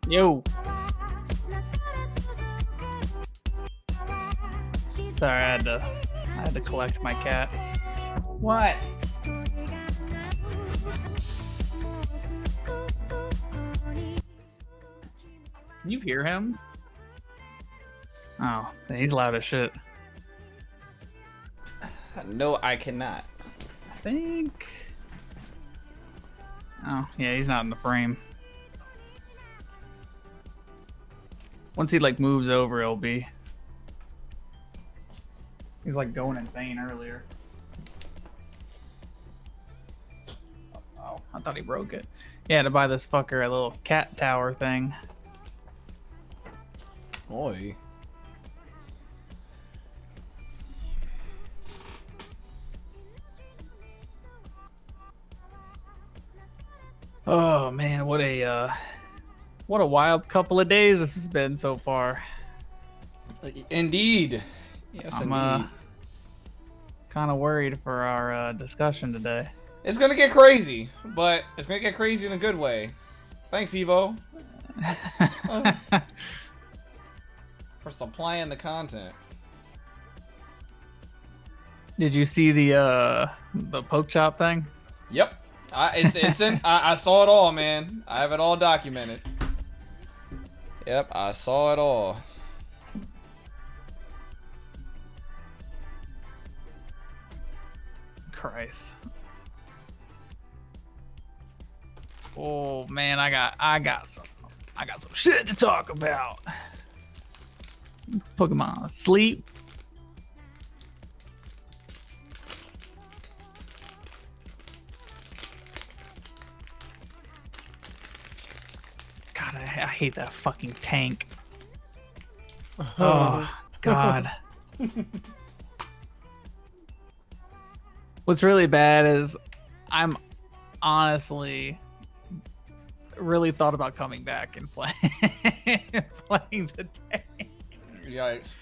Yo. Sorry, I had to collect my cat. What? Can you hear him? Oh, he's loud as shit. No, I cannot. I think. Oh, yeah, he's not in the frame. Once he like moves over, he'll be. He's like going insane earlier. Oh, I thought he broke it. Yeah, to buy this fucker a little cat tower thing. Oi. Oh man, what a wild couple of days this has been so far. Indeed. Yes, I'm indeed. kind of worried for our discussion today. It's gonna get crazy, but it's gonna get crazy in a good way. Thanks, Evo. For supplying the content. Did you see the poke chop thing? Yep. It's in. I saw it all, man. I have it all documented. Yep, I saw it all. Christ. Oh man, I got some shit to talk about. Pokemon sleep. God, I hate that fucking tank. Oh God. What's really bad is I'm honestly really thought about coming back and playing the tank. Yikes.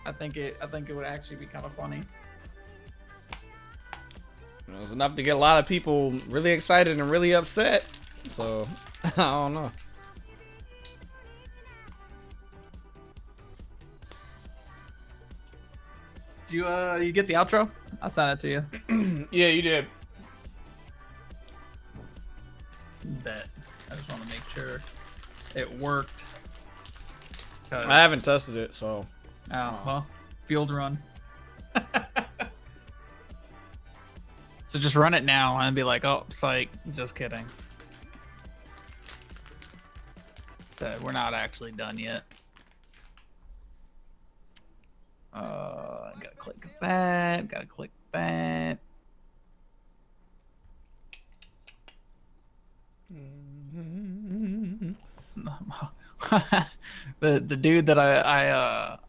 I think it would actually be kind of funny. It was enough to get a lot of people really excited and really upset. So, I don't know. Did you get the outro? I'll send it to you. Yeah, you did. Bet. I just want to make sure it worked. I haven't tested it, so. Oh, well, field run. So just run it now and be like, oh, psych, just kidding. So we're not actually done yet. Gotta click that, gotta click that. the dude that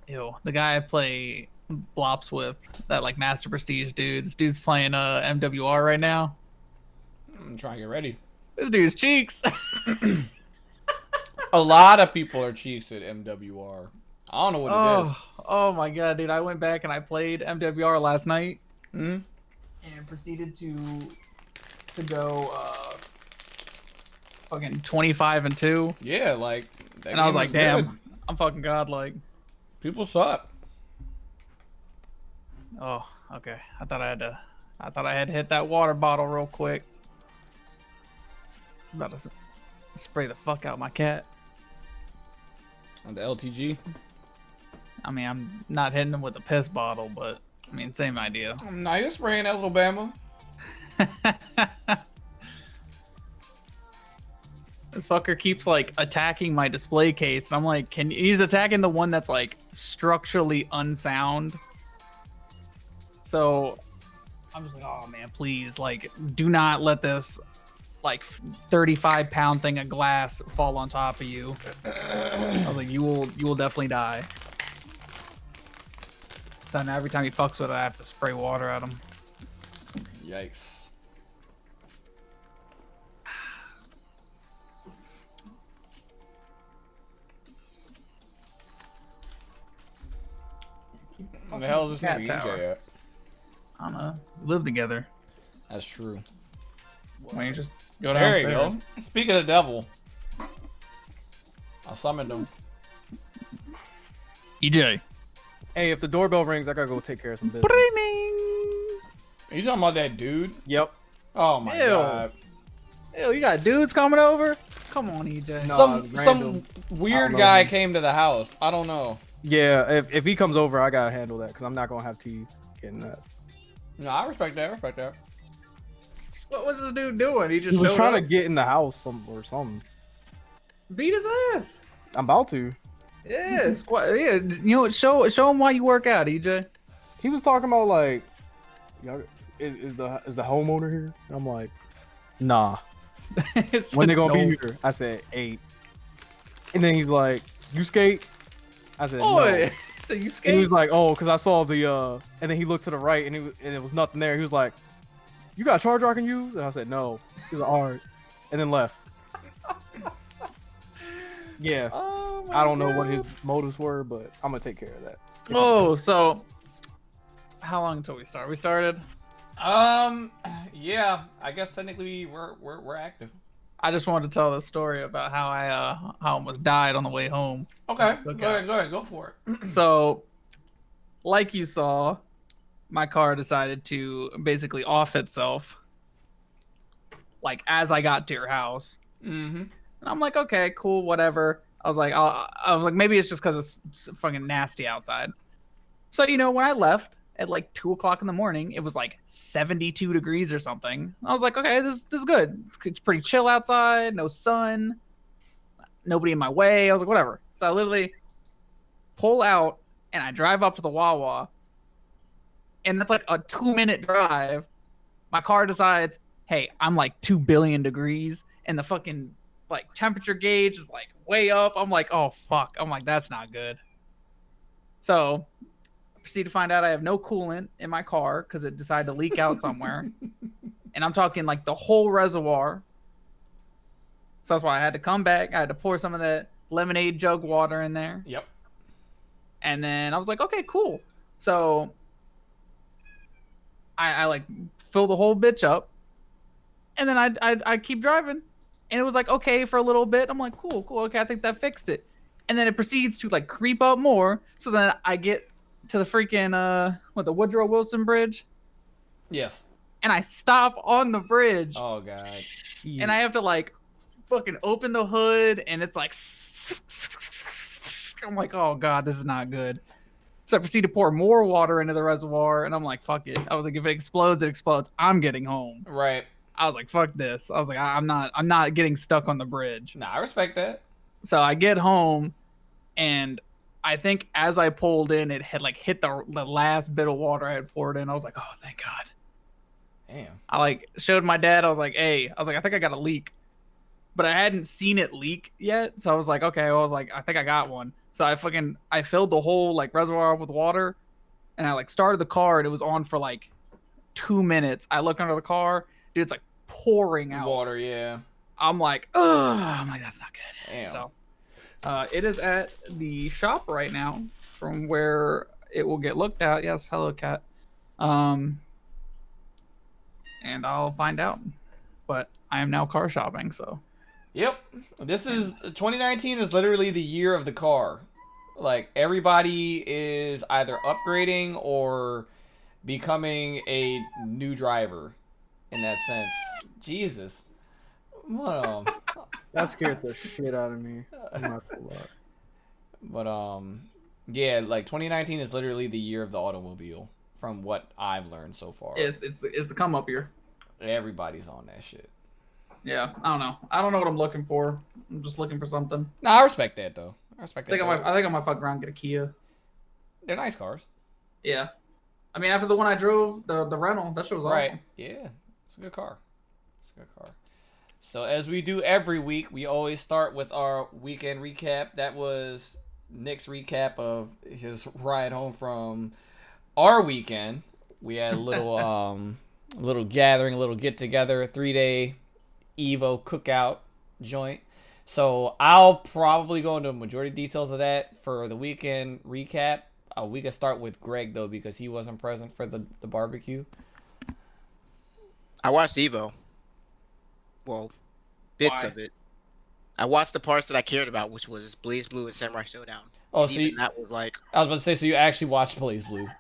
the guy I play Blops with, that like Master Prestige dude. This dude's playing MWR right now. I'm trying to get ready. This dude's cheeks. A lot of people are cheeks at MWR. I don't know what it is. Oh my god, dude! I went back and I played MWR last night, Mm-hmm. and proceeded to go fucking 25-2. Yeah, like. And I was like, damn, good. I'm fucking godlike. People suck. Oh, okay. I thought I had to hit that water bottle real quick. I'm about to spray the fuck out my cat. On the LTG. I mean, I'm not hitting him with a piss bottle, but I mean, same idea. Now you're spraying that little Bama. This fucker keeps like attacking my display case, and I'm like, he's attacking the one that's like structurally unsound. So I'm just like, oh man, please, like, do not let this like 35-pound thing of glass fall on top of you. I was like, you will definitely die. So now every time he fucks with it, I have to spray water at him. Yikes. Where the hell is this Cat nigga tower. EJ at? I don't know. We live together. That's true. Why don't you just go There you downstairs? go. Speaking of the devil, I summoned him. EJ. Hey, if the doorbell rings, I gotta go take care of some business. Are you talking about that dude? Yep. Oh my Ew. god. Ew, you got dudes coming over? Come on, EJ. No. Some random. weird know guy him. came to the house. I don't know. Yeah, if he comes over, I gotta handle that because I'm not gonna have T getting that. No, I respect that. I respect that. What was this dude doing? He just He was showed trying up, to get in the house or something. beat his ass. I'm about to. Yeah, yeah. You know what? Show him why you work out, EJ. He was talking about like, y'all, is the homeowner here? I'm like, nah. When they gonna be here? I said 8. And then he's like, you skate? I said no. Boy, so you And he skate? was like, oh, because I saw the and then he looked to the right and it was nothing there. He was like, you got a charger I can use? And I said no. He was like, all right, and then left. Yeah, Oh my I don't know what God. his motives were, but I'm gonna take care of that. Oh, so how long until we start? We started. Yeah. I guess technically we're active. I just wanted to tell the story about how I almost died on the way home. Okay. Look Go out. ahead. Go for it. So, like you saw, my car decided to basically off itself, like as I got to your house, Mm-hmm. and I'm like, okay, cool, whatever. I was like, maybe it's just because it's fucking nasty outside. So when I left at like 2 o'clock in the morning, it was like 72 degrees or something. I was like, okay, this is good. It's pretty chill outside, no sun, nobody in my way. I was like, whatever. So I literally pull out and I drive up to the Wawa, and that's like a 2-minute drive. My car decides, hey, I'm like 2 billion degrees, and the fucking like temperature gauge is like way up. I'm like, oh fuck. I'm like, that's not good. So I proceed to find out I have no coolant in my car because it decided to leak out somewhere. And I'm talking like the whole reservoir. So that's why I had to come back. I had to pour some of that lemonade jug water in there. Yep. And then I was like, okay, cool. So I like fill the whole bitch up. And then I keep driving. And it was like, okay, for a little bit. I'm like, cool. Okay, I think that fixed it. And then it proceeds to like creep up more. So then I get to the freaking, the Woodrow Wilson Bridge. Yes. And I stop on the bridge. Oh god. And I have to like fucking open the hood. And it's like, I'm like, oh god, this is not good. So I proceed to pour more water into the reservoir. And I'm like, fuck it. I was like, if it explodes, it explodes. I'm getting home. Right. I was like, fuck this. I was like, I'm not getting stuck on the bridge. Nah, I respect that. So I get home, and I think as I pulled in, it had like hit the last bit of water I had poured in. I was like, oh, thank God. Damn. I like showed my dad. I was like, hey, I think I got a leak, but I hadn't seen it leak yet. So I was like, okay. Well, I was like, I think I got one. So I filled the whole like reservoir up with water, and I like started the car, and it was on for like 2 minutes. I look under the car. Dude, it's like pouring out Water, yeah. I'm like, ugh. I'm like, that's not good. Damn. So, it is at the shop right now, from where it will get looked at. Yes, hello, cat. And I'll find out. But I am now car shopping, so. Yep. 2019 is literally the year of the car. Like everybody is either upgrading or becoming a new driver. In that sense, Jesus. What, That scared the shit out of me. I'm not gonna lie. but yeah, like 2019 is literally the year of the automobile, from what I've learned so far. It's the come up year. Everybody's on that shit. Yeah, I don't know. I don't know what I'm looking for. I'm just looking for something. Nah, I respect that though. I respect that. I think I might fuck around and get a Kia. They're nice cars. Yeah. I mean, after the one I drove, the rental, that shit was awesome. Right. Yeah. It's a good car. It's a good car. So as we do every week, we always start with our weekend recap. That was Nick's recap of his ride home from our weekend. We had a little gathering, a little get together, a 3-day Evo cookout joint. So I'll probably go into majority details of that for the weekend recap. We can start with Greg though, because he wasn't present for the barbecue. I watched Evo. well, bits Why? of it. I watched the parts that I cared about, which was Blaze Blue and Samurai Showdown, Oh, and so even that was like, I was about to say, so you actually watched Blaze Blue?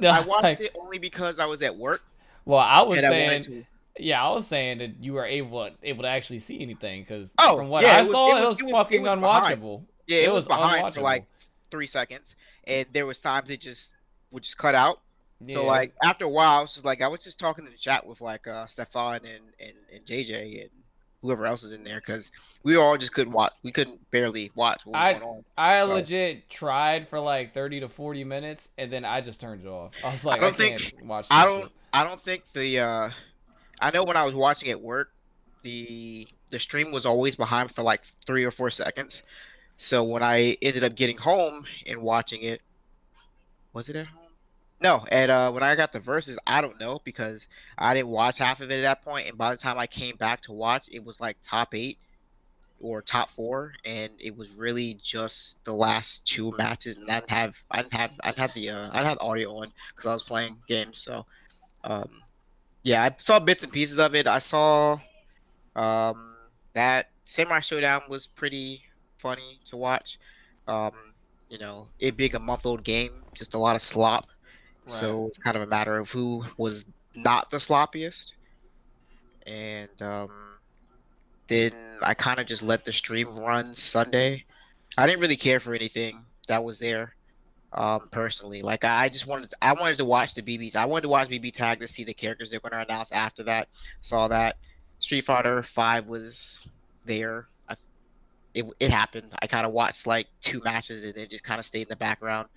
I watched Like, it only because I was at work well, I was and I wanted saying, to. yeah, I was saying that you were able to actually see anything because Oh from what yeah, I it was it saw, it was was it was it fucking was behind. unwatchable. Yeah, It it was was behind for unwatchable. like 3 seconds, and there was times it just would just cut out. So Yeah, like after a while, I was just talking in the chat with like Stefan and JJ and whoever else is in there because we all just couldn't watch. We couldn't barely watch what was I going on. I So legit tried for like 30 to 40 minutes and then I just turned it off. I was I like, I don't can't think watch this shit. I don't think the I know when I was watching at work, the stream was always behind for like 3 or 4 seconds. So when I ended up getting home and watching it, was it at home? No, at when I got the verses, I don't know because I didn't watch half of it at that point, and by the time I came back to watch, it was like top 8 or top 4, and it was really just the last 2 matches, and I didn't have the audio on because I was playing games. So um, yeah, I saw bits and pieces of it. I saw um, that Samurai Showdown was pretty funny to watch. Um, it being a month-old game, just a lot of slop. Right. So it's kind of a matter of who was not the sloppiest. And then I kind of just let the stream run Sunday. I didn't really care for anything that was there. Personally, like I wanted to watch the BBs. I wanted to watch BB Tag to see the characters they're going to announce after that. Saw that Street Fighter 5 was there. It happened. I kind of watched like 2 matches and then just kind of stayed in the background.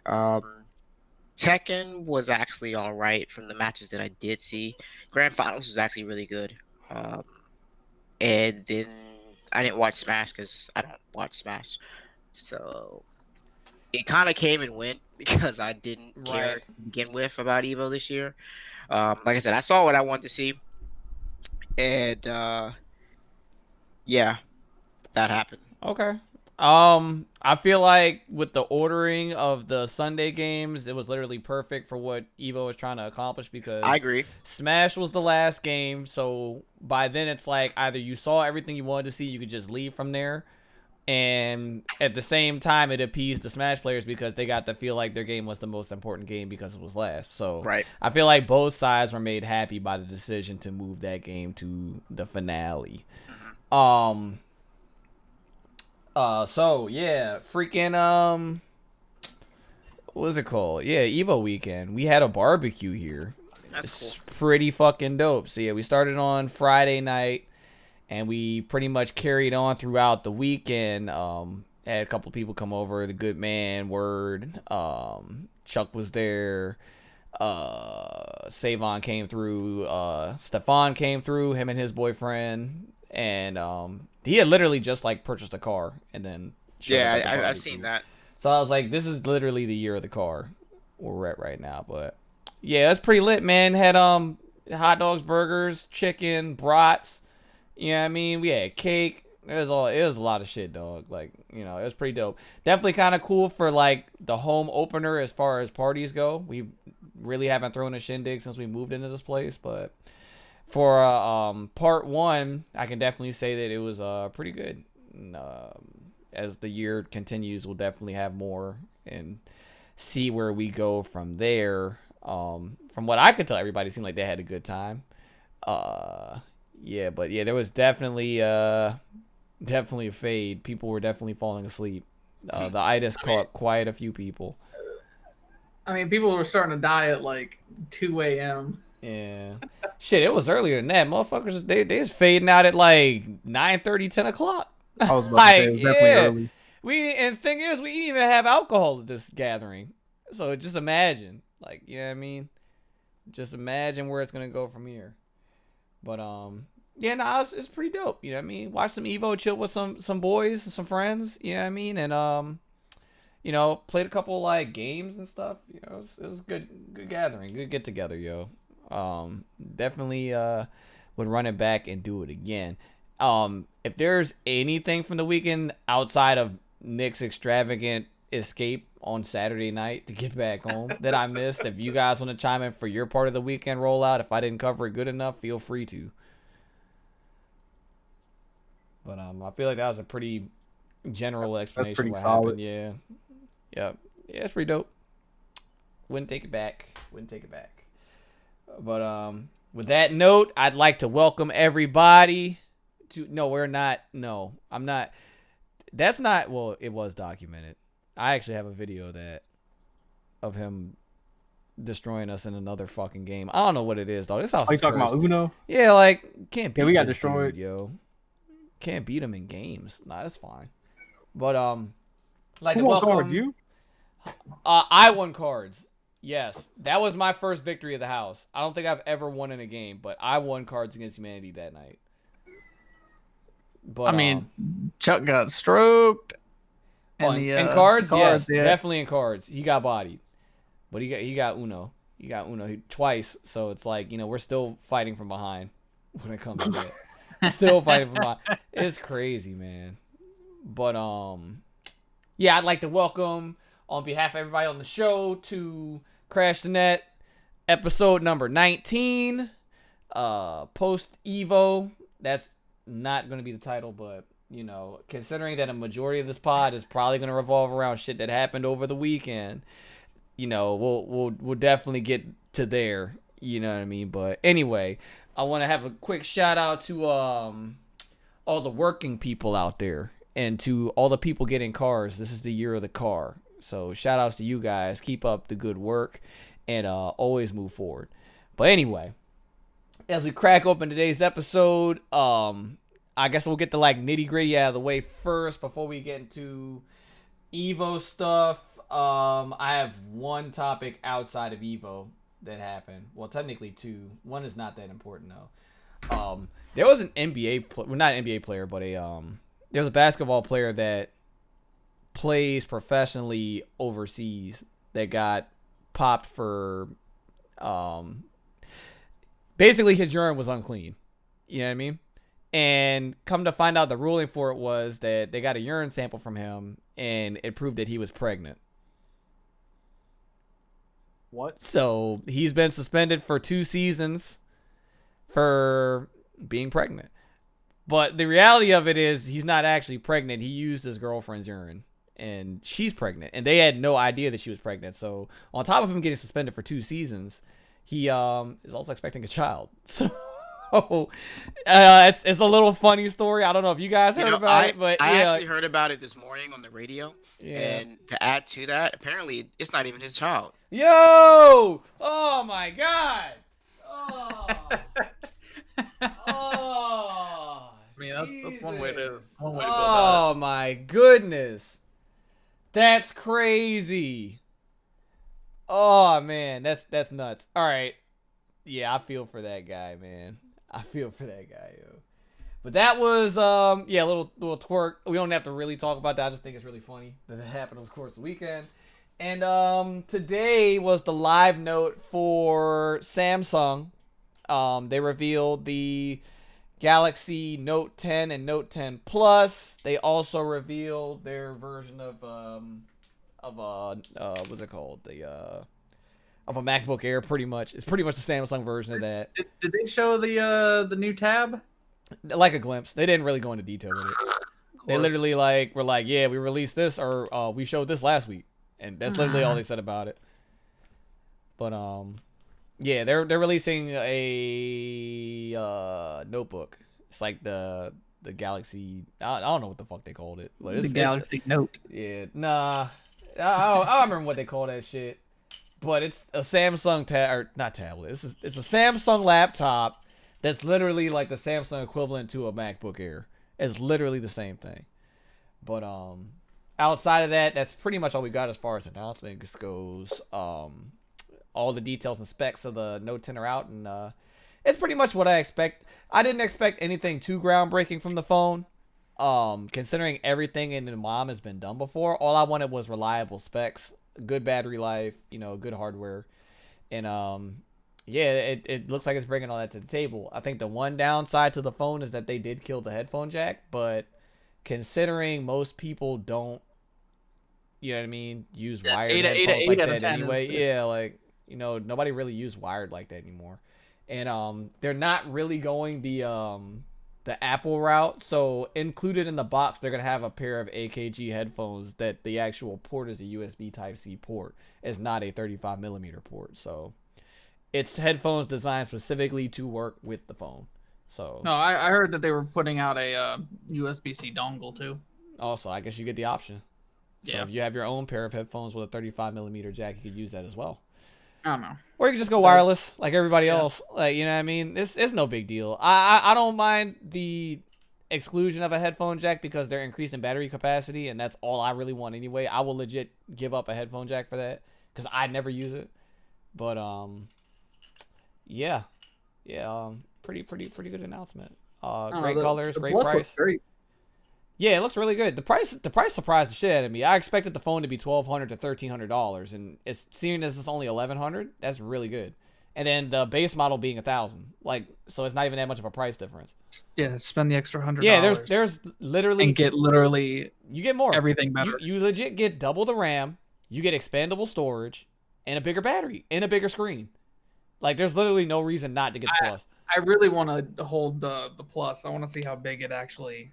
Um, Tekken was actually all right from the matches that I did see. Grand Finals was actually really good. Um, and then I didn't watch Smash because I don't watch Smash. So it kind of came and went because I didn't care Right. to begin with about Evo this year. Like I said, I saw what I wanted to see, and yeah, that happened. Okay. I feel like with the ordering of the Sunday games, it was literally perfect for what Evo was trying to accomplish I because agree. Smash was the last game, so by then it's like either you saw everything you wanted to see, you could just leave from there, and at the same time it appeased the Smash players because they got to feel like their game was the most important game because it was last. So Right. I feel like both sides were made happy by the decision to move that game to the finale. Um so yeah, freaking what was it called? Yeah, Evo weekend. We had a barbecue here. That's cool. It's pretty fucking dope. So yeah, we started on Friday night and we pretty much carried on throughout the weekend. Had a couple people come over, the good man, Word, Chuck was there, Savon came through, Stefan came through, him and his boyfriend, and he had literally just like purchased a car and then showed up at the Yeah, I've barbecue. seen that. So I was like, this is literally the year of the car where we're at right now. But yeah, it's pretty lit, man. Had hot dogs, burgers, chicken, brats. You know what I mean? We had cake. It was a lot of shit, dog. Like, it was pretty dope. Definitely kind of cool for like the home opener as far as parties go. We really haven't thrown a shindig since we moved into this place, but for part one, I can definitely say that it was pretty good. And, as the year continues, we'll definitely have more and see where we go from there. From what I could tell, everybody seemed like they had a good time. Yeah, but yeah, there was definitely a fade. People were definitely falling asleep. The itis caught quite a few people. I mean, people were starting to die at like 2 a.m. Yeah. Shit, it was earlier than that. Motherfuckers, they was fading out at like 9:30, 10 o'clock. I was about to say it was definitely early. And the thing is, we didn't even have alcohol at this gathering. So just imagine. Like, you know what I mean? Just imagine where it's gonna go from here. But yeah, no, it's pretty dope. You know what I mean? Watch some Evo, chill with some boys and some friends. You know what I mean? And played a couple like games and stuff. It was good gathering, good get together, yo. Definitely would run it back and do it again. If there's anything from the weekend outside of Nick's extravagant escape on Saturday night to get back home that I missed, if you guys want to chime in for your part of the weekend rollout, if I didn't cover it good enough, feel free to. But I feel like that was a pretty general explanation pretty of what solid. happened. Yeah, yeah, it's pretty dope. Wouldn't take it back. But with that note, I'd like to welcome everybody to. No, we're not. No, I'm not. That's not. Well, it was documented. I actually have a video of him destroying us in another fucking game. I don't know what it is though. This house. Are you is talking cursed. about Uno? Yeah, like can't beat. Yeah, we got this destroyed. dude, yo. Can't beat him in games. Nah, that's fine. But like Who to won welcome. cards? You? I won cards. Yes, that was my first victory of the house. I don't think I've ever won in a game, but I won Cards Against Humanity that night. But I mean, Chuck got stroked. in cards, yes, yeah. definitely in cards. He got bodied, but he got Uno. He got Uno twice. So it's like, you know, we're still fighting from behind when it comes to that. Still fighting from behind. It's crazy, man. But yeah, I'd like to welcome on behalf of everybody on the show to Crash the Net episode number 19. Post Evo. That's not going to be the title, but you know, considering that a majority of this pod is probably going to revolve around shit that happened over the weekend, you know, we'll definitely get to there, you know what I mean? But anyway, I want to have a quick shout out to all the working people out there and to all the people getting cars. This is the year of the car. So shout outs to you guys. Keep up the good work and always move forward. But anyway, as we crack open today's episode, I guess we'll get the like nitty gritty out of the way first before we get into Evo stuff. I have one topic outside of Evo that happened. Well, technically two. One is not that important though. There was an not an NBA player, but there was a basketball player that plays professionally overseas that got popped for basically his urine was unclean. You know what I mean? And come to find out, the ruling for it was that they got a urine sample from him and it proved that he was pregnant. What? So he's been suspended for 2 seasons for being pregnant. But the reality of it is he's not actually pregnant. He used his girlfriend's urine and she's pregnant. And they had no idea that she was pregnant. So on top of him getting suspended for 2 seasons, he is also expecting a child. So it's a little funny story. I don't know if you guys heard about it, but I yeah, actually heard about it this morning on the radio. Yeah. And to add to that, apparently it's not even his child. Yo! Oh my god! Oh! Oh! I mean, that's one way to Jesus. go about Oh my goodness! That's crazy. Oh man, that's nuts. All right, yeah, I feel for that guy, man. I feel for that guy, yo. But that was yeah, a little twerk. We don't have to really talk about that. I just think it's really funny that it happened, of course, the weekend. And today was the live note for Samsung. They revealed the Galaxy Note 10 and Note 10 Plus. They also revealed their version of what's it called? Of a MacBook Air, pretty much. It's pretty much the Samsung version of that. Did they show the new tab? Like a glimpse. They didn't really go into detail with it. They literally were like, yeah, we released this, or we showed this last week, and that's literally all they said about it. But yeah, they're releasing a notebook. It's like the Galaxy. I don't know what the fuck they called it, but it's the Galaxy Note. Yeah, nah, I don't remember what they call that shit. But it's a Samsung not tablet. It's a Samsung laptop that's literally like the Samsung equivalent to a MacBook Air. It's literally the same thing. But outside of that, that's pretty much all we got as far as announcements goes. All the details and specs of the Note 10 are out, and it's pretty much what I expect. I didn't expect anything too groundbreaking from the phone. Considering everything in the mom has been done before, all I wanted was reliable specs, good battery life, you know, good hardware, and yeah, it looks like it's bringing all that to the table. I think the one downside to the phone is that they did kill the headphone jack, but considering most people don't, you know what I mean, use wired headphones like that anyway. Yeah, like, you know, nobody really use wired like that anymore, and they're not really going the the Apple route. So included in the box, they're gonna have a pair of AKG headphones that the actual port is a USB Type-C port. It's not a 35mm port. So it's headphones designed specifically to work with the phone. So No, I heard that they were putting out a USB-C dongle too. also, I guess you get the option. So Yeah. if you have your own pair of headphones with a 35mm jack, you could use that as well. I don't know. Or you can just go wireless like everybody Yeah. else. Like, you know what I mean? It's no big deal. I don't mind the exclusion of a headphone jack because they're increasing battery capacity, and that's all I really want anyway. I will legit give up a headphone jack for that because I never use it. But yeah, pretty good announcement. Great colors, the great Plus price. looks great. Yeah, it looks really good. The price surprised the shit out of me. I expected the phone to be $1,200 to $1,300, and it's seeing as it's only $1,100. That's really good. And then the base model being $1,000, like, so it's not even that much of a price difference. Yeah, spend the extra $100. Yeah, there's literally and get literally you get more everything better. You legit get double the RAM. You get expandable storage and a bigger battery and a bigger screen. Like, there's literally no reason not to get the Plus. I really want to hold the Plus. I want to see how big it actually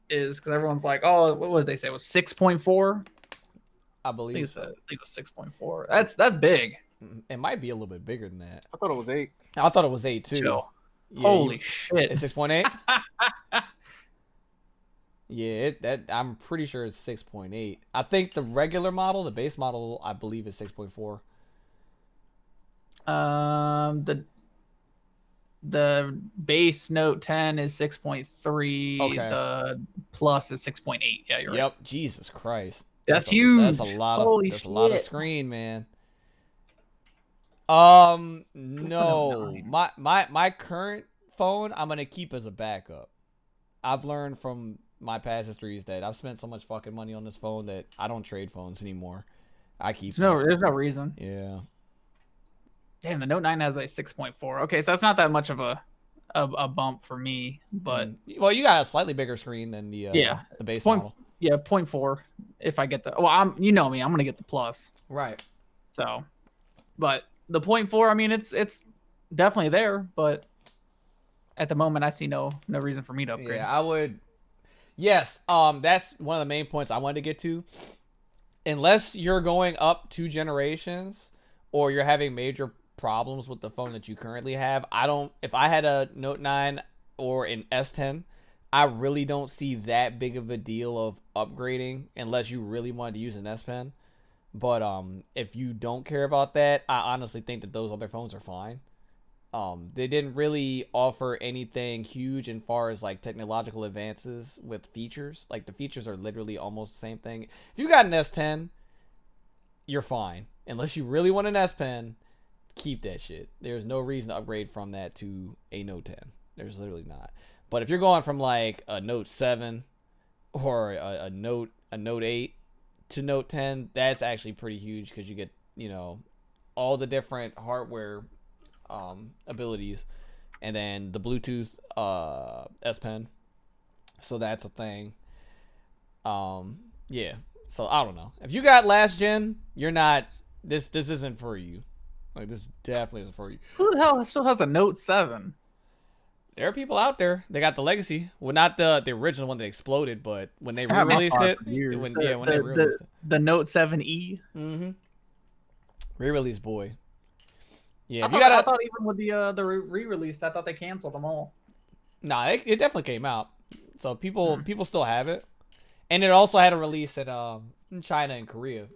is because everyone's like, oh, what did they say? It was 6.4. I believe I think it was 6.4. That's big. It might be a little bit bigger than that. I thought it was 8. I thought it was 8 too. Chill. Yeah, Holy shit! It's 6.8. Yeah, I'm pretty sure it's 6.8. I think the regular model, the base model, I believe is 6.4. The base Note 10 is 6.3. Okay. The Plus is 6.8. Yeah, you're right. Yep. Jesus Christ. That's huge. That's a lot Holy of a lot of shit. screen, man. No. My current phone I'm gonna keep as a backup. I've learned from my past histories that I've spent so much fucking money on this phone that I don't trade phones anymore. I keep There's no reason. Yeah. Damn, the Note 9 has a 6.4. Okay, so that's not that much of a bump for me, but well, you got a slightly bigger screen than the base model. Yeah, 0.4 if I get the you know me, I'm gonna get the Plus. Right. So, but the 0.4, I mean, it's definitely there, but at the moment, I see no reason for me to upgrade. Yeah, I would. Yes, that's one of the main points I wanted to get to. Unless you're going up 2 generations, or you're having major problems with the phone that you currently have, if I had a Note 9 or an S10, I really don't see that big of a deal of upgrading unless you really wanted to use an S Pen. But if you don't care about that, I honestly think that those other phones are fine. They didn't really offer anything huge as far as like technological advances with features. Like, the features are literally almost the same thing. If you got an S10, you're fine. Unless you really want an S Pen, keep that shit. There's no reason to upgrade from that to a Note 10. There's literally not. But if you're going from like a Note 7 or a Note 8 to Note 10, that's actually pretty huge because you get, all the different hardware abilities, and then the Bluetooth S Pen. So that's a thing. Yeah. So I don't know. If you got last gen, you're not. This isn't for you. Like, this definitely isn't for you. Who the hell still has a Note 7? There are people out there. They got the legacy. Well, not the original one that exploded, but when they I had my re-released car it, for years. when they re-released it. The Note 7e. Mm-hmm. Re-release, boy. Yeah, I thought even with the re-release, I thought they canceled them all. Nah, it definitely came out. So people still have it, and it also had a release in China and Korea.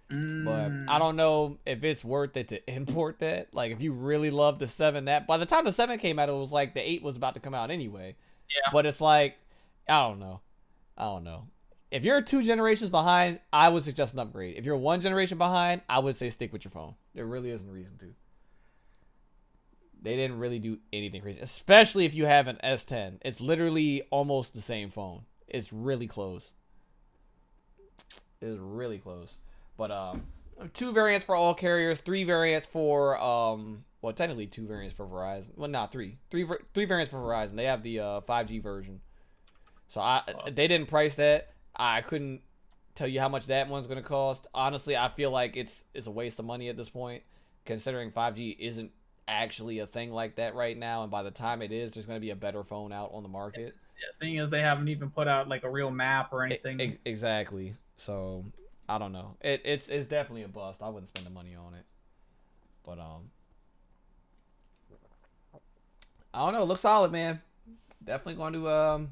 But I don't know if it's worth it to import that. Like, if you really love the 7, that by the time the 7 came out, it was like the 8 was about to come out anyway. Yeah. But it's like, I don't know. If you're 2 generations behind, I would suggest an upgrade. If you're 1 generation behind, I would say stick with your phone. There really isn't a reason to. They didn't really do anything crazy, especially if you have an S10. It's literally almost the same phone. It's really close. It's really close. But 2 variants for all carriers, 3 variants for well, technically 2 variants for Verizon. Well, not 3 variants for Verizon. They have the 5G version. So they didn't price that. I couldn't tell you how much that one's gonna cost. Honestly, I feel like it's a waste of money at this point, considering 5G isn't actually a thing like that right now, and by the time it is, there's going to be a better phone out on the market. Yeah, seeing as they haven't even put out like a real map or anything. Exactly. So I don't know. It's definitely a bust. I wouldn't spend the money on it. But I don't know. It looks solid, man. Definitely going to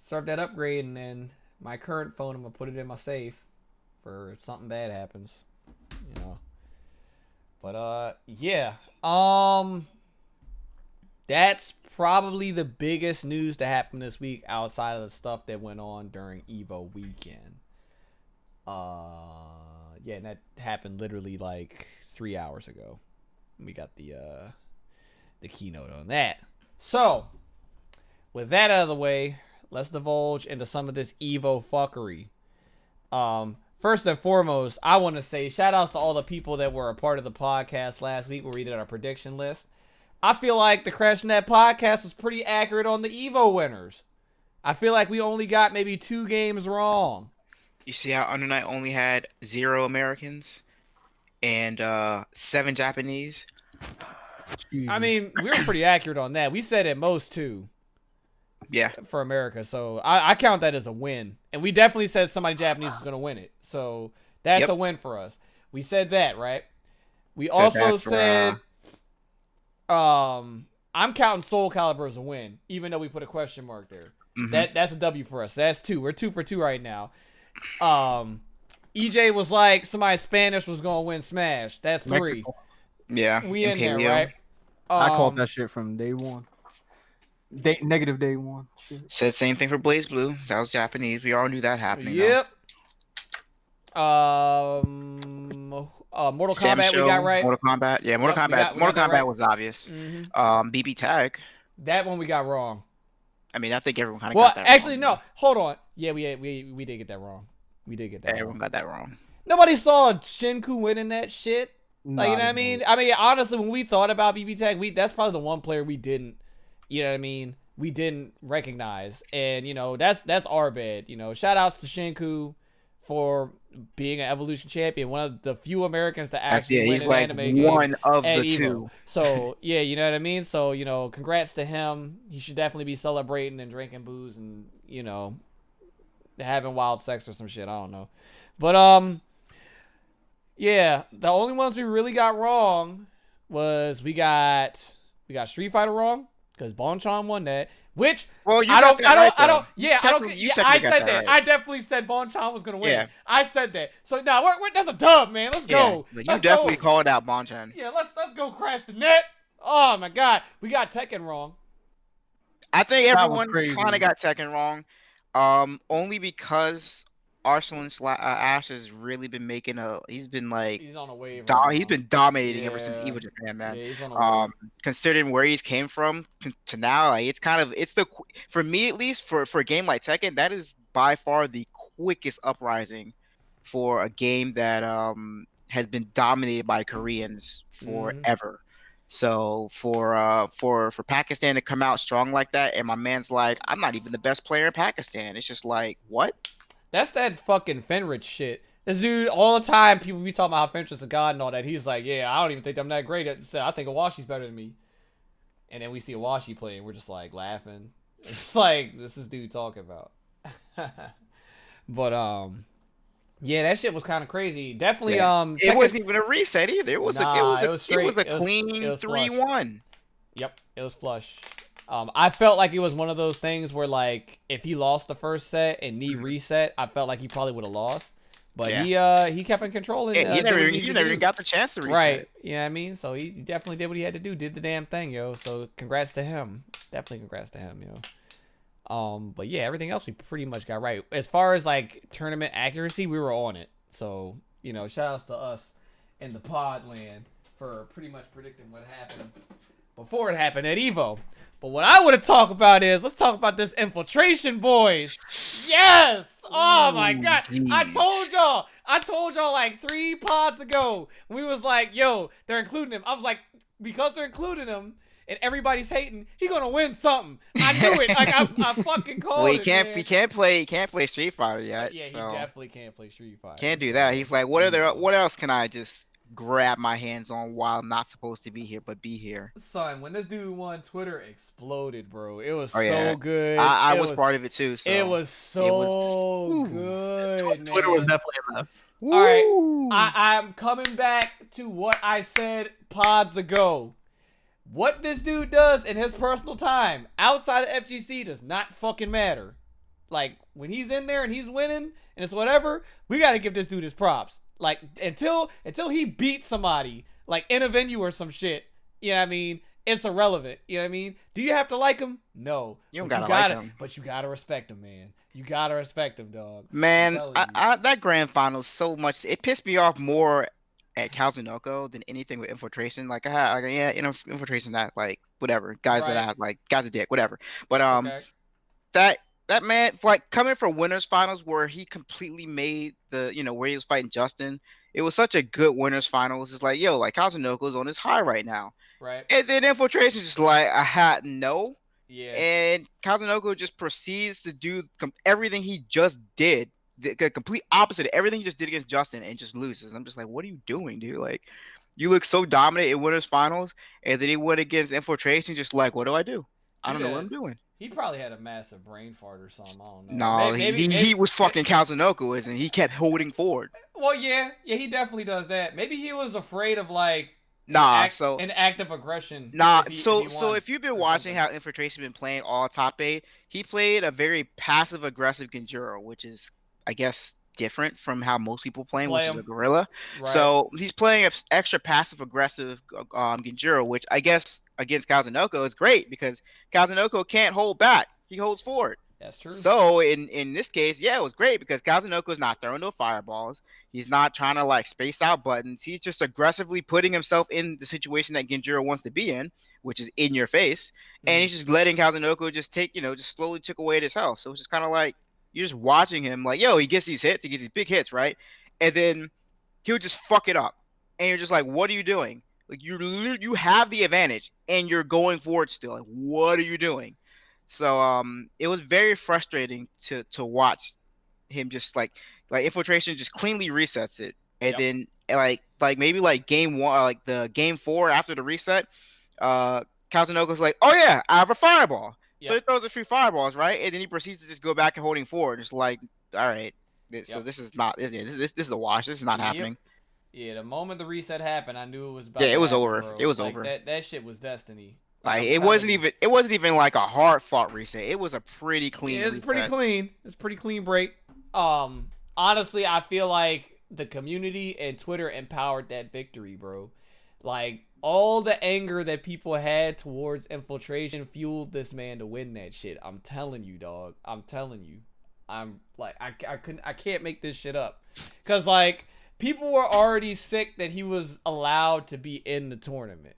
serve that upgrade, and then my current phone, I'm gonna put it in my safe for if something bad happens. You know. But yeah. That's probably the biggest news to happen this week outside of the stuff that went on during Evo weekend. Yeah, and that happened literally like 3 hours ago. We got the keynote on that. So, with that out of the way, let's divulge into some of this Evo fuckery. First and foremost, I want to say shout outs to all the people that were a part of the podcast last week where we did our prediction list. I feel like the Crash Net podcast was pretty accurate on the Evo winners. I feel like we only got maybe 2 games wrong. You see how Under Night only had 0 Americans and 7 Japanese? I mean, we were pretty accurate on that. We said at most 2. Yeah. For America. So I count that as a win. And we definitely said somebody Japanese was going to win it. So that's a win for us. We said that, right? We also said I'm counting Soul Calibur as a win, even though we put a question mark there. Mm-hmm. That's a W for us. That's 2. We're 2 for 2 right now. EJ was like somebody Spanish was going to win Smash. That's 3. Mexico. Yeah. We in there, right? I called that shit from day one. Negative day one. Shit. Said same thing for Blaze Blue. That was Japanese. We all knew that happening. Yep. Mortal Kombat we got right. Mortal Kombat. Yeah, Mortal Kombat. Mortal Kombat right. Was obvious. Mm-hmm. BB Tag. That one we got wrong. I mean, I think everyone kind of got that wrong. Well, actually, no. Hold on. Yeah, we did get that wrong. We did get that wrong. Everyone got that wrong. Nobody saw Shinku winning that shit. Like, you know what I mean? I mean, honestly, when we thought about BB Tag, that's probably the one player we didn't, you know what I mean? We didn't recognize. And, you know, that's our bad. You know, shout outs to Shinku for being an Evolution champion, one of the few Americans to actually win an anime game. He's like one of the Evo. 2. So, yeah, you know what I mean? So, you know, congrats to him. He should definitely be celebrating and drinking booze and, you know, having wild sex or some shit. I don't know. But, yeah, the only ones we really got wrong was we got Street Fighter wrong because Bonchan won that. Which I said that. Right. I definitely said Bonchan was gonna win. Yeah. I said that. So now that's a dub, man. Let's go. You definitely called out Bonchan. Yeah, let's go crash the net. Oh my god, we got Tekken wrong. I think everyone kind of got Tekken wrong, only because Arsenal Ash has really been making he's been like he's on a wave. He's been dominating ever since Evo Japan, man. Yeah, he's on a wave. Considering where he's came from to now, like, for me at least for a game like Tekken, that is by far the quickest uprising for a game that has been dominated by Koreans forever. So for Pakistan to come out strong like that, and my man's like, I'm not even the best player in Pakistan. It's just like, what? That's that fucking Fenrich shit. This dude, all the time, people be talking about how Fenrich's a god and all that. He's like, yeah, I don't even think I'm that great. I think Awashi's better than me. And then we see Awashi play, and we're just like laughing. It's like, this is dude talking about. But yeah, that shit was kind of crazy. Definitely. It wasn't even a reset either. It was a clean 3-1. Yep, it was flush. I felt like it was one of those things where, like, if he lost the first set and Knee reset, I felt like he probably would have lost. But he kept in control. And, he never even got the chance to reset. Right. You know what I mean? So he definitely did what he had to do. Did the damn thing, yo. So congrats to him. Definitely congrats to him, yo. But yeah, everything else we pretty much got right. As far as, like, tournament accuracy, we were on it. So, you know, shout outs to us in the pod land for pretty much predicting what happened before it happened at Evo. But what I want to talk about is, let's talk about this infiltration, boys. Yes! Oh my god. Geez. I told y'all like 3 pods ago. We was like, yo, they're including him. I was like, because they're including him and everybody's hating, he gonna win something. I knew it. Like I fucking called it. Well, he can't play Street Fighter yet. Yeah, so. He definitely can't play Street Fighter. Can't do that. He's like, what else can I just grab my hands on while I'm not supposed to be here, but be here. Son, when this dude won, Twitter exploded, bro. It was Oh yeah, so good. I was part of it too, It so was it was. so Ooh. good, man. Twitter was definitely a mess. All right, Woo! I'm coming back to what I said pods ago. What this dude does in his personal time outside of FGC does not fucking matter. Like, when he's in there and he's winning and it's whatever, we got to give this dude his props. Like, until he beats somebody, like in a venue or some shit, you know what I mean? It's irrelevant. You know what I mean? Do you have to like him? No. You don't But gotta like him. But you gotta respect him, man. You gotta respect him, dog. Man, telling you. that grand final so much. It pissed me off more at Kazunoko than anything with infiltration. Like, yeah, infiltration, that, like, whatever. Guys Right. guy's a dick, whatever. But Okay. that man, like, coming from winners finals where he completely made where he was fighting Justin. It was such a good winners finals. It's like, yo, like, Kazunoko's on his high right now. Right. And then infiltration's just like, I had no. Yeah. And Kazunoko just proceeds to do everything he just did, the complete opposite of everything he just did against Justin, and just loses. I'm just like, what are you doing, dude? Like, you look so dominant in winners finals, and then he went against infiltration, just like, what do? I don't know what I'm doing. He probably had a massive brain fart or something. I don't know. No, he was fucking Kazunoko, and he kept holding forward. Well, yeah, he definitely does that. Maybe he was afraid of, like, an act of aggression. So if you've been watching how Infiltration been playing all top 8, he played a very passive aggressive Genjuro, which is, I guess, different from how most people play which is a gorilla. Right. So he's playing an extra passive aggressive Genjuro, which I guess against Kazunoko is great because Kazunoko can't hold back. He holds forward. That's true. So in this case, yeah, it was great because Kazunoko is not throwing no fireballs. He's not trying to, like, space out buttons. He's just aggressively putting himself in the situation that Genjuro wants to be in, which is in your face. And he's just letting Kazunoko just just slowly took away at his health. So it's just kind of like, you're just watching him like, yo, he gets these hits. He gets these big hits, right? And then he'll just fuck it up. And you're just like, what are you doing? Like, you have the advantage and you're going forward still. Like, what are you doing? So it was very frustrating to watch him just like infiltration just cleanly resets it, and then like maybe like game 1, like the game 4 after the reset, Kazunoko's like, oh yeah, I have a fireball. So he throws a few fireballs, right, and then he proceeds to just go back and holding forward. It's like, all right, so this is not this is a wash. This is not happening. Yeah, the moment the reset happened, I knew it was about. Yeah, it was happen, over. bro. It was like, over. That shit was destiny. Like, it wasn't even like a hard fought reset. It was a pretty clean. Yeah, it's pretty clean. It's pretty clean break. Honestly, I feel like the community and Twitter empowered that victory, bro. Like, all the anger that people had towards infiltration fueled this man to win that shit. I'm telling you, dog. I'm telling you. I'm like, I can't make this shit up. Cause like, people were already sick that he was allowed to be in the tournament,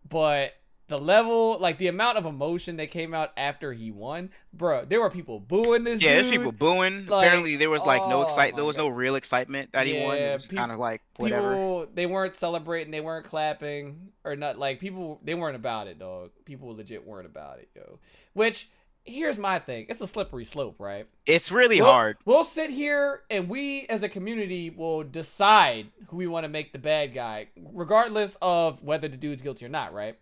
but the level, like the amount of emotion that came out after he won, bro, there were people booing this dude. There's people booing. Like, apparently there was like no excitement. There was God. no real excitement that he won. It was kind of like whatever. People, they weren't celebrating, they weren't clapping, or not. Like, people, they weren't about it, dog. People legit weren't about it, yo. Which, here's my thing. It's a slippery slope, right? It's really hard. We'll sit here and we as a community will decide who we want to make the bad guy, regardless of whether the dude's guilty or not, right?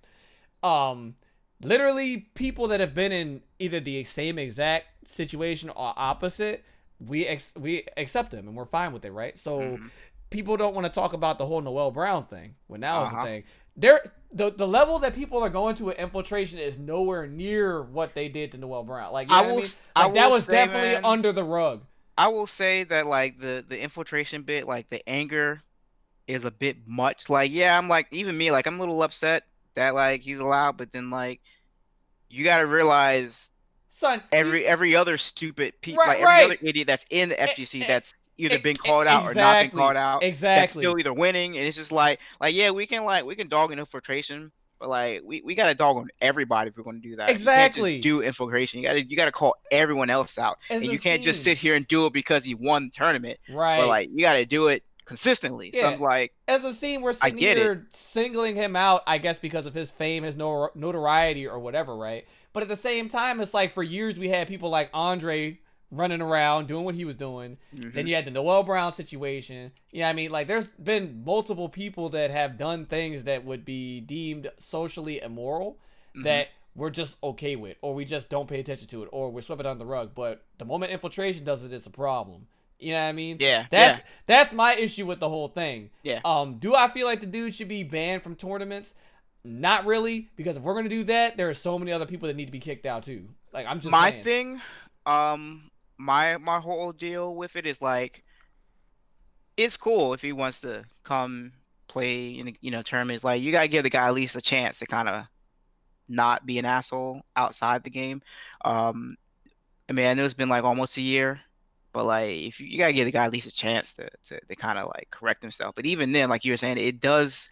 Literally people that have been in either the same exact situation or opposite, we accept them and we're fine with it, right? So people don't want to talk about the whole Noel Brown thing when that was the thing. The level that people are going to with infiltration is nowhere near what they did to Noel Brown. Like, you know what I mean? Like, that was definitely under the rug. I will say that, like, the infiltration bit, like, the anger is a bit much. Like, yeah, I'm like, even me, like, I'm a little upset that, like, he's allowed, but then, like, you gotta realize, son, every other stupid people, like every other idiot that's in the FGC that's either been called out or not been called out, that's still either winning, and it's just like yeah, we can dog an infiltration, but like we gotta dog on everybody if we're gonna do that. Exactly. You can't just do infiltration. You gotta call everyone else out, and you can't just sit here and do it because he won the tournament. Right. But like, you gotta do it consistently. Yeah. So I'm like, as a scene, we're sitting here singling him out, I guess, because of his fame, his notoriety, or whatever, right? But at the same time, it's like, for years we had people like Andre running around doing what he was doing. Then you had the Noel Brown situation. Yeah, I mean, like, there's been multiple people that have done things that would be deemed socially immoral that we're just okay with, or we just don't pay attention to it, or we're swept it under the rug. But the moment infiltration does it, it's a problem. You know what I mean? Yeah. That's my issue with the whole thing. Yeah. Do I feel like the dude should be banned from tournaments? Not really, because if we're gonna do that, there are so many other people that need to be kicked out too. Like, I'm just my saying. thing, my whole deal with it is like, it's cool if he wants to come play in tournaments. Like, you gotta give the guy at least a chance to kind of not be an asshole outside the game. I mean, I know it's been like almost a year, but like, if you gotta give the guy at least a chance to kind of like correct himself. But even then, like you were saying, it does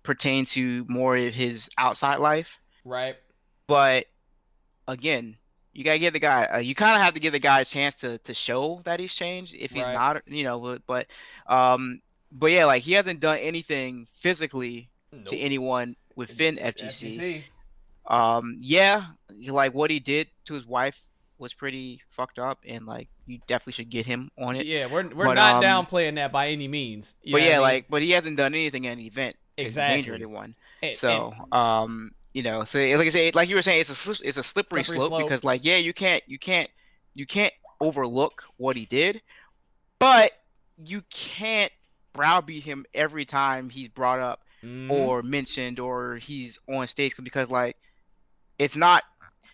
pertain to more of his outside life. Right. But again, you gotta give the guy. You kind of have to give the guy a chance to show that he's changed. If he's not, but yeah, like, he hasn't done anything physically to anyone within FGC. Yeah, like, what he did to his wife was pretty fucked up, and like, you definitely should get him on it. Yeah, we're not downplaying that by any means. But yeah, like, but he hasn't done anything in an event to endanger anyone. So so like I say, like you were saying, it's a slippery slope because, like, yeah, you can't overlook what he did, but you can't browbeat him every time he's brought up or mentioned or he's on stage, because like, it's not.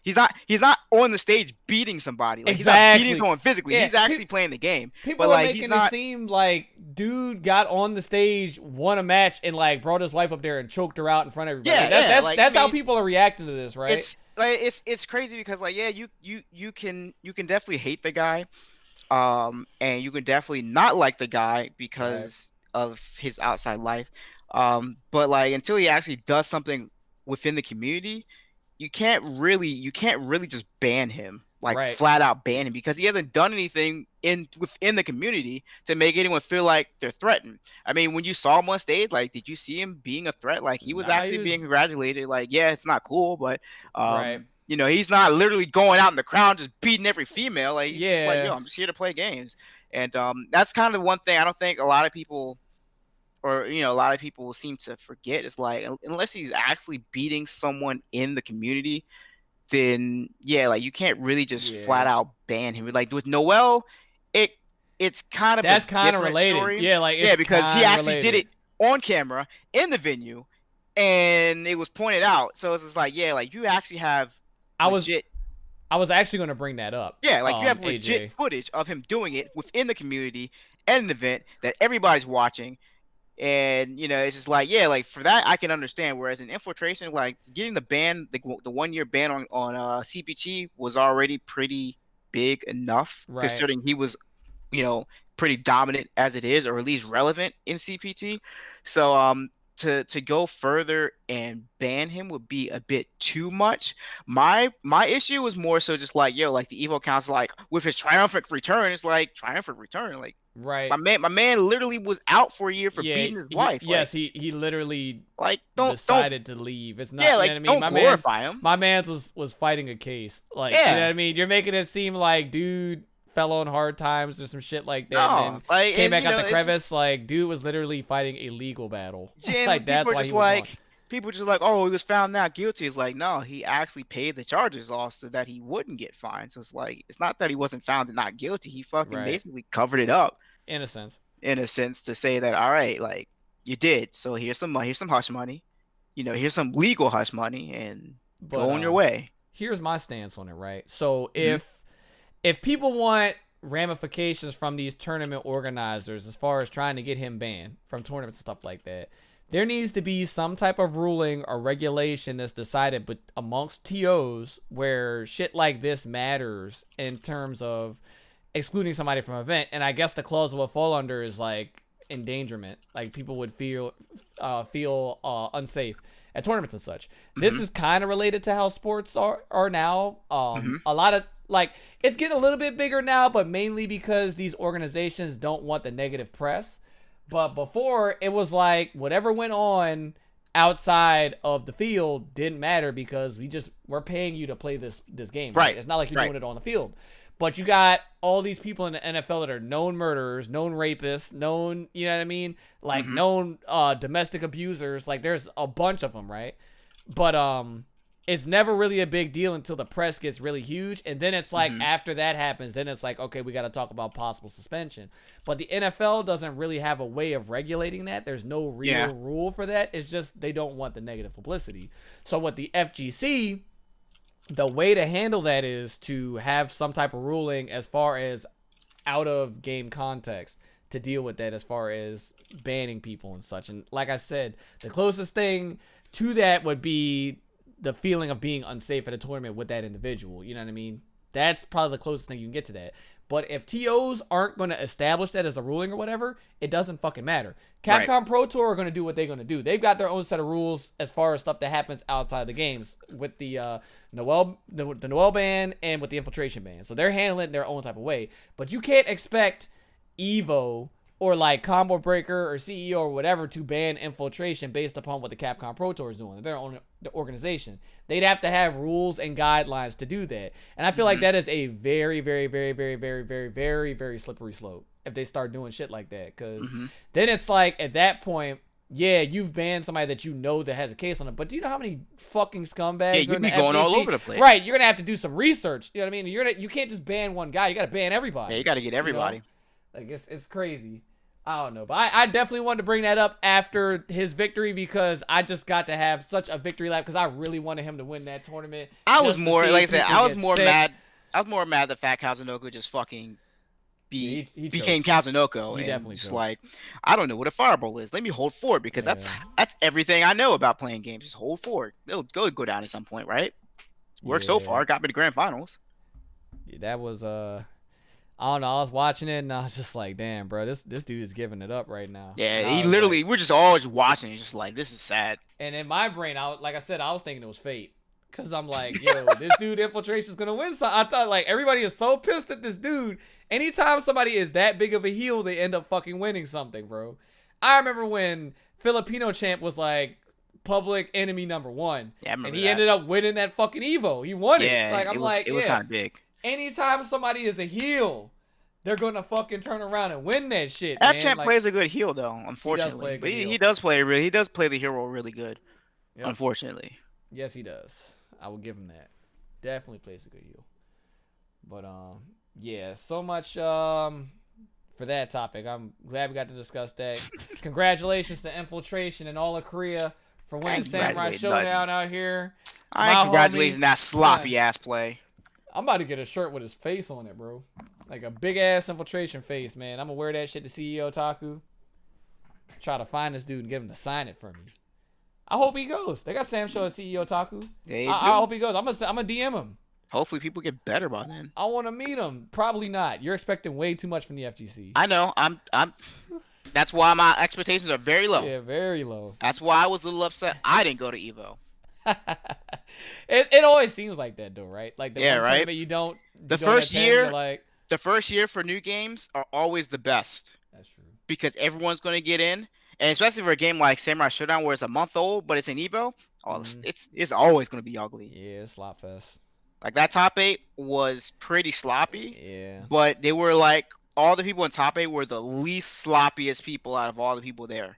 He's not on the stage beating somebody. Like, he's not beating someone physically. Yeah. He's actually playing the game. People are making it seem like dude got on the stage, won a match, and like brought his wife up there and choked her out in front of everybody. Yeah, that's how people are reacting to this, right? It's crazy because, like, yeah, you can definitely hate the guy, and you can definitely not like the guy because of his outside life, but like, until he actually does something within the community, you can't really just ban him, like, flat out ban him, because he hasn't done anything within the community to make anyone feel like they're threatened. I mean, when you saw him on stage, like, did you see him being a threat? Like, he was being congratulated. Like, yeah, it's not cool, but he's not literally going out in the crowd just beating every female. Like, he's just like, yo, I'm just here to play games. And that's kind of one thing I don't think a lot of people seem to forget, is like, unless he's actually beating someone in the community, then yeah, like, you can't really just flat out ban him. Like, with Noel, it's kind of that's kind of related. Story. Yeah, like, it's because he actually did it on camera in the venue, and it was pointed out. So it's just like, yeah, like, you actually have I was actually going to bring that up. Yeah, like, you have legit footage of him doing it within the community at an event that everybody's watching. And it's just like, yeah, like, for that I can understand. Whereas in infiltration, like, getting the ban, the 1 year ban on CPT was already pretty big enough, considering he was, pretty dominant as it is, or at least relevant in CPT. So to go further and ban him would be a bit too much. My issue was more so just like, yo, like, the Evo Council, like, with his triumphant return, it's like, triumphant return, like, my man literally was out for a year for beating his wife. Yes, he literally, like, decided to leave. It's not, like, you know what I mean? Don't glorify him. My man was fighting a case. Like, you know what I mean? You're making it seem like dude fell on hard times or some shit like that, and then came back out the crevice. Like, dude was literally fighting a legal battle. Like, that's why he was people just like, oh, he was found not guilty. It's like, no, he actually paid the charges off so that he wouldn't get fined. So it's like, it's not that he wasn't found not guilty. He fucking basically covered it up. In a sense, to say that, all right, like, you did. So here's some hush money. Here's some legal hush money, and go on your way. Here's my stance on it, right? So if people want ramifications from these tournament organizers as far as trying to get him banned from tournaments and stuff like that, there needs to be some type of ruling or regulation that's decided but amongst TOs where shit like this matters in terms of excluding somebody from an event. And I guess the clause it would fall under is like endangerment. Like, people would feel unsafe at tournaments and such. This is kind of related to how sports are now. A lot of, like, it's getting a little bit bigger now, but mainly because these organizations don't want the negative press. But before, it was like whatever went on outside of the field didn't matter because we're paying you to play this game. Right? It's not like you're doing it on the field. But you got all these people in the NFL that are known murderers, known rapists, known, you know what I mean? Like known domestic abusers. Like there's a bunch of them, right? But it's never really a big deal until the press gets really huge. And then it's like after that happens, then it's like, okay, we got to talk about possible suspension. But the NFL doesn't really have a way of regulating that. There's no real rule for that. It's just they don't want the negative publicity. So what the FGC, the way to handle that is to have some type of ruling as far as out of game context to deal with that as far as banning people and such. And like I said, the closest thing to that would be the feeling of being unsafe at a tournament with that individual. You know what I mean? That's probably the closest thing you can get to that. But if TOs aren't going to establish that as a ruling or whatever, it doesn't fucking matter. Capcom Pro Tour are going to do what they're going to do. They've got their own set of rules as far as stuff that happens outside of the games with the Noel ban and with the infiltration ban. So they're handling it their own type of way. But you can't expect Evo or like Combo Breaker or CEO or whatever to ban infiltration based upon what the Capcom Pro Tour is doing. Their own organization. They'd have to have rules and guidelines to do that. And I feel like that is a very, very, very, very, very, very, very, very slippery slope if they start doing shit like that. Because then it's like, at that point, yeah, you've banned somebody that you know that has a case on it. But do you know how many fucking scumbags are in the be going FGC? all over the place. Right, you're going to have to do some research. You know what I mean? You can't just ban one guy. You got to ban everybody. Yeah, you got to get everybody. You know? Like, it's crazy. I don't know. But I definitely wanted to bring that up after his victory because I just got to have such a victory lap because I really wanted him to win that tournament. I was more, like I said, I was more mad at the fact Kazunoko just fucking he became Kazunoko. He definitely just choked. like, I don't know what a fireball is. Let me hold forward because that's everything I know about playing games. Just hold forward. It'll go down at some point, right? It's worked so far. Got me to grand finals. Yeah, that was I don't know. I was watching it and I was just like, damn, bro, this dude is giving it up right now. Yeah, he literally, we're just all just watching it, just like, this is sad. And in my brain, like I said, I was thinking it was fate. Because I'm like, yo, this dude infiltration is going to win. So I thought, like, everybody is so pissed at this dude. Anytime somebody is that big of a heel, they end up fucking winning something, bro. I remember when Filipino Champ was like public enemy #1. Yeah, I remember and he that. ended up winning that fucking Evo. He won it. Yeah, Like, it was kind of big. Anytime somebody is a heel, they're gonna fucking turn around and win that shit. F-Champ Like, plays a good heel though, unfortunately. He does play the hero really good. Yep. Unfortunately. Yes, he does. I will give him that. Definitely plays a good heel. But yeah, so much for that topic. I'm glad we got to discuss that. Congratulations to Infiltration and all of Korea for winning Samurai Showdown out here. I ain't congratulating that sloppy ass play. I'm about to get a shirt with his face on it, bro. Like a big ass Infiltration face, man. I'm gonna wear that shit to CEO Taku. Try to find this dude and get him to sign it for me. I hope he goes. They got Sam Show at CEO Taku. I hope he goes. I'm gonna DM him. Hopefully people get better by then. I want to meet him. Probably not. You're expecting way too much from the FGC. I know. I'm that's why my expectations are very low. Yeah, very low. That's why I was a little upset I didn't go to Evo. It always seems like that though, right? Like the right. You don't. The first year for new games are always the best. That's true. Because everyone's going to get in, and especially for a game like Samurai Showdown where it's a month old but it's an Evo, it's always going to be ugly. Yeah, it's slop fest. Like that top 8 was pretty sloppy. Yeah. But they were like all the people in top 8 were the least sloppiest people out of all the people there.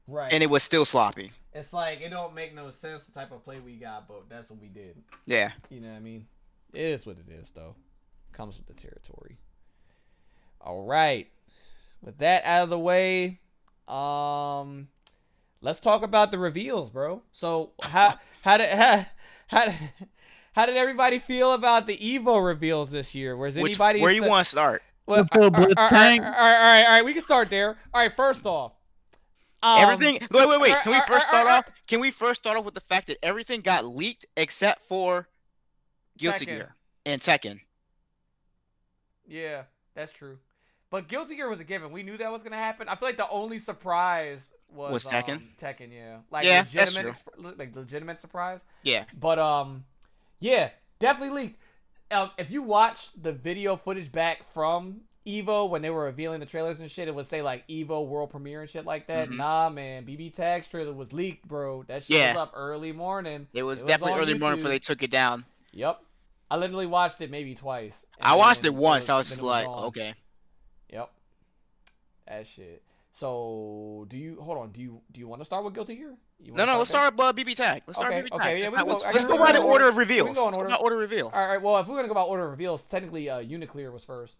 Right. And it was still sloppy. It's like it don't make no sense the type of play we got, but that's what we did. Yeah. You know what I mean? It is what it is though. Comes with the territory. All right. With that out of the way, let's talk about the reveals, bro. So how did everybody feel about the Evo reveals this year? Where you want to start? Well, all right. We can start there. All right. First off, everything. Wait. Can we first start off? Can we first start off with the fact that everything got leaked except for Guilty Gear and Tekken? Yeah, that's true. But Guilty Gear was a given. We knew that was gonna happen. I feel like the only surprise was Tekken. Tekken, yeah. Like legitimate surprise. Yeah. But yeah, definitely leaked. If you watch the video footage back from Evo when they were revealing the trailers and shit, it would say like Evo world premiere and shit like that. Mm-hmm. Nah, man, BB Tag's trailer was leaked, bro. That shit was up early morning. It was definitely early morning before they took it down. Yep. I literally watched it maybe twice. I watched it then once. I was then just it was like, gone. okay. Yep. That shit. So do you hold on? Do you want to start with Guilty Gear? No, let's start with BB Tag. Let's start Okay, BB okay, Tag. yeah, we can go. Let's go by the order of reveals. We can go in Let's order. go by order of reveals. All right. Well, if we're gonna go by order of reveals, technically, Uniclear was first.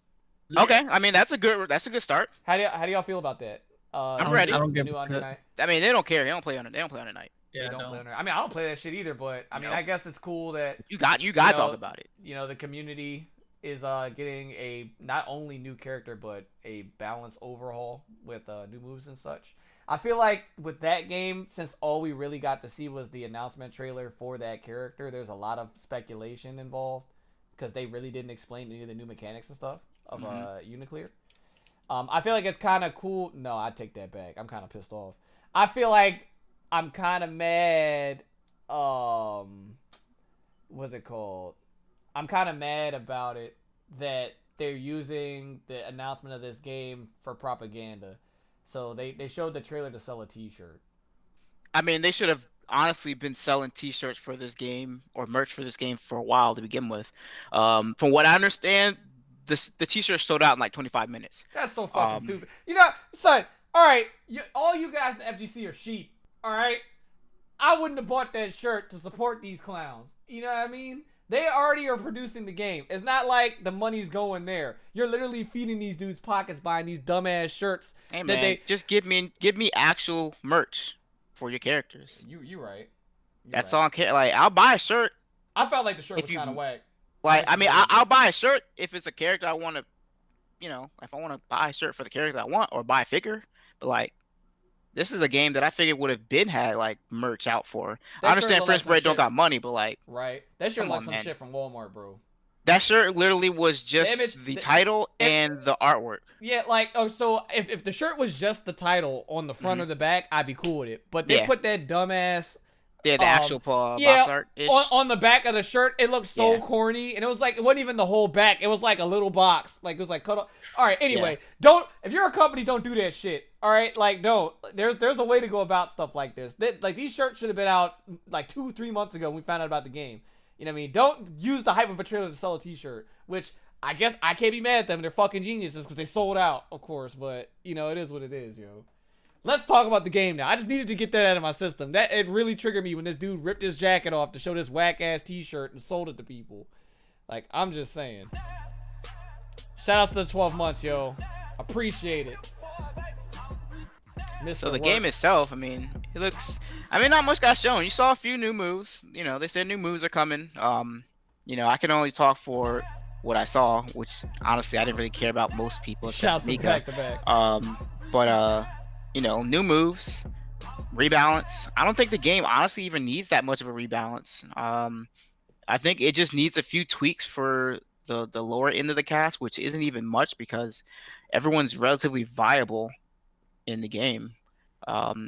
Okay, I mean that's a good start. How do y'all feel about that? I'm ready. I don't the give new a Under shit. Night. I mean they don't care. They don't play on Night. Yeah, They don't play Under Night. I mean, I don't play that shit either, but I mean, No. I guess it's cool that You got to know, talk about it. you know the community is getting a not only new character but a balanced overhaul with new moves and such. I feel like with that game, since all we really got to see was the announcement trailer for that character, there's a lot of speculation involved because they really didn't explain any of the new mechanics and stuff of Uniclear. I feel like it's kind of cool. No, I take that back. I'm kind of pissed off. I feel like I'm kind of mad. What's it called? I'm kind of mad about it that they're using the announcement of this game for propaganda. So they showed the trailer to sell a T-shirt. I mean they should have honestly been selling T-shirts for this game or merch for this game for a while to begin with. From what I understand, the T-shirt sold out in like 25 minutes. That's so fucking stupid. You know, son. All right, all you guys in FGC are sheep. All right, I wouldn't have bought that shirt to support these clowns. You know what I mean? They already are producing the game. It's not like the money's going there. You're literally feeding these dudes pockets buying these dumbass shirts. Hey man, just give me actual merch for your characters. You right. That's all I care. Like I'll buy a shirt. I felt like the shirt was kind of whack. Like I mean, I'll buy a shirt if it's a character I want to. You know, if I want to buy a shirt for the character I want or buy a figure. But like, this is a game that I figured would have been had like merch out for. I understand French Bread don't got money, but like, right? That shirt like some shit from Walmart, bro. That shirt literally was just the title and the artwork. Yeah, like so if the shirt was just the title on the front or the back, I'd be cool with it. But they put that dumbass. Yeah, the actual box art. On the back of the shirt, it looked so corny, and it was like it wasn't even the whole back. It was like a little box, like it was like cut off. All right, anyway, don't if you're a company, don't do that shit. All right, like don't. There's a way to go about stuff like this. Like these shirts should have been out like 2-3 months ago when we found out about the game. You know what I mean? Don't use the hype of a trailer to sell a T-shirt, which I guess I can't be mad at them. They're fucking geniuses because they sold out, of course. But you know, it is what it is, yo. Let's talk about the game now. I just needed to get that out of my system. That it really triggered me when this dude ripped his jacket off to show this whack ass T-shirt and sold it to people. Like I'm just saying. Shout out to the 12 months, yo. Appreciate it. So the game itself, I mean, it looks. I mean, not much got shown. You saw a few new moves. You know, they said new moves are coming. You know, I can only talk for what I saw, which honestly I didn't really care about most people. Shouts to back to back. But you know, new moves, rebalance. I don't think the game honestly even needs that much of a rebalance. I think it just needs a few tweaks for the lower end of the cast, which isn't even much because everyone's relatively viable in the game.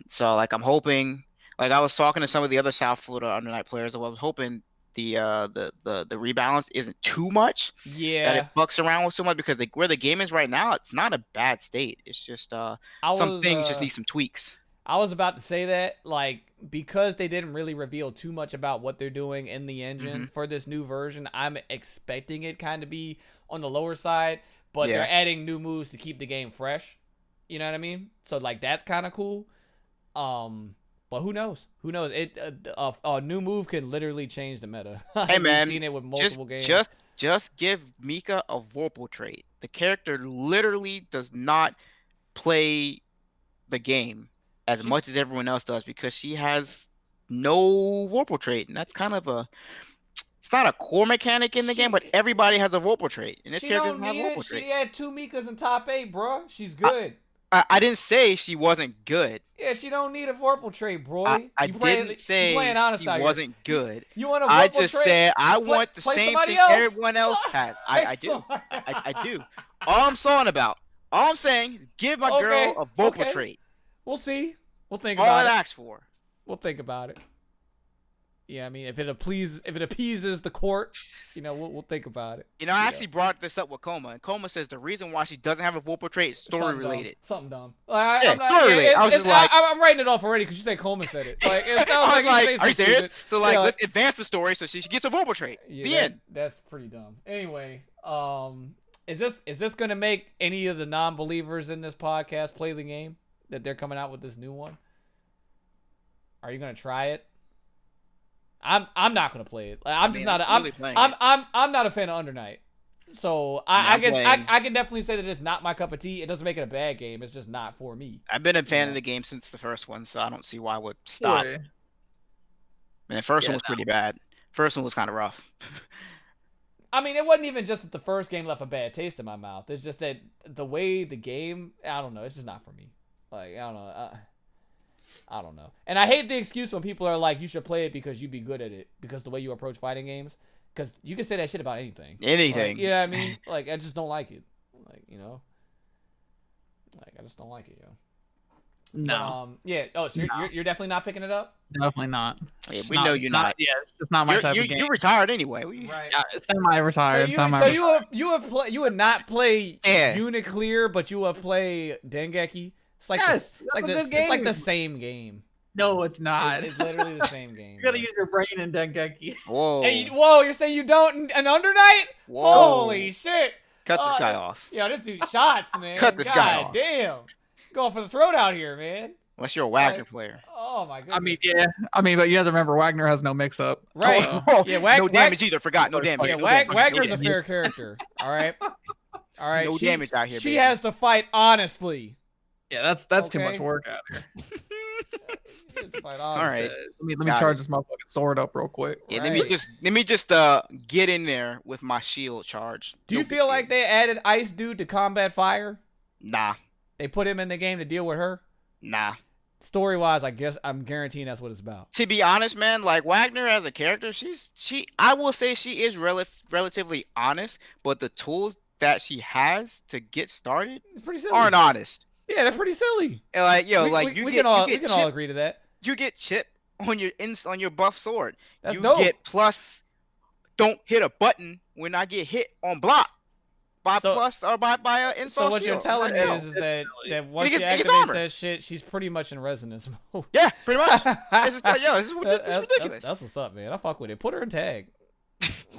So like I'm hoping, like I was talking to some of the other South Florida Under Night players, I was hoping the rebalance isn't too much. Yeah. That it fucks around with so much because where the game is right now, it's not a bad state. It's just some things just need some tweaks. I was about to say that, like, because they didn't really reveal too much about what they're doing in the engine for this new version, I'm expecting it kind of be on the lower side, but they're adding new moves to keep the game fresh. You know what I mean? So like that's kind of cool. But who knows? Who knows? A new move can literally change the meta. Hey man, we've seen it with multiple games. Just give Mika a Vorpal trait. The character literally does not play the game as much as everyone else does because she has no Vorpal trait, and that's kind of it's not a core mechanic in the game, but everybody has a Vorpal trait, and this character doesn't have a Vorpal trait. She had 2 Mikas in top 8, bro. She's good. I didn't say she wasn't good. Yeah, she don't need a Vorpal trait, bro. I didn't say she wasn't good. You want a Vorpal I just trait? said I want the same thing everyone else has. I do. I do. All I'm saying is give my girl a Vorpal trait. We'll see. We'll think about it. All I'd ask for. We'll think about it. Yeah, I mean, if it appeases the court, we'll think about it. You know, I actually brought this up with Coma, and Coma says the reason why she doesn't have a full portrait is story related. Something dumb. Yeah, story related. I was just like, I'm writing it off already because you said Coleman said it. Like, it sounds I was like are you serious? Stupid. So like, let's advance the story so she gets a full portrait. Yeah, the end. That's pretty dumb. Anyway, is this gonna make any of the non-believers in this podcast play the game that they're coming out with this new one? Are you gonna try it? I'm not gonna play it. Like, I'm not a fan of Under Night. So I guess I can definitely say that it's not my cup of tea. It doesn't make it a bad game. It's just not for me. I've been a fan of the game since the first one, so I don't see why I would stop. Boy. And the first one was pretty bad. First one was kind of rough. I mean, it wasn't even just that the first game left a bad taste in my mouth. It's just that the way the game, I don't know, it's just not for me. Like, I don't know. I don't know. And I hate the excuse when people are like, you should play it because you'd be good at it. Because the way you approach fighting games. Because you can say that shit about anything. Anything. Like, you know what I mean? Like, I just don't like it. Like, Like, I just don't like it, yo. No. Yeah. Oh, so you're definitely not picking it up? Definitely not. Yeah, we know you're not. Yeah, it's just not my type of game. You're retired anyway. Right. Yeah, semi-retired. So you would not play Uniclear, but you would play Dengeki? It's like it's like the same game. No, it's not. It's literally the same game. You gotta use your brain in Dengeki. Whoa. Hey, whoa, you're saying you don't in Under Night? Whoa. Holy shit. Cut this guy off. Yo, this dude shots, man. Cut this guy off. Damn. Going for the throat out here, man. Unless you're a Wagner player. Oh my goodness. I mean, yeah. But you have to remember Wagner has no mix-up. Right. Oh, yeah, no damage either. Forgot. No damage. Yeah, no damage. Wagner's a fair character. All right. No damage out here, She baby. has to fight honestly. Yeah, that's too much work out here. All right. Let me charge this motherfucking sword up real quick. Yeah, let me just get in there with my shield charge. Do you feel like they added Ice Dude to combat fire? Nah. They put him in the game to deal with her? Nah. Story-wise, I guess I'm guaranteeing that's what it's about. To be honest, man, like Wagner as a character, I will say she is relatively honest, but the tools that she has to get started aren't honest. Yeah, they're pretty silly. And like, yo, we can all agree to that. You get chip on your buff sword. That's you dope. Get plus. Don't hit a button when I get hit on block by plus or by install. So what shield. you're telling me is that once she activates that shit, she's pretty much in resonance mode. Yeah, pretty much. This is ridiculous. That's what's up, man. I fuck with it. Put her in tag.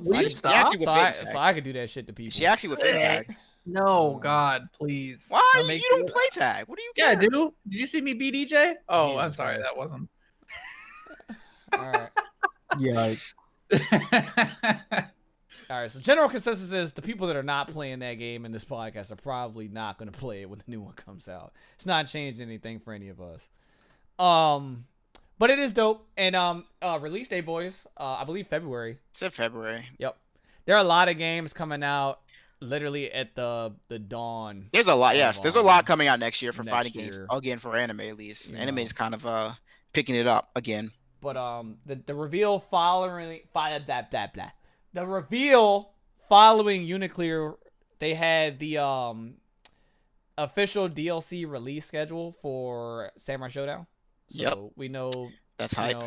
Will you stop? So I could do that shit to people. She actually would fit tag. No, God, please. Why? You don't play tag. What do you care? Yeah, dude. Did you see me beat DJ? Oh, Jesus I'm sorry. Christ. That wasn't. All right. Yeah. All right. So general consensus is the people that are not playing that game in this podcast are probably not going to play it when the new one comes out. It's not changing anything for any of us. But it is dope. And release day, boys. I believe February. It's in February. Yep. There are a lot of games coming out. Literally at the dawn. There's a lot, yes. There's a lot coming out next year for fighting games. Again, for anime at least. Anime is kind of picking it up again. But the reveal following the reveal following Uniclear, they had the official DLC release schedule for Samurai Showdown. So we know that's hype.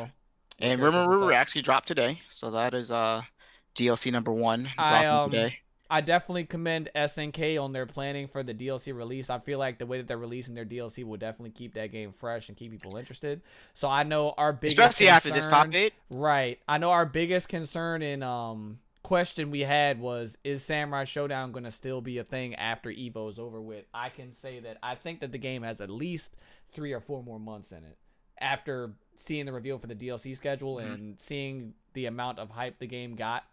And Rimuru actually dropped today, so that is DLC number 1 dropping today. I definitely commend SNK on their planning for the DLC release. I feel like the way that they're releasing their DLC will definitely keep that game fresh and keep people interested. So I know our biggest especially after this top 8. Right. I know our biggest concern and question we had was, is Samurai Showdown going to still be a thing after EVO is over with? I can say that I think that the game has at least 3 or 4 more months in it. After seeing the reveal for the DLC schedule and seeing the amount of hype the game got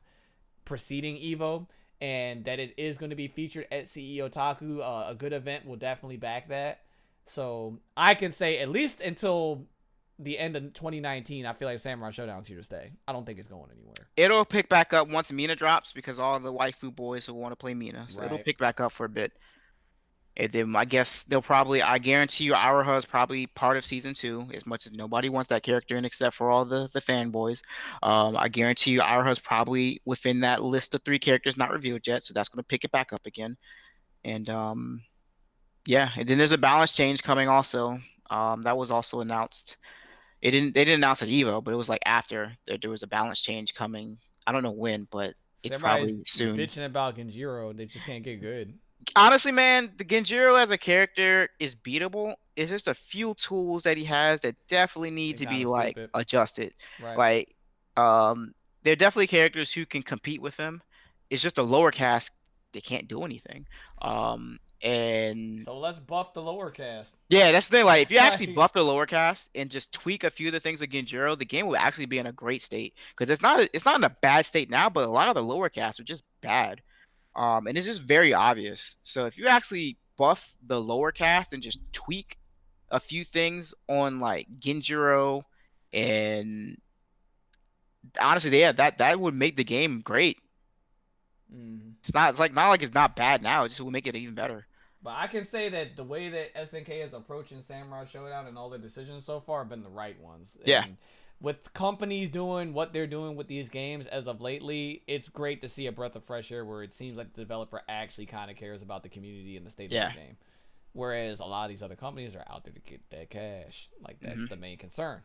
preceding EVO, and that it is going to be featured at CE Otaku. A good event will definitely back that. So I can say at least until the end of 2019, I feel like Samurai Showdown's here to stay. I don't think it's going anywhere. It'll pick back up once Mina drops because all the waifu boys will want to play Mina. So it'll pick back up for a bit. And then I guess I guarantee you Araha is probably part of season 2, as much as nobody wants that character in except for all the fanboys. I guarantee you Araha is probably within that list of 3 characters not revealed yet, so that's going to pick it back up again. And and then there's a balance change coming also. That was also announced. They didn't announce at Evo, but it was like after there was a balance change coming. I don't know when, but So it's everybody's probably soon. bitching about Genjiro. They just can't get good. Honestly, man, the Genjiro as a character is beatable. It's just a few tools that he has that definitely need They to kind be of like stupid. adjusted. Right. Like, um, they're definitely characters who can compete with him. It's just a lower cast, they can't do anything. And So let's buff the lower cast. yeah, that's the thing. Like, if you actually Like, buff the lower cast and just tweak a few of the things with Genjiro, the game will actually be in a great state. Because it's not in a bad state now, but a lot of the lower casts are just bad. And it's just very obvious. So if you actually buff the lower cast and just tweak a few things on like Genjiro, and honestly, yeah, that would make the game great. It's not like it's not bad now. It just will make it even better. but I can say that the way that SNK is approaching Samurai Showdown and all their decisions so far have been the right ones. Yeah. And with companies doing what they're doing with these games as of lately, it's great to see a breath of fresh air where it seems like the developer actually kind of cares about the community and the state Yeah. of the game. Whereas a lot of these other companies are out there to get that cash. Like, that's the main concern.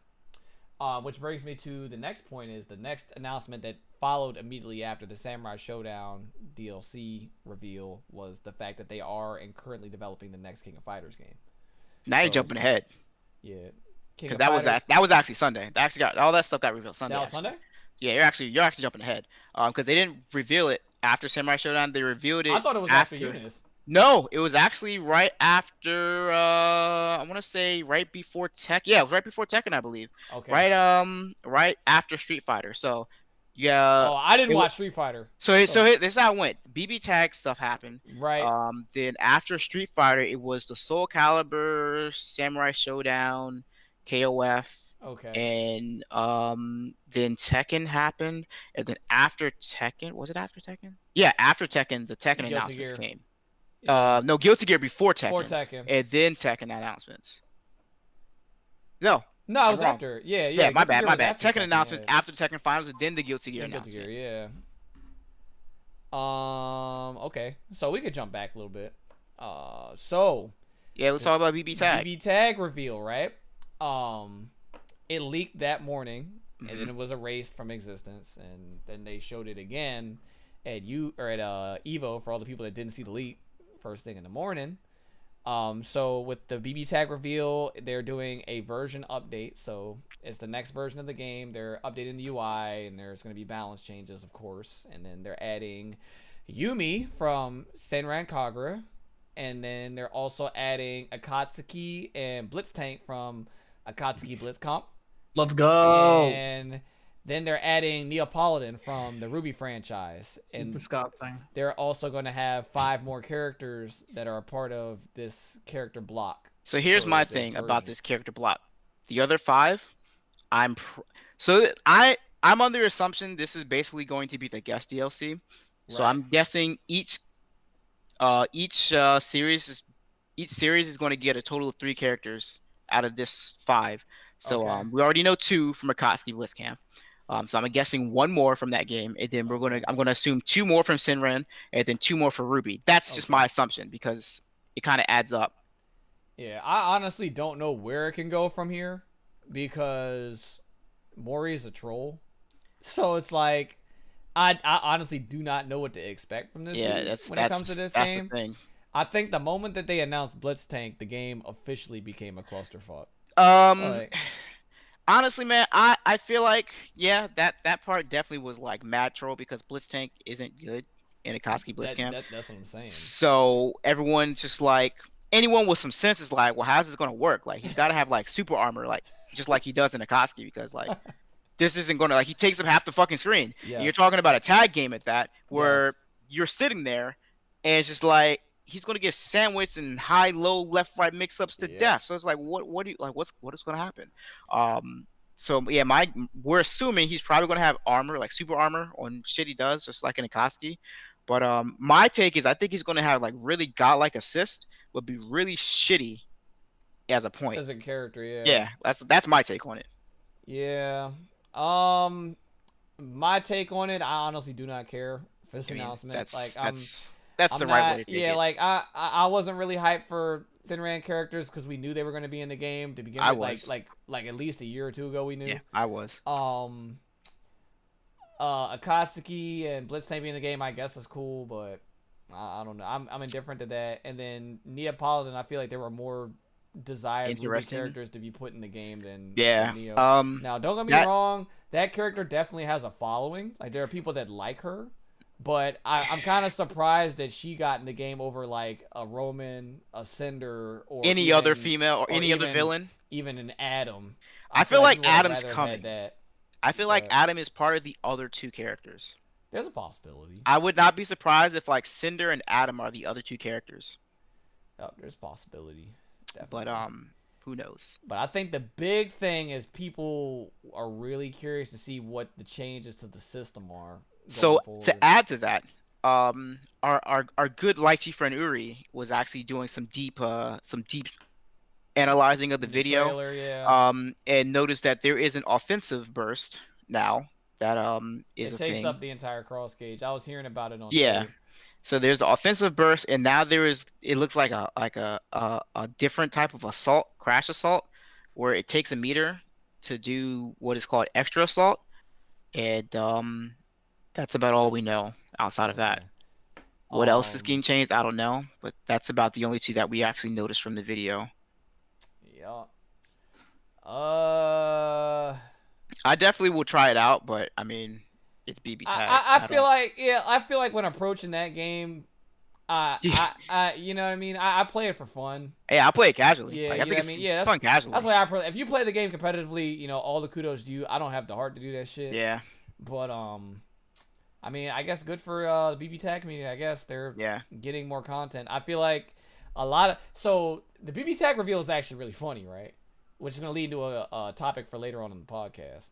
Which brings me to the next point is the next announcement that followed immediately after the Samurai Showdown DLC reveal was the fact that they are and currently developing the next King of Fighters game. Now you're So, jumping ahead Yeah. King because of that Fighters. was actually Sunday. That actually got all that stuff got revealed Sunday. That was Actually. Sunday? Yeah, you're actually jumping ahead. Because they didn't reveal it after Samurai Showdown. They revealed it. I thought it was after Eunice. No, it was actually right after. I want to say right before Tech. Yeah, it was right before Tekken, I believe. Okay. Right after Street Fighter. So, yeah. Oh, I didn't watch Street Fighter. So this is how it went. BB Tag stuff happened. Right. Then after Street Fighter, it was the Soul Calibur, Samurai Showdown, KOF. Okay. And then Tekken happened, and then after Tekken, was it after Tekken? Yeah, after Tekken, the Tekken Guilty announcements Gear. came. No, Guilty Gear before Tekken. Before Tekken. And then Tekken announcements. No. No, it was wrong. after. Yeah. Yeah, my Guilty Gear bad. was after Tekken announcements yeah. after Tekken Finals, and then the Guilty Gear Then Guilty announcement. Gear, yeah. Okay. So we could jump back a little bit. So yeah, let's talk about BB Tag. BB Tag reveal, right? It leaked that morning, and then Mhm. it was erased from existence, and then they showed it again at Evo for all the people that didn't see the leak first thing in the morning. So with the BB Tag reveal, they're doing a version update. So it's the next version of the game. They're updating the UI, and there's going to be balance changes, of course. And then they're adding Yumi from Senran Kagura, and then they're also adding Akatsuki and Blitztank from Akatsuki Blitzcomp. Let's go. And then they're adding Neapolitan from the Ruby franchise. And Disgusting. they're also going to have 5 more characters that are a part of this character block. So here's my thing about this character block. The other 5, I'm under assumption this is basically going to be the guest DLC. So Right. I'm guessing each series is going to get a total of 3 characters out of this 5. So Okay. we already know 2 from Akatsuki Blitzcamp. So I'm guessing 1 more from that game, and then I'm gonna assume 2 more from Sinren, and then 2 more for Ruby. That's just my assumption because it kind of adds up. Yeah, I honestly don't know where it can go from here because Mori is a troll. So it's like I honestly do not know what to expect from this Yeah, dude that's when it comes to this game. The thing. I think the moment that they announced Blitztank, the game officially became a clusterfuck. Honestly, man, I feel like that part definitely was like mad troll because Blitztank isn't good in Akatsuki Blitzcamp. That's what I'm saying. So everyone just like anyone with some sense is like, well, how's this gonna work? Like he's got to have like super armor, like just like he does in Akatsuki, because like this isn't gonna like he takes up half the fucking screen. Yes. You're talking about a tag game at that where Yes. you're sitting there and it's just like he's gonna get sandwiched and high, low, left, right mix-ups to death. So it's like, what do you like? What is gonna happen? So yeah, we're assuming he's probably gonna have armor, like super armor on shit he does, just like in Akatsuki. But my take is I think he's gonna have like really godlike assist, would be really shitty as a point. As a character, yeah. Yeah, that's my take on it. Yeah. My take on it, I honestly do not care for this announcement. Like That's I'm the not, right way to take yeah, it. like I wasn't really hyped for Sinran characters because we knew they were going to be in the game to begin I with. was. Like at least a year or two ago we knew. Yeah, I was. Akatsuki and Blitztank being in the game, I guess is cool, but I don't know. I'm indifferent to that. And then Neapolitan, I feel like there were more desired Ruby Interesting. characters to be put in the game than Yeah. Neo. Um. Now, don't get me that wrong, that character definitely has a following. Like there are people that like her, but I'm kind of surprised that she got in the game over like a Roman, a Cinder, or any other female or any other even villain. even an Adam. I feel like you would have Adam's rather had coming. that. I feel like But Adam is part of the other two characters. there's a possibility. I would not be surprised if like Cinder and Adam are the other two characters. Oh, there's a possibility. But Definitely. who knows? But I think the big thing is people are really curious to see what the changes to the system are. So Forward. to add to that, our good Lychee friend Uri was actually doing some deep analyzing of the video. Trailer, yeah. And noticed that there is an offensive burst now that is it a takes thing. up the entire cross gauge. I was hearing about it on Yeah. Twitter. So there's the offensive burst, and now there is. It looks like a different type of assault, crash assault, where it takes a meter to do what is called extra assault, and that's about all we know outside of that. Okay. What else is getting changed? I don't know, but that's about the only two that we actually noticed from the video. Yeah. I definitely will try it out, but I mean, it's BB Tag. I feel like when approaching that game, you know what I mean. I play it for fun. Yeah, I play it casually. Yeah, like, you I know think what I mean. Yeah, it's fun casually. that's why if you play the game competitively, you know, all the kudos to you. I don't have the heart to do that shit. Yeah. But I mean, I guess good for the BB Tag community. I guess they're getting more content. I feel like so the BB Tag reveal is actually really funny, right? Which is gonna lead to a topic for later on in the podcast.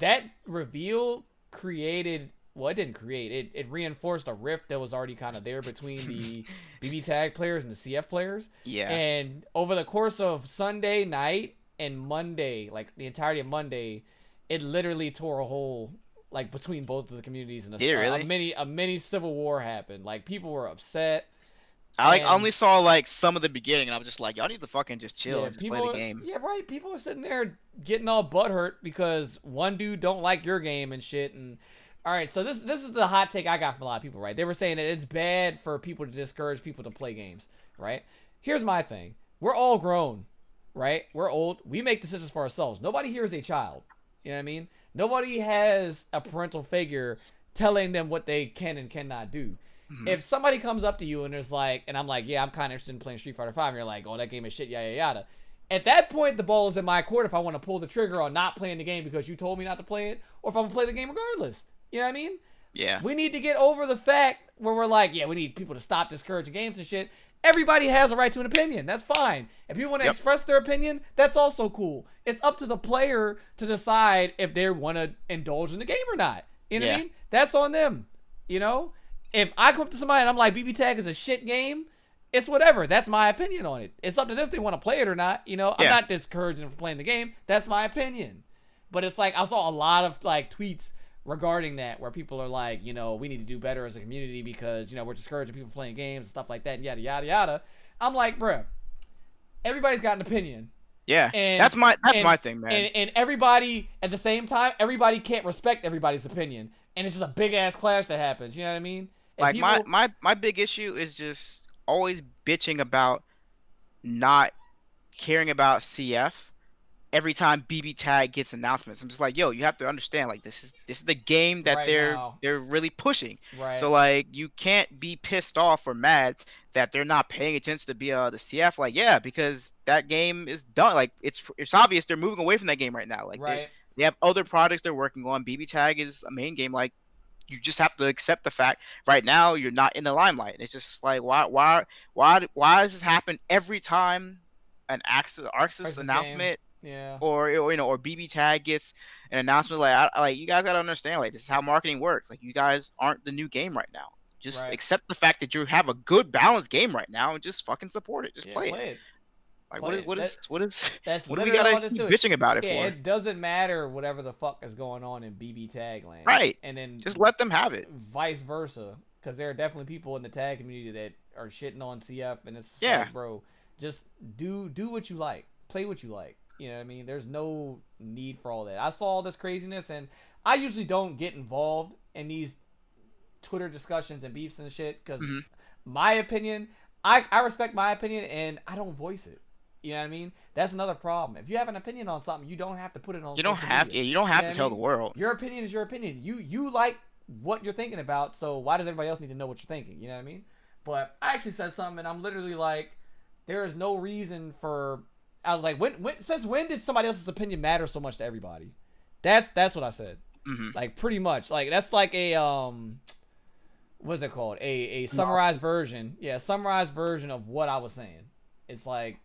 That reveal created. Well, it didn't create. It reinforced a rift that was already kind of there between the BB Tag players and the CF players. Yeah. And over the course of Sunday night and Monday, like the entirety of Monday, it literally tore a hole like between both of the communities, and a mini civil war happened. Like people were upset. I only saw like some of the beginning, and I was just like, y'all need to fucking just chill and just play the game. Yeah, right. People are sitting there getting all butthurt because one dude don't like your game and shit. And all right, so this is the hot take I got from a lot of people, right? They were saying that it's bad for people to discourage people to play games, right? Here's my thing. We're all grown, right? We're old. We make decisions for ourselves. Nobody here is a child. You know what I mean? Nobody has a parental figure telling them what they can and cannot do. Mm-hmm. If somebody comes up to you and there's like, and I'm like, yeah, I'm kind of interested in playing Street Fighter 5, and you're like, oh, that game is shit, yada, yada. At that point, the ball is in my court if I want to pull the trigger on not playing the game because you told me not to play it, or if I'm going to play the game regardless. You know what I mean? Yeah. We need to get over the fact where we're like, yeah, we need people to stop discouraging games and shit. Everybody has a right to an opinion. That's fine. If people want to express their opinion, that's also cool. It's up to the player to decide if they want to indulge in the game or not. You know what I mean? That's on them. You know? If I come up to somebody and I'm like, BB Tag is a shit game, it's whatever. That's my opinion on it. It's up to them if they want to play it or not. You know? I'm not discouraging them from playing the game. That's my opinion. But it's like, I saw a lot of like tweets regarding that where people are like, you know, we need to do better as a community because, you know, we're discouraging people playing games and stuff like that and yada yada yada. I'm like, bruh, everybody's got an opinion. Yeah. And that's my thing, man. And everybody at the same time, everybody can't respect everybody's opinion. And it's just a big ass clash that happens. You know what I mean? And like my big issue is just always bitching about not caring about CF every time BB Tag gets announcements. I'm just like, yo, you have to understand, like this is the game that they're really pushing. Right. So like you can't be pissed off or mad that they're not paying attention to the CF. Like, yeah, because that game is done. Like it's obvious they're moving away from that game right now. Like they have other projects they're working on. BB Tag is a main game. Like you just have to accept the fact right now you're not in the limelight. It's just like why does this happen every time an Arxis announcement? Yeah. Or you know, or BB Tag gets an announcement like you guys gotta understand, like this is how marketing works. Like you guys aren't the new game right now. Just accept the fact that you have a good balanced game right now and just fucking support it. Just play it. Like what do we gotta keep bitching about it for? It doesn't matter whatever the fuck is going on in BB Tag land. Right. And then just let them have it. Vice versa. because there are definitely people in the tag community that are shitting on CF, and it's Yeah. like, bro, just do what you like, play what you like. You know what I mean? There's no need for all that. I saw all this craziness, and I usually don't get involved in these Twitter discussions and beefs and shit because my opinion, I respect my opinion, and I don't voice it. You know what I mean? That's another problem. If you have an opinion on something, you don't have to put it on. You don't have. media. Yeah, you don't have know to what tell I mean? the world. Your opinion is your opinion. You like what you're thinking about, so why does everybody else need to know what you're thinking? You know what I mean? But I actually said something, and I'm literally like, there is no reason for. I was like, since when did somebody else's opinion matter so much to everybody? That's what I said. Like pretty much. Like that's like a what's it called? A summarized version. Yeah, summarized version of what I was saying. It's like,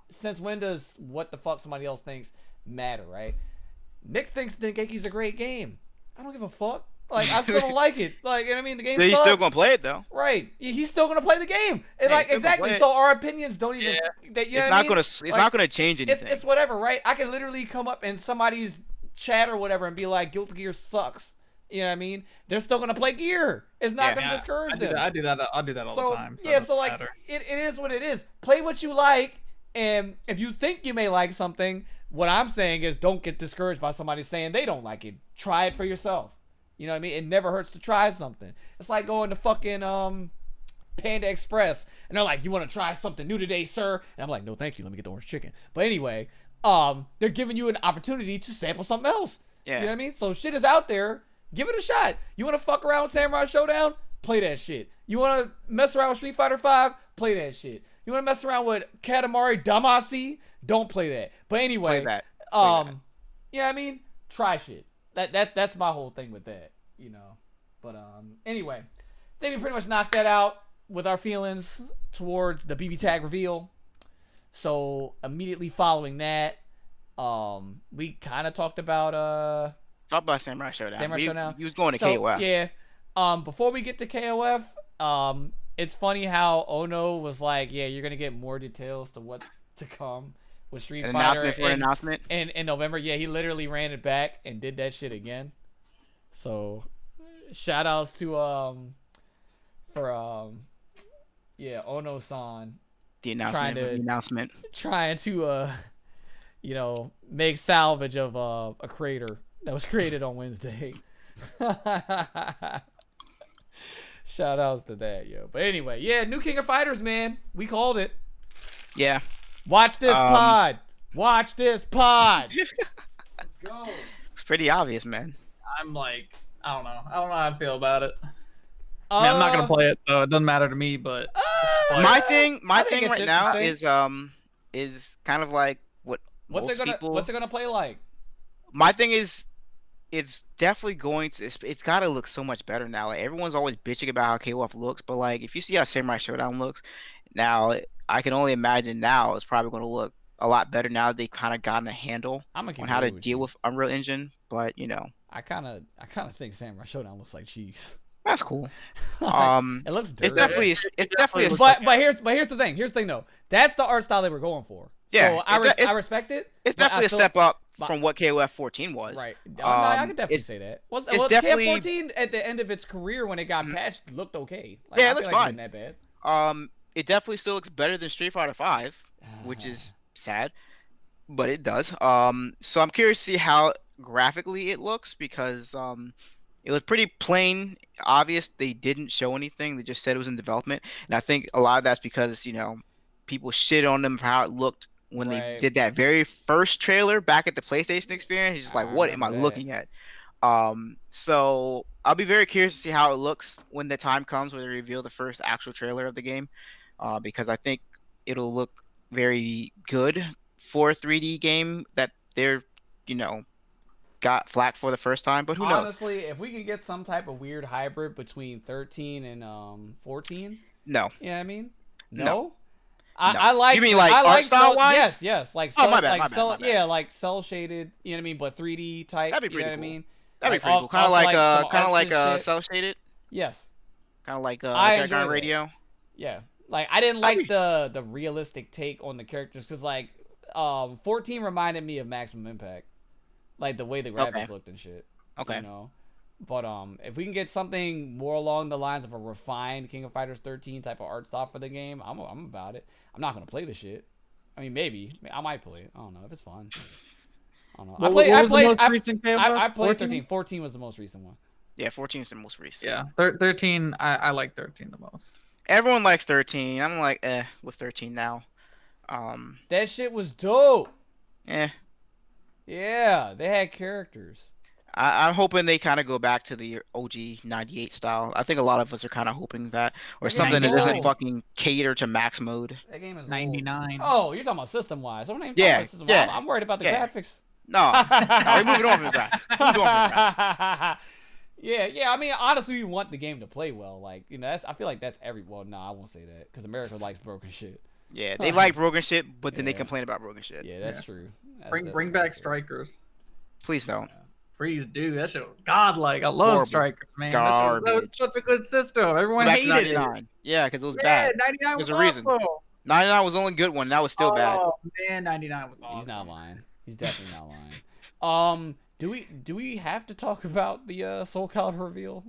since when does what the fuck somebody else thinks matter, right? Nick thinks Dengeki's a great game. I don't give a fuck. Like, I still don't like it. Like, you know what I mean? The game He's sucks. still gonna play it though. Right. He's still gonna play the game. And Yeah, like, exactly. So our opinions don't even. That, you know It's what I not mean? gonna. It's Like, not gonna change anything. It's whatever, right? I can literally come up in somebody's chat or whatever and be like, Guilty Gear sucks. You know what I mean? They're still gonna play Gear. It's not gonna discourage them. I do that all the time. So yeah, so like, it is what it is. Play what you like, and if you think you may like something, what I'm saying is don't get discouraged by somebody saying they don't like it. Try it for yourself. You know what I mean? It never hurts to try something. It's like going to fucking Panda Express, and they're like, "You want to try something new today, sir?" And I'm like, "No, thank you. Let me get the orange chicken." But anyway, they're giving you an opportunity to sample something else. Yeah. You know what I mean? So shit is out there. Give it a shot. You want to fuck around with Samurai Showdown? Play that shit. You want to mess around with Street Fighter 5? Play that shit. You want to mess around with Katamari Damacy? Don't play that. But anyway, Play that. yeah, I mean, try shit. That's my whole thing with that, you know. But anyway, I think we pretty much knocked that out with our feelings towards the BB tag reveal. So immediately following that, we kind of talked about Talk about Samurai Showdown. Showdown. He was going to So, KOF. yeah. Before we get to KOF, it's funny how Ono was like, "Yeah, you're gonna get more details to what's to come with Street An Fighter announcement for an announcement. in November." Yeah, he literally ran it back and did that shit again. So, shout outs to Ono-san The announcement. Trying to- The announcement. trying to you know, make salvage of a crater that was created on Wednesday. Shout outs to that, yo. But anyway, yeah, new King of Fighters, man. We called it. Yeah. Watch this pod. Watch this pod. Let's go. It's pretty obvious, man. I'm like, I don't know how I feel about it. I mean, I'm not gonna play it, so it doesn't matter to me. But My thing I think it's right now interesting. is kind of like what What's it gonna play like? My thing is, it's definitely going to. It's got to look so much better now. Like everyone's always bitching about how KOF looks, but like if you see how Samurai Showdown looks now, I can only imagine now it's probably going to look a lot better now that they've kind of gotten a handle I'm gonna keep on it how to real with deal you. with Unreal Engine. But you know, I kind of think Samurai Showdown looks like cheese. that's cool. It looks dirty. It's definitely a But here's the thing. Here's the thing though. That's the art style they were going for. Yeah, So I respect it. It's but I definitely a feel- step up but- from what KOF 14 was. Right. I could definitely it's- say that. Was it's definitely definitely- 14 at the end of its career when it got patched looked okay. Like, Yeah, I it feel looks like fine. wasn't that bad. It definitely still looks better than Street Fighter 5, which is sad, but it does. So I'm curious to see how graphically it looks because it was pretty plain, obvious. They didn't show anything. They just said it was in development, and I think a lot of that's because people shit on them for how it looked when they Right. did that very first trailer back at the PlayStation experience. It's just like, I what am I remember that. looking at? So I'll be very curious to see how it looks when the time comes where they reveal the first actual trailer of the game, because I think it'll look very good for a 3D game that they're, got flack for the first time. But who knows? Honestly, if we could get some type of weird hybrid between 13 and 14, No. you know what I mean? No. No. I No. like. You mean like I art like style wise? Yes. Like Oh, cell, my bad, like my bad, cell, my bad. yeah, like cell shaded. You know what I mean? But 3D type. That'd be You know pretty what I cool. mean? That'd Like, be pretty cool. Kind of off, like some artsy shit. cell shaded. Yes. Kind of like I enjoy Jack that. Radio. Yeah. Like I didn't That'd like the realistic take on the characters because like 14 reminded me of Maximum Impact, like the way the graphics Okay. looked and shit. Okay. You know. But if we can get something more along the lines of a refined King of Fighters 13 type of art style for the game, I'm about it. I'm not gonna play the shit. I mean, maybe I might play it. I don't know if it's fun. I don't know. What was the most recent KOF? I played 14? 13. 14 was the most recent one. Yeah, 14 is the most recent. Yeah, 13. I like 13 the most. Everyone likes 13. I'm like, with 13 now. That shit was dope. Eh. Yeah, they had characters. I'm hoping they kind of go back to the OG 98 style. I think a lot of us are kind of hoping that, or That something that game is doesn't old. fucking cater to max mode. That game is old. 99. Oh, you're talking about system wise. I'm not even talking Yeah, about system. yeah, I'm worried about the yeah. graphics. No, we're moving on from the graphics. Moving on from the graphics. Yeah. I mean, honestly, we want the game to play well. Like, that's. I feel like that's every. Well, no, I won't say that because America likes broken shit. Yeah, they like broken shit, but then they Yeah. complain about broken shit. Yeah, that's true. That's Bring very back true. strikers. Please don't. Please do. That shit was godlike. I love Horrible. strikers, man. That was such a good system. Everyone Back to hated 99. it. Yeah, because it was Yeah, bad. 99 was There's a reason. awesome. 99 was the only good one. That was still bad. Oh man, 99 was awesome. He's not lying. He's definitely not lying. Do we have to talk about the Soul Calibur reveal?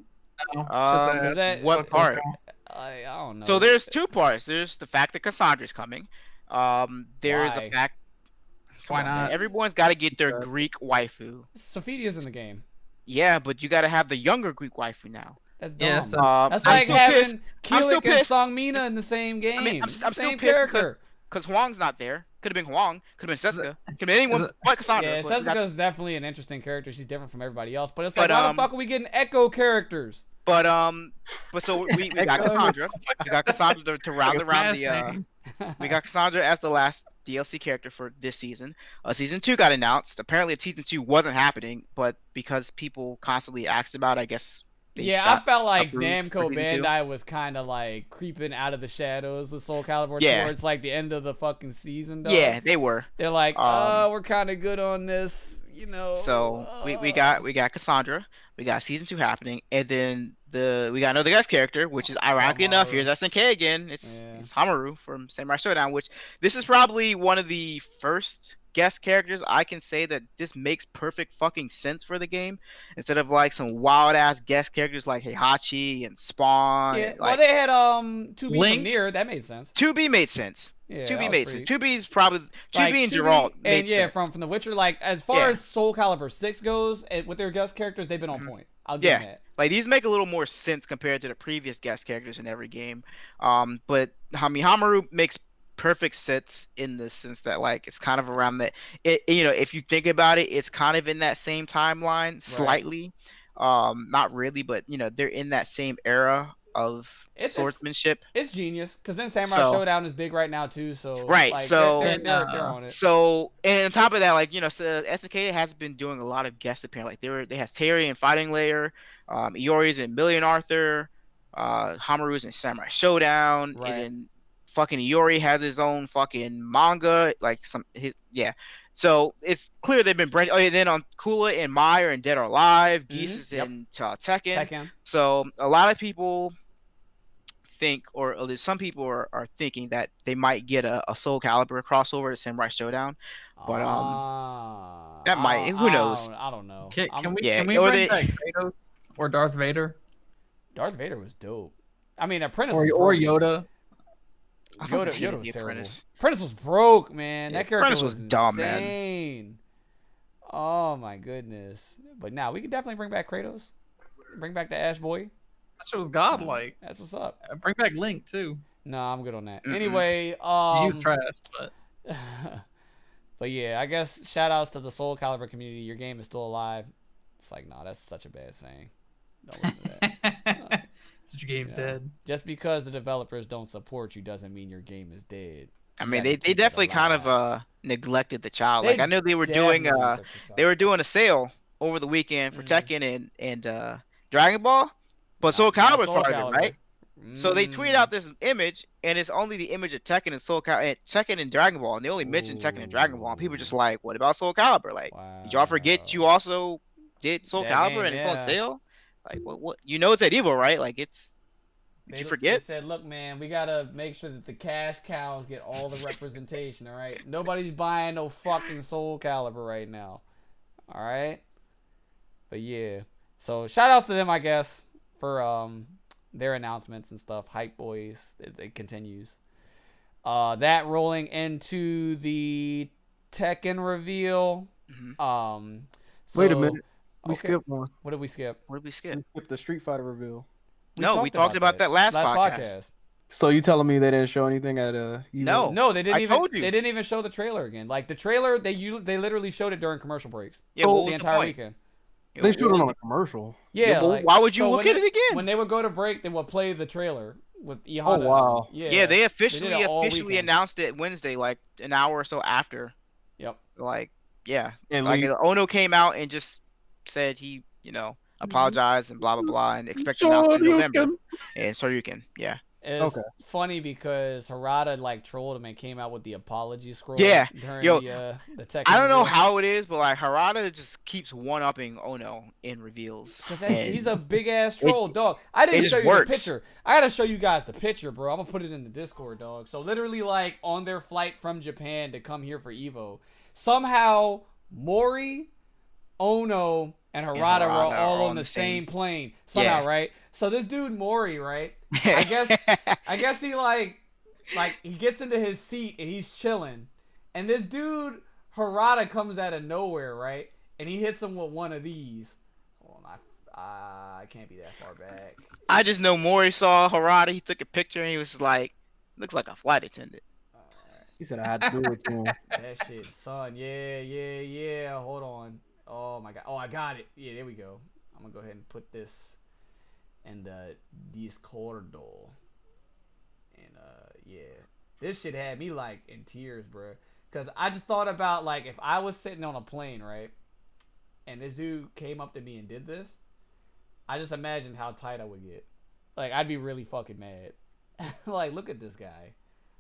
No, is that- What part? I don't know. So there's two parts. There's the fact that Cassandra's coming. There's Why? the fact. Why Come on, man. not? Everyone's got to get their Greek waifu. Sophia's in the game. Yeah, but you got to have the younger Greek waifu now. That's dumb. Yeah, so- That's I'm like still having pissed. I'm still Keelik and pissed. Songmina in the same game. I mean, I'm It's still the same pissed character. because Huang's not there. Could have been Huang. Could have been Sesuka. Could have been anyone but Cassandra. Yeah, but we got- Sesuka's definitely an interesting character. She's different from everybody else. But it's But, like, why the fuck are we getting Echo characters? But so we got Cassandra. We got Cassandra to round around the. We got Cassandra as the last DLC character for this season. Season 2 got announced. Apparently, season 2 wasn't happening, but because people constantly asked about it, I guess. Yeah, I felt like approved Namco for season 2. Bandai was kind of like creeping out of the shadows with Soul Calibur Yeah. towards like the end of the fucking season. Though. Yeah, they were. They're like, we're kind of good on this, So we got Cassandra. We got season 2 happening, and then we got another guest character, which is ironically enough, here's SNK again. It's Hamaru from Samurai Showdown, which this is probably one of the first guest characters I can say that this makes perfect fucking sense for the game, instead of like some wild ass guest characters like Heihachi and Spawn. Yeah, and, well, like, they had 2B Link. from Nier. That made sense. 2B made sense. Yeah, 2B that made was sense. pretty- 2B's probably 2B Like, and 2B Geralt made and yeah, sense. from The Witcher. Like as far Yeah. as Soul Calibur 6 goes, with their guest characters, they've been on point. I'll give them that. Like these make a little more sense compared to the previous guest characters in every game. But Hamaru makes perfect sense in the sense that like it's kind of around that. If you think about it, it's kind of in that same timeline slightly. Not really, but they're in that same era of swordsmanship. It's genius because then Samurai So- Showdown is big right now too. So Right, like, so- they're on it. So, and on top of that, like so SNK has been doing a lot of guest appearances. Like they have Terry in Fighting Layer, Iori's in Million Arthur, Hamaru's in Samurai Showdown, Right. and then fucking Iori has his own fucking manga, like So it's clear they've been branching. Oh yeah, then on Kula and Meyer and Dead or Alive, Geese is Yep. in Tekken. Tekken. So a lot of people think, or at least some people are thinking that they might get a Soul Calibur crossover to Samurai Showdown. But that might- who knows? I don't know. Can we Yeah, can we or bring they- back Kratos or Darth Vader Darth Vader was dope. I mean, Apprentice or was or broke. Yoda? I fucking Yoda hated was the terrible. Apprentice. Apprentice was broke, man. Yeah, That character Apprentice was was dumb, man. insane. Oh my goodness. But now we can definitely bring back Kratos. Bring back the Ash Boy. That shit was godlike. That's what's up. Bring back Link too. No, I'm good on that. Mm-mm. Anyway, He was trash, but but yeah, I guess shout outs to the Soul Calibur community. Your game is still alive. It's like, no, that's such a bad saying. Don't listen to that. such a game's Yeah. dead. Just because the developers don't support you doesn't mean your game is dead. I You mean, gotta they keep it definitely kind of alive. neglected the child. They Like I know they were doing Definitely took the they were doing a sale over the weekend for Mhm. Tekken and Dragon Ball, but Soul Not Calibur Soul part of it, right? So they tweeted Mm. out this image, and it's only the image of Tekken and Tekken and Dragon Ball, and they only mentioned Tekken and Dragon Ball. And people just like, what about Soul Calibur? Like, did y'all forget you also did Soul That Calibur game, and it's on yeah. sale? Like, what? You know it's at Evo, right? Like, it's. Did you forget? They said, look, man, we gotta make sure that the cash cows get all the representation. All right, nobody's buying no fucking Soul Calibur right now. All right, but yeah, So shout outs to them, I guess, for their announcements and stuff. Hype Boys, it continues. That rolling into the Tekken reveal. Mhm. Wait a minute. We okay. skipped one. What did we skip? What did we skip? We skipped the Street Fighter reveal. We talked about that last podcast. So you telling me they didn't show anything at No. No, they didn't I even. told you. They didn't even show the trailer again. Like the trailer, they literally showed it during commercial breaks. Yeah, what was the the entire point? weekend. Yo, They what showed was it on the- a commercial. Yeah, but like, why would you so look when at it again? When they would go to break, they would play the trailer with E Oh, Honda. wow. Yeah, they did officially it all weekend. announced it Wednesday, like an hour or so after. Yep. Like, yeah, And like Lee, Ono came out and just said he, apologized and blah blah blah, and expect an announcement in November. And Soryuken, yeah. It's Okay. funny because Harada like trolled him and came out with the apology scroll. Yeah. During Yo, the Tekken I don't know reveal. how it is, but like Harada just keeps one upping Ono in reveals. Cause And he's a big ass troll, dog. I didn't just show you works. the picture. I gotta show you guys the picture, bro. I'm gonna put it in the Discord, dog. So literally, like on their flight from Japan to come here for Evo, somehow Mori, Ono, and Harada were all on the same plane. Somehow, Yeah. right? So this dude Mori, right? I guess he like he gets into his seat and he's chilling, and this dude Harada comes out of nowhere, right? And he hits him with one of these. Hold on, I can't be that far back. I just know Mori saw Harada. He took a picture and he was like, "Looks like a flight attendant." he said I had to do it to him. That shit, son. Yeah. Hold on. Oh my god. Oh, I got it. Yeah, there we go. I'm gonna go ahead and put this in the Discord. And yeah, this shit had me like in tears, bro. Cause I just thought about like if I was sitting on a plane, right, and this dude came up to me and did this, I just imagined how tight I would get. Like I'd be really fucking mad. Like, look at this guy.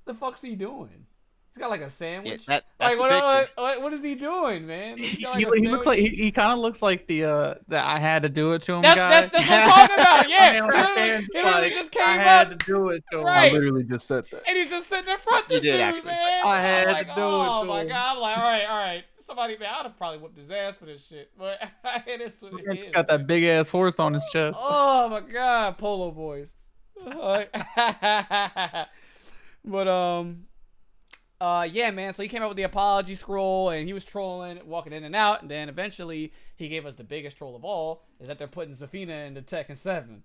The fuck's he doing? He's got like a sandwich. Yeah, that's like the picture. what is he doing, man? He's got, like, He a looks sandwich. like he kind of looks like the I had to do it to him That's guy. what I'm talking about. Yeah, I he literally just came I had up to do it to him. Right. I literally just said that. and he's just sitting in front of You this did, dude, actually. man. I had I'm like, to do it oh to my him. god! I'm like, all right. Somebody, man, I'd have probably whooped his ass for this shit, but it is what it He's is. got that big ass horse on his chest. Oh my god, Polo Boys. But yeah, man. So he came out with the apology scroll, and he was trolling, walking in and out, and then eventually he gave us the biggest troll of all: is that they're putting Zafina into Tekken 7.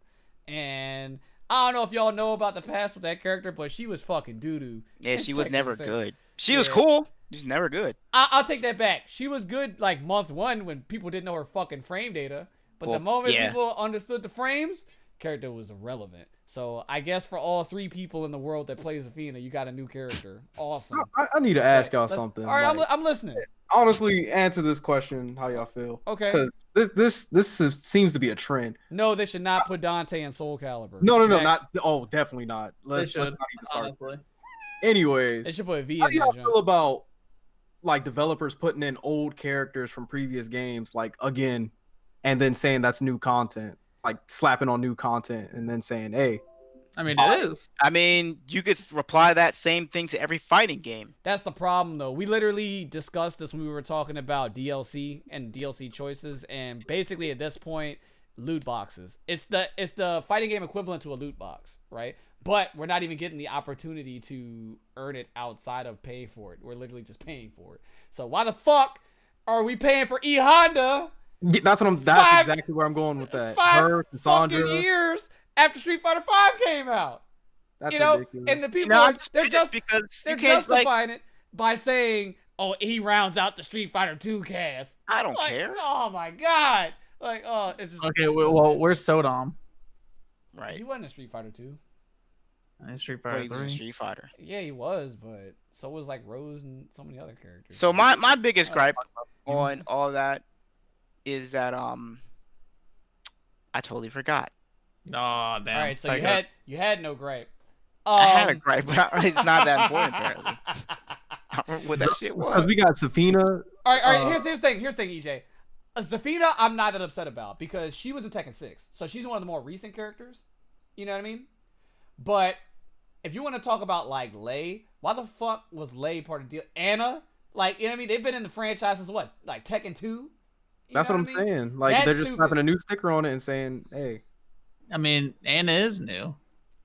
And I don't know if y'all know about the past with that character, but she was fucking doo doo. Yeah, she was never good. She Yeah. was cool. She's never good. I'll take that back. She was good like month 1 when people didn't know her fucking frame data, but the Well, moment yeah. people understood the frames, character was irrelevant. So I guess for all 3 people in the world that play Zafina, you got a new character. Awesome. I need to ask y'all Let's- something. All right, like, I'm listening. honestly, answer this question how y'all feel. Okay. Because seems to be a trend. No, they should not put Dante in Soul Calibur. No, Next. not. Oh, definitely not. They Let's should, not even start. honestly. Anyways, They should put V how in do y'all that feel junk. about like developers putting in old characters from previous games, like again, and then saying that's new content, like slapping on new content, and then saying, "Hey, I mean, it is. I mean, you could reply that same thing to every fighting game. That's the problem, though. We literally discussed this when we were talking about DLC and DLC choices, and basically at this point, loot boxes. It's the fighting game equivalent to a loot box, right? But we're not even getting the opportunity to earn it outside of pay for it. We're literally just paying for it. So why the fuck are we paying for E Honda Yeah, that's exactly where I'm going with that. 5 Her, Cassandra, fucking years after Street Fighter 5 came out? that's You know, ridiculous. and the people No, I'm they're just just because they're you can't like. justifying it by saying, "Oh, he rounds out the Street Fighter 2 cast." I don't Like, care. oh my god! Like, oh, it's just Okay, well, where's Sodom? Right. he wasn't in Street Fighter 2. In Street But Fighter he was in 3. Street Fighter. Yeah, he was, but so was like Rose and so many other characters. So my biggest Oh, gripe on all that is that I totally forgot. Oh, damn. all right, so Like, you had no gripe. I had a gripe, but it's not that important apparently. I don't remember what that shit because was. we got Safina. All right. Here's the thing, EJ. Zafina, I'm not that upset about because she was in Tekken 6, so she's one of the more recent characters. You know what I mean? But if you want to talk about like Lei, why the fuck was Lei part of the deal? Anna, like, you know what I mean? They've been in the franchise since what, like Tekken 2? That's what I'm saying. Like That's they're just stupid. slapping a new sticker on it and saying, "Hey." I mean, Anna is new.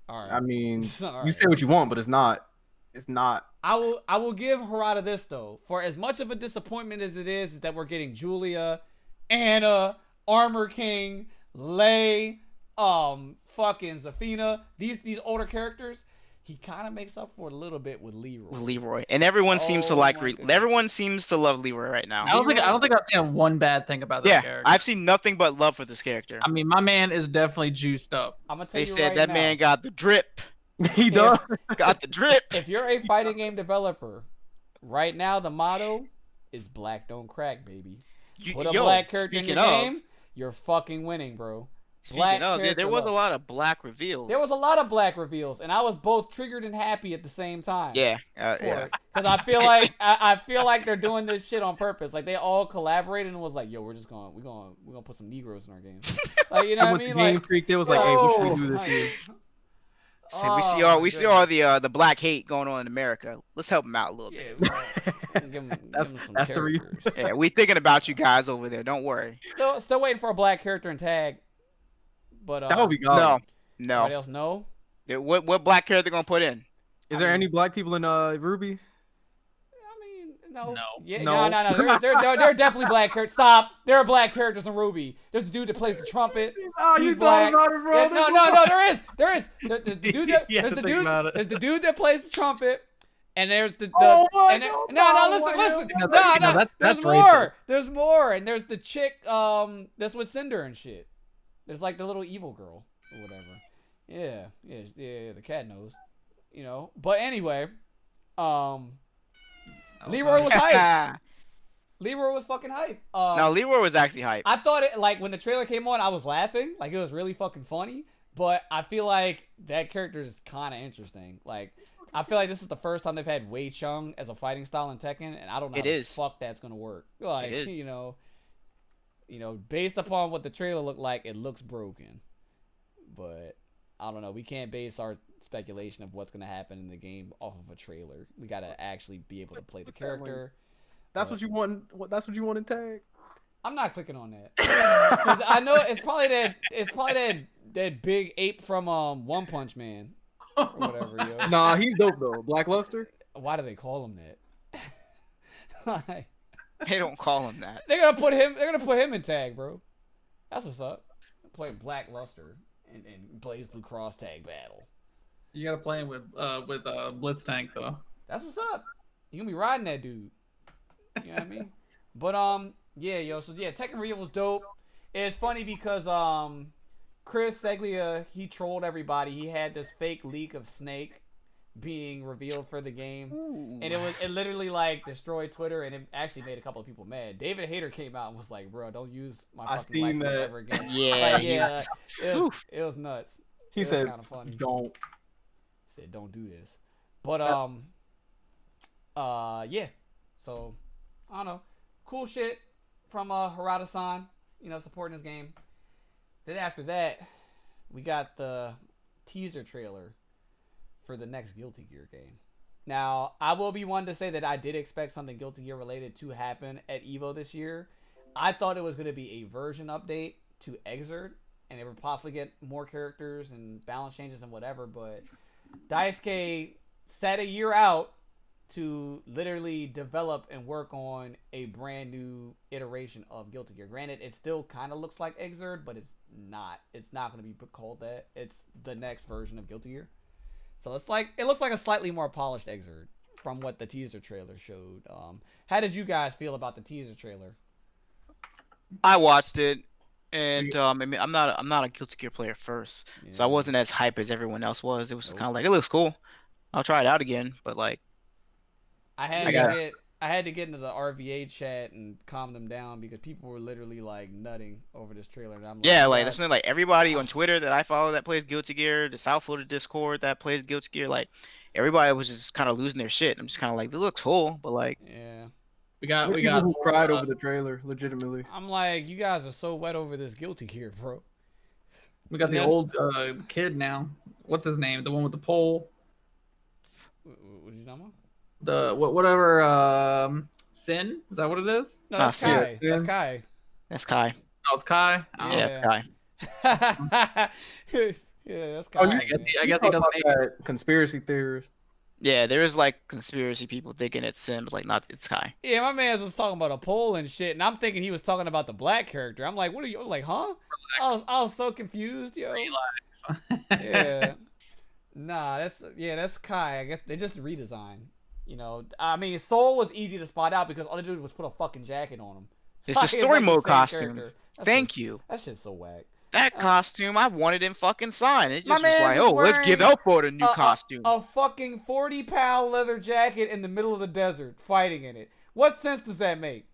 All right. I mean, All you right. say what you want, but it's not. It's not. I will give Harada this though. For as much of a disappointment as it is that we're getting Julia, Anna, Armor King, Lei, fucking Zafina, these older characters, he kind of makes up for it a little bit with Leroy. Leroy, and everyone seems to Oh like. my goodness. Everyone seems to love Leroy right now. I don't think I've seen one bad thing about this Yeah, character. I've seen nothing but love for this character. I mean, my man is definitely juiced up. I'm gonna tell They you said right that now, man got the drip. He does. Got the drip. if you're a fighting game developer, right now the motto is black don't crack, baby. Put a black character in your game, you're fucking winning, bro. Speaking of, there was a lot of black reveals. There was a lot of black reveals, and I was both triggered and happy at the same time. Yeah, Because I feel like I feel like they're doing this shit on purpose. Like they all collaborated and was like, "Yo, we're gonna put some Negroes in our game." Like you know what I mean? Game Like Freak, they was like, "Hey, what should we do this like, year?" So we see goodness. all the black hate going on in America. Let's help them out a little bit. Yeah, give 'em some that's the reason. characters. Yeah, we thinking about you guys over there. Don't worry. Still waiting for a black character in tag, but That would be good. No, Anybody no. else know? What black character gonna put in? Is there any black people in Ruby? I mean, no. No. Yeah, No. no. There are definitely black characters. Stop. There are black characters in Ruby. There's a dude that plays the trumpet. Oh, He's you black. thought about it, bro. Yeah, no. There is. The dude that You have there's to the think dude. about it. There's the dude that plays the trumpet, and there's the Oh my and there- God, no. no, Listen. no, No. that's There's racist. more. There's more, and there's the chick that's with Cinder and shit. There's like the little evil girl or whatever. Yeah. The cat knows. You know. But anyway, Leroy was hype. Leroy was fucking hype. No, Leroy was actually hype. I thought it like when the trailer came on, I was laughing, like it was really fucking funny. But I feel like that character is kind of interesting. Like I feel like this is the first time they've had Wei Chung as a fighting style in Tekken, and I don't know how the fuck that's gonna work. Like you know, based upon what the trailer looked like, it looks broken. But I don't know. We can't base our speculation of what's gonna happen in the game off of a trailer. We gotta actually be able to play the character. That's what you want. That's what you want in tag. I'm not clicking on that because I know it's probably that big ape from One Punch Man or whatever. Yo. Nah, he's dope though. Blackluster. Why do they call him that? Like, They don't call him that. they're gonna put him in tag, bro. That's what's up. Play Black Luster and plays Blue Cross tag battle. You gotta play him with Blitz Tank though. That's what's up. You gonna be riding that dude. You know what I mean? But yeah, yo. So yeah, Tekken Rio was dope. It's funny because Chris Seglia, he trolled everybody. He had this fake leak of Snake being revealed for the game. Ooh. And it literally like destroyed Twitter, and it actually made a couple of people mad. David Hayter came out and was like, "Bro, don't use my fucking seen likeness that. ever again." Yeah, Like, yeah, it was nuts. He It was said, kind of funny. "Don't." He said, "Don't do this." But yeah. So I don't know, cool shit from Harada-san. Supporting his game. Then after that, we got the teaser trailer for the next Guilty Gear game. Now, I will be one to say that I did expect something Guilty Gear related to happen at EVO this year. I thought it was going to be a version update to Exerd, and it would possibly get more characters and balance changes and whatever, but Daisuke sat a year out to literally develop and work on a brand new iteration of Guilty Gear. Granted, it still kind of looks like Exerd, but it's not. It's not going to be called that. It's the next version of Guilty Gear. So it looks like a slightly more polished Exerd from what the teaser trailer showed. How did you guys feel about the teaser trailer? I watched it, and I mean, I'm not a Guilty Gear player first, so I wasn't as hype as everyone else was. It was kind of like, it looks cool. I'll try it out again, but like, I had to get into the RVA chat and calm them down because people were literally like nutting over this trailer. And I'm like, yeah, like that's when like everybody on Twitter that I follow that plays Guilty Gear, the South Florida Discord that plays Guilty Gear, like everybody was just kind of losing their shit. I'm just kind of like, it looks cool, but like, yeah. We got People who cried over the trailer, legitimately. I'm like, you guys are so wet over this Guilty Gear, bro. We got the old kid now. What's his name? The one with the pole. What you talking about? Whatever Sin? Is that what it is? No, that's Sin. Kai. That's Kai. That's Kai. Oh, it's Kai. Oh, Yeah, it's Kai. Yeah, that's Oh, kind you- of. I guess he doesn't. that conspiracy theorist. Yeah, there's like conspiracy people thinking it's Sims, like not it's Kai. Yeah, my man was talking about a pole and shit, and I'm thinking he was talking about the black character. I'm like, what are you like, huh? I was so confused, yo. Relax. Yeah. Nah, that's Kai. I guess they just redesigned. You know, I mean, Soul was easy to spot out because all they did was put a fucking jacket on him. It's a Like, story like the mode same costume. character. That's Thank just- you. That shit's so whack. That costume, I wanted in fucking Sign. It My just was man's like, is oh, let's give wearing Elfo a new costume. A fucking 40-pound leather jacket in the middle of the desert, fighting in it. What sense does that make?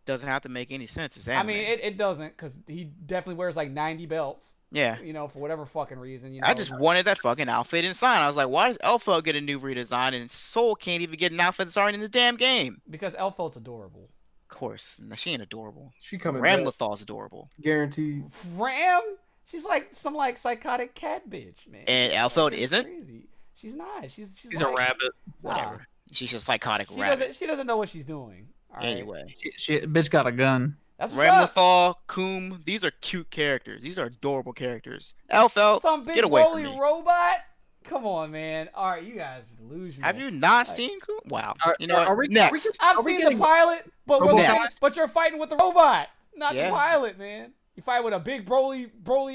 Doesn't have to make any sense. It's I anime. mean, it doesn't, because he definitely wears like 90 belts. Yeah. You know, for whatever fucking reason. You know, I just wanted that fucking outfit in Sign. I was like, why does Elfo get a new redesign and Soul can't even get an outfit that's already in the damn game? because Elfo's adorable. Of course. No, she ain't adorable. She coming back, Ramlethal's adorable. guaranteed. Ram? She's like some like psychotic cat bitch, man. And Like, Elfo it's isn't? Crazy. She's not. She's He's a like, rabbit. nah. Whatever. She's a psychotic She rabbit. doesn't know what she's doing. All right? Anyway. She bitch got a gun. That's what's up. Ramlethal, Coom, these are cute characters. These are adorable characters. Elfo, Some big get away from roly me. robot. Come on, man. All right, you guys are delusional. Have you not seen Coom? Wow. Are- You know are what? we- Next. I've Are we seen getting- the pilot, but Next. but you're fighting with the robot, not Yeah. the pilot, man. You fight with a big broly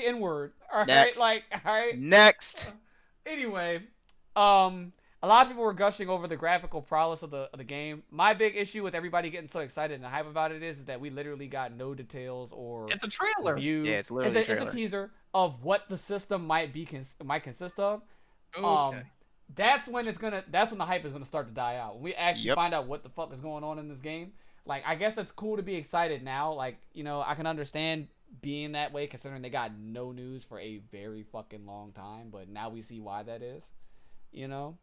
N-word. All right, Next. like all right. Next. Anyway, a lot of people were gushing over the graphical prowess of the game. My big issue with everybody getting so excited and hype about it is that we literally got no details or It's a trailer. view. Yeah, it's literally a it's a trailer. teaser of what the system might consist of. Okay. That's when the hype is gonna start to die out. When we actually Yep. find out what the fuck is going on in this game. Like, I guess it's cool to be excited now. Like, you know, I can understand being that way considering they got no news for a very fucking long time, but now we see why that is. You know?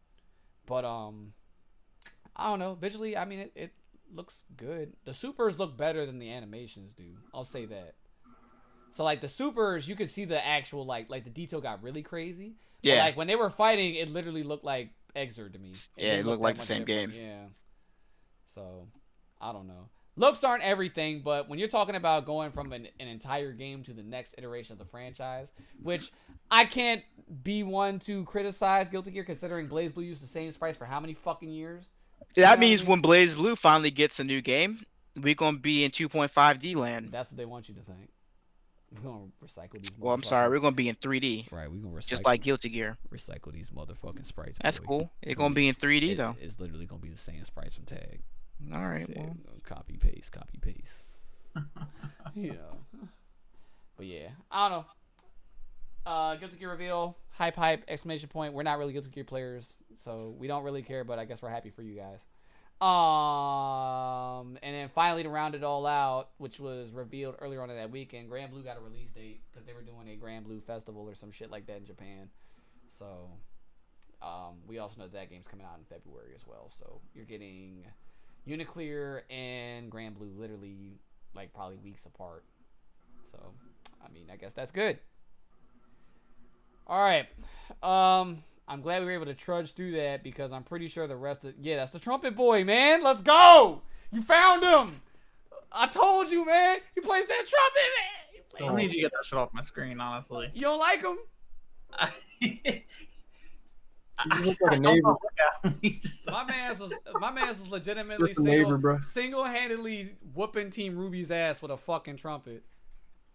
But I don't know. Visually, I mean it looks good. The supers look better than the animations do. I'll say that. So like the supers, you could see the actual like the detail got really crazy. But, Yeah. like when they were fighting, it literally looked like Exer to me. Yeah, it didn't looked look like that the same much different. game. Yeah. So, I don't know. Looks aren't everything, but when you're talking about going from an entire game to the next iteration of the franchise, which I can't be one to criticize Guilty Gear considering Blaze Blue used the same sprites for how many fucking years? That means when Blaze Blue finally gets a new game, we're gonna be in 2.5D land. That's what they want you to think. We're gonna recycle these. Well, I'm sorry, motherfuckers. we're gonna be in 3D, Right, we're gonna recycle. just like Guilty Gear. recycle these motherfucking sprites. That's boy. cool. It's gonna be in 3D though. It's literally gonna be the same sprites from Tag. All right. So, Well, copy paste. You know. But yeah, I don't know. Guilty Gear reveal, hype, exclamation point. We're not really Guilty Gear players, so we don't really care. But I guess we're happy for you guys. And then finally to round it all out, which was revealed earlier on in that weekend, Grand Blue got a release date because they were doing a Grand Blue festival or some shit like that in Japan. So, we also know that game's coming out in February as well. So you're getting Uniclear and Grand Blue literally like probably weeks apart. So, I mean, I guess that's good. All right. I'm glad we were able to trudge through that because I'm pretty sure the rest of that's the trumpet boy, man. Let's go. You found him. I told you, man. He plays that trumpet, man. I need you to get that shit off my screen, honestly. You don't like him? You look like a neighbor. My man's was legitimately Just a neighbor, bro. single-handedly whooping Team Ruby's ass with a fucking trumpet.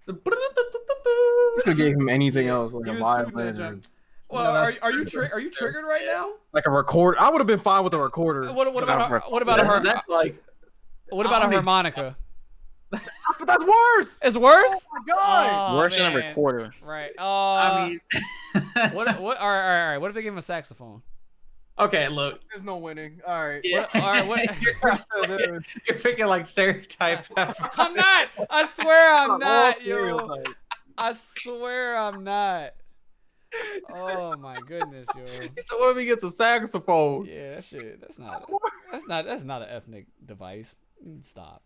You could have gave him anything else, like He a was violin tooting that or drum. Well, are you triggered right now? like a record. I would have been fine with a recorder. What about a That's like what about a harmonica? But that's worse. It's worse. Oh my god. worse than a man. recorder. Right. I mean, What? All right. What if they give him a saxophone? okay, look. There's no winning. All right. Yeah. All right. What? You're picking like stereotype. I'm not. I swear I'm All not, yo. stereotypes. I swear I'm not. Oh my goodness, yo. So what if he gets a saxophone? Yeah, that shit. That's not an ethnic device. Stop.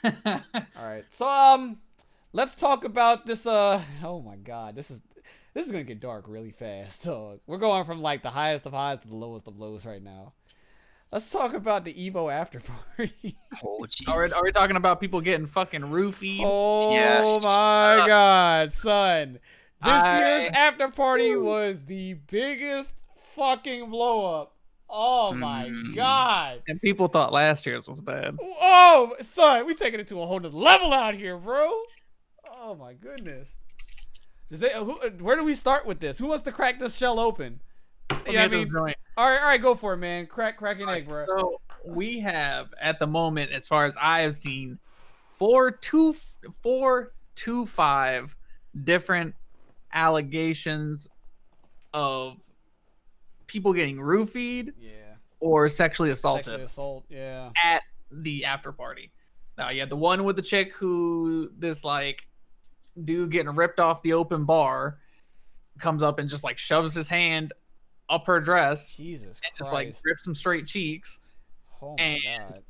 All right. So let's talk about this. Oh my God, this is gonna get dark really fast. So we're going from like the highest of highs to the lowest of lows right now. Let's talk about the Evo after party. Oh Are jeez. we talking about people getting fucking roofied? Oh Yes. my god, son. This year's I after party was the biggest fucking blow up. Oh my god. and people thought last year's was bad. Oh, son, we taking it to a whole nother level out here, bro. Oh my goodness. Where do we start with this? Who wants to crack this shell open? Yeah, I mean, all right, go for it, man. Crack an egg, bro. So we have at the moment, as far as I have seen, 4 to 5 different allegations of people getting roofied Yeah. or sexually assaulted Sexually assault, yeah. at the after party. Now you had the one with the chick who this like dude getting ripped off the open bar comes up and just like shoves his hand up her dress Jesus and Christ. just like rips some straight cheeks. Oh my and god.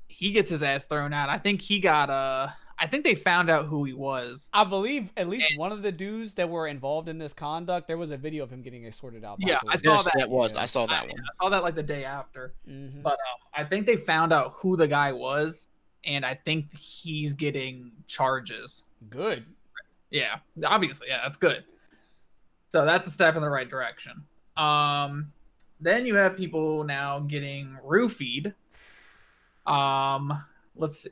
he gets his ass thrown out. I think he got I think they found out who he was. I believe at least one of the dudes that were involved in this conduct, there was a video of him getting escorted out. By Yeah, police. I saw that. That was. Yeah. I saw that one. I saw that like the day after. Mhm. But I think they found out who the guy was, and I think he's getting charges. Good. Yeah, obviously, yeah, that's good. So that's a step in the right direction. Then you have people now getting roofied. Let's see.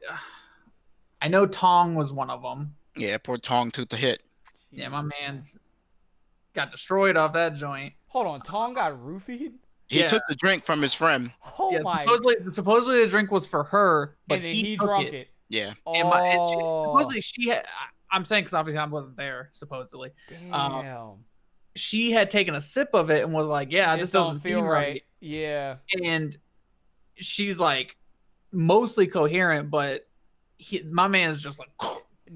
I know Tong was one of them. Yeah, poor Tong took the hit. Yeah, my man's got destroyed off that joint. Hold on, Tom got roofied? He Yeah. took the drink from his friend. Oh Yeah, my. supposedly the drink was for her, but And then he he drunk it. it. Yeah. And Oh. supposedly she had. I'm saying because obviously I wasn't there. Supposedly, Damn. she had taken a sip of it and was like, "Yeah, this doesn't feel right." Yeah. And she's like, mostly coherent, but my man's just like,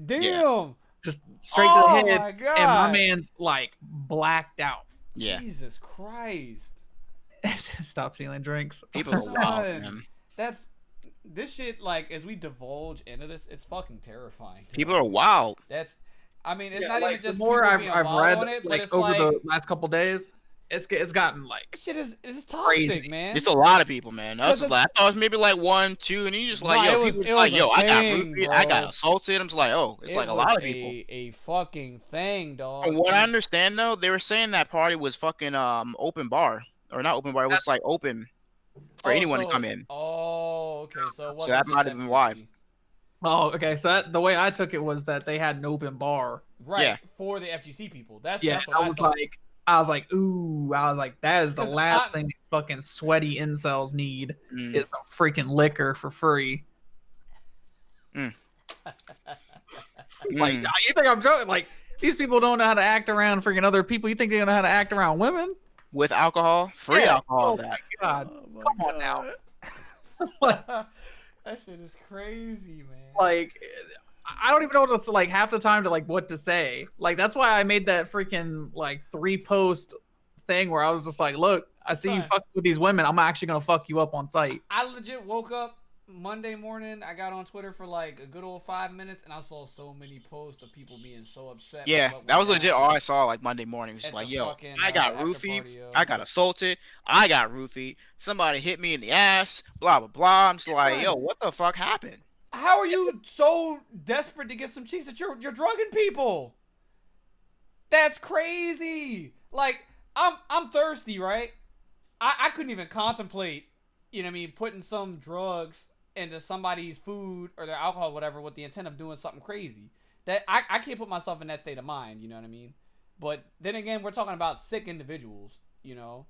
Damn. just straight to the head, my god. and my man's like blacked out. Yeah. Jesus Christ. Stop stealing drinks. People are wild, Son. man. That's this shit. Like as we divulge into this, it's fucking terrifying. People are wild. That's. I mean, it's Yeah, not like, even just the more people I've being read wild on it, but like it's over like the last couple days, it's gotten like shit is toxic, crazy. man. It's a lot of people, man. I 'Cause was like, I thought it was maybe like 1, 2, and you just like, Nah, yo, it was- people it like, was yo, a I got thing, roofied, I got bro. assaulted. I'm just like, oh, it's It like a was lot of people. A fucking thing, dog. From what I understand, though, they were saying that party was fucking open bar or not open bar. It was like open for anyone to come in. Oh, okay. So, it So that wasn't might just have been why. FGC. oh, okay. So the way I took it was that they had an open bar. Right. Yeah. For the FGC people. That's Yeah, that's what I was thought. like, ooh, I was like, that is the 'Cause last I- thing these fucking sweaty incels need Mm. is some freaking liquor for free. Like, Mm. you think I'm joking? Like, these people don't know how to act around freaking other people. You think they know how to act around women? With alcohol, free Yeah. alcohol. Oh That. my god! Oh my Come on now. God. That shit is crazy, man. Like, I don't even know what to like half the time to like what to say. Like, that's why I made that freaking like 3-post thing where I was just like, look, I see you Son. fucking with these women. I'm actually gonna fuck you up on site. I legit woke up Monday morning. I got on Twitter for like a good old 5 minutes, and I saw so many posts of people being so upset. with Yeah, what that was went legit down all I saw like Monday morning. It was at just like, the yo, fucking, I got after roofied, party, yo. I got assaulted, I got roofied, somebody hit me in the ass, blah blah blah. I'm just like, Son. yo, what the fuck happened? How are you so desperate to get some cheeks that you're drugging people? That's crazy. Like I'm thirsty, right? I couldn't even contemplate, you know what I mean, putting some drugs into somebody's food or their alcohol, whatever, with the intent of doing something crazy. That I can't put myself in that state of mind, you know what I mean? But then again, we're talking about sick individuals, you know?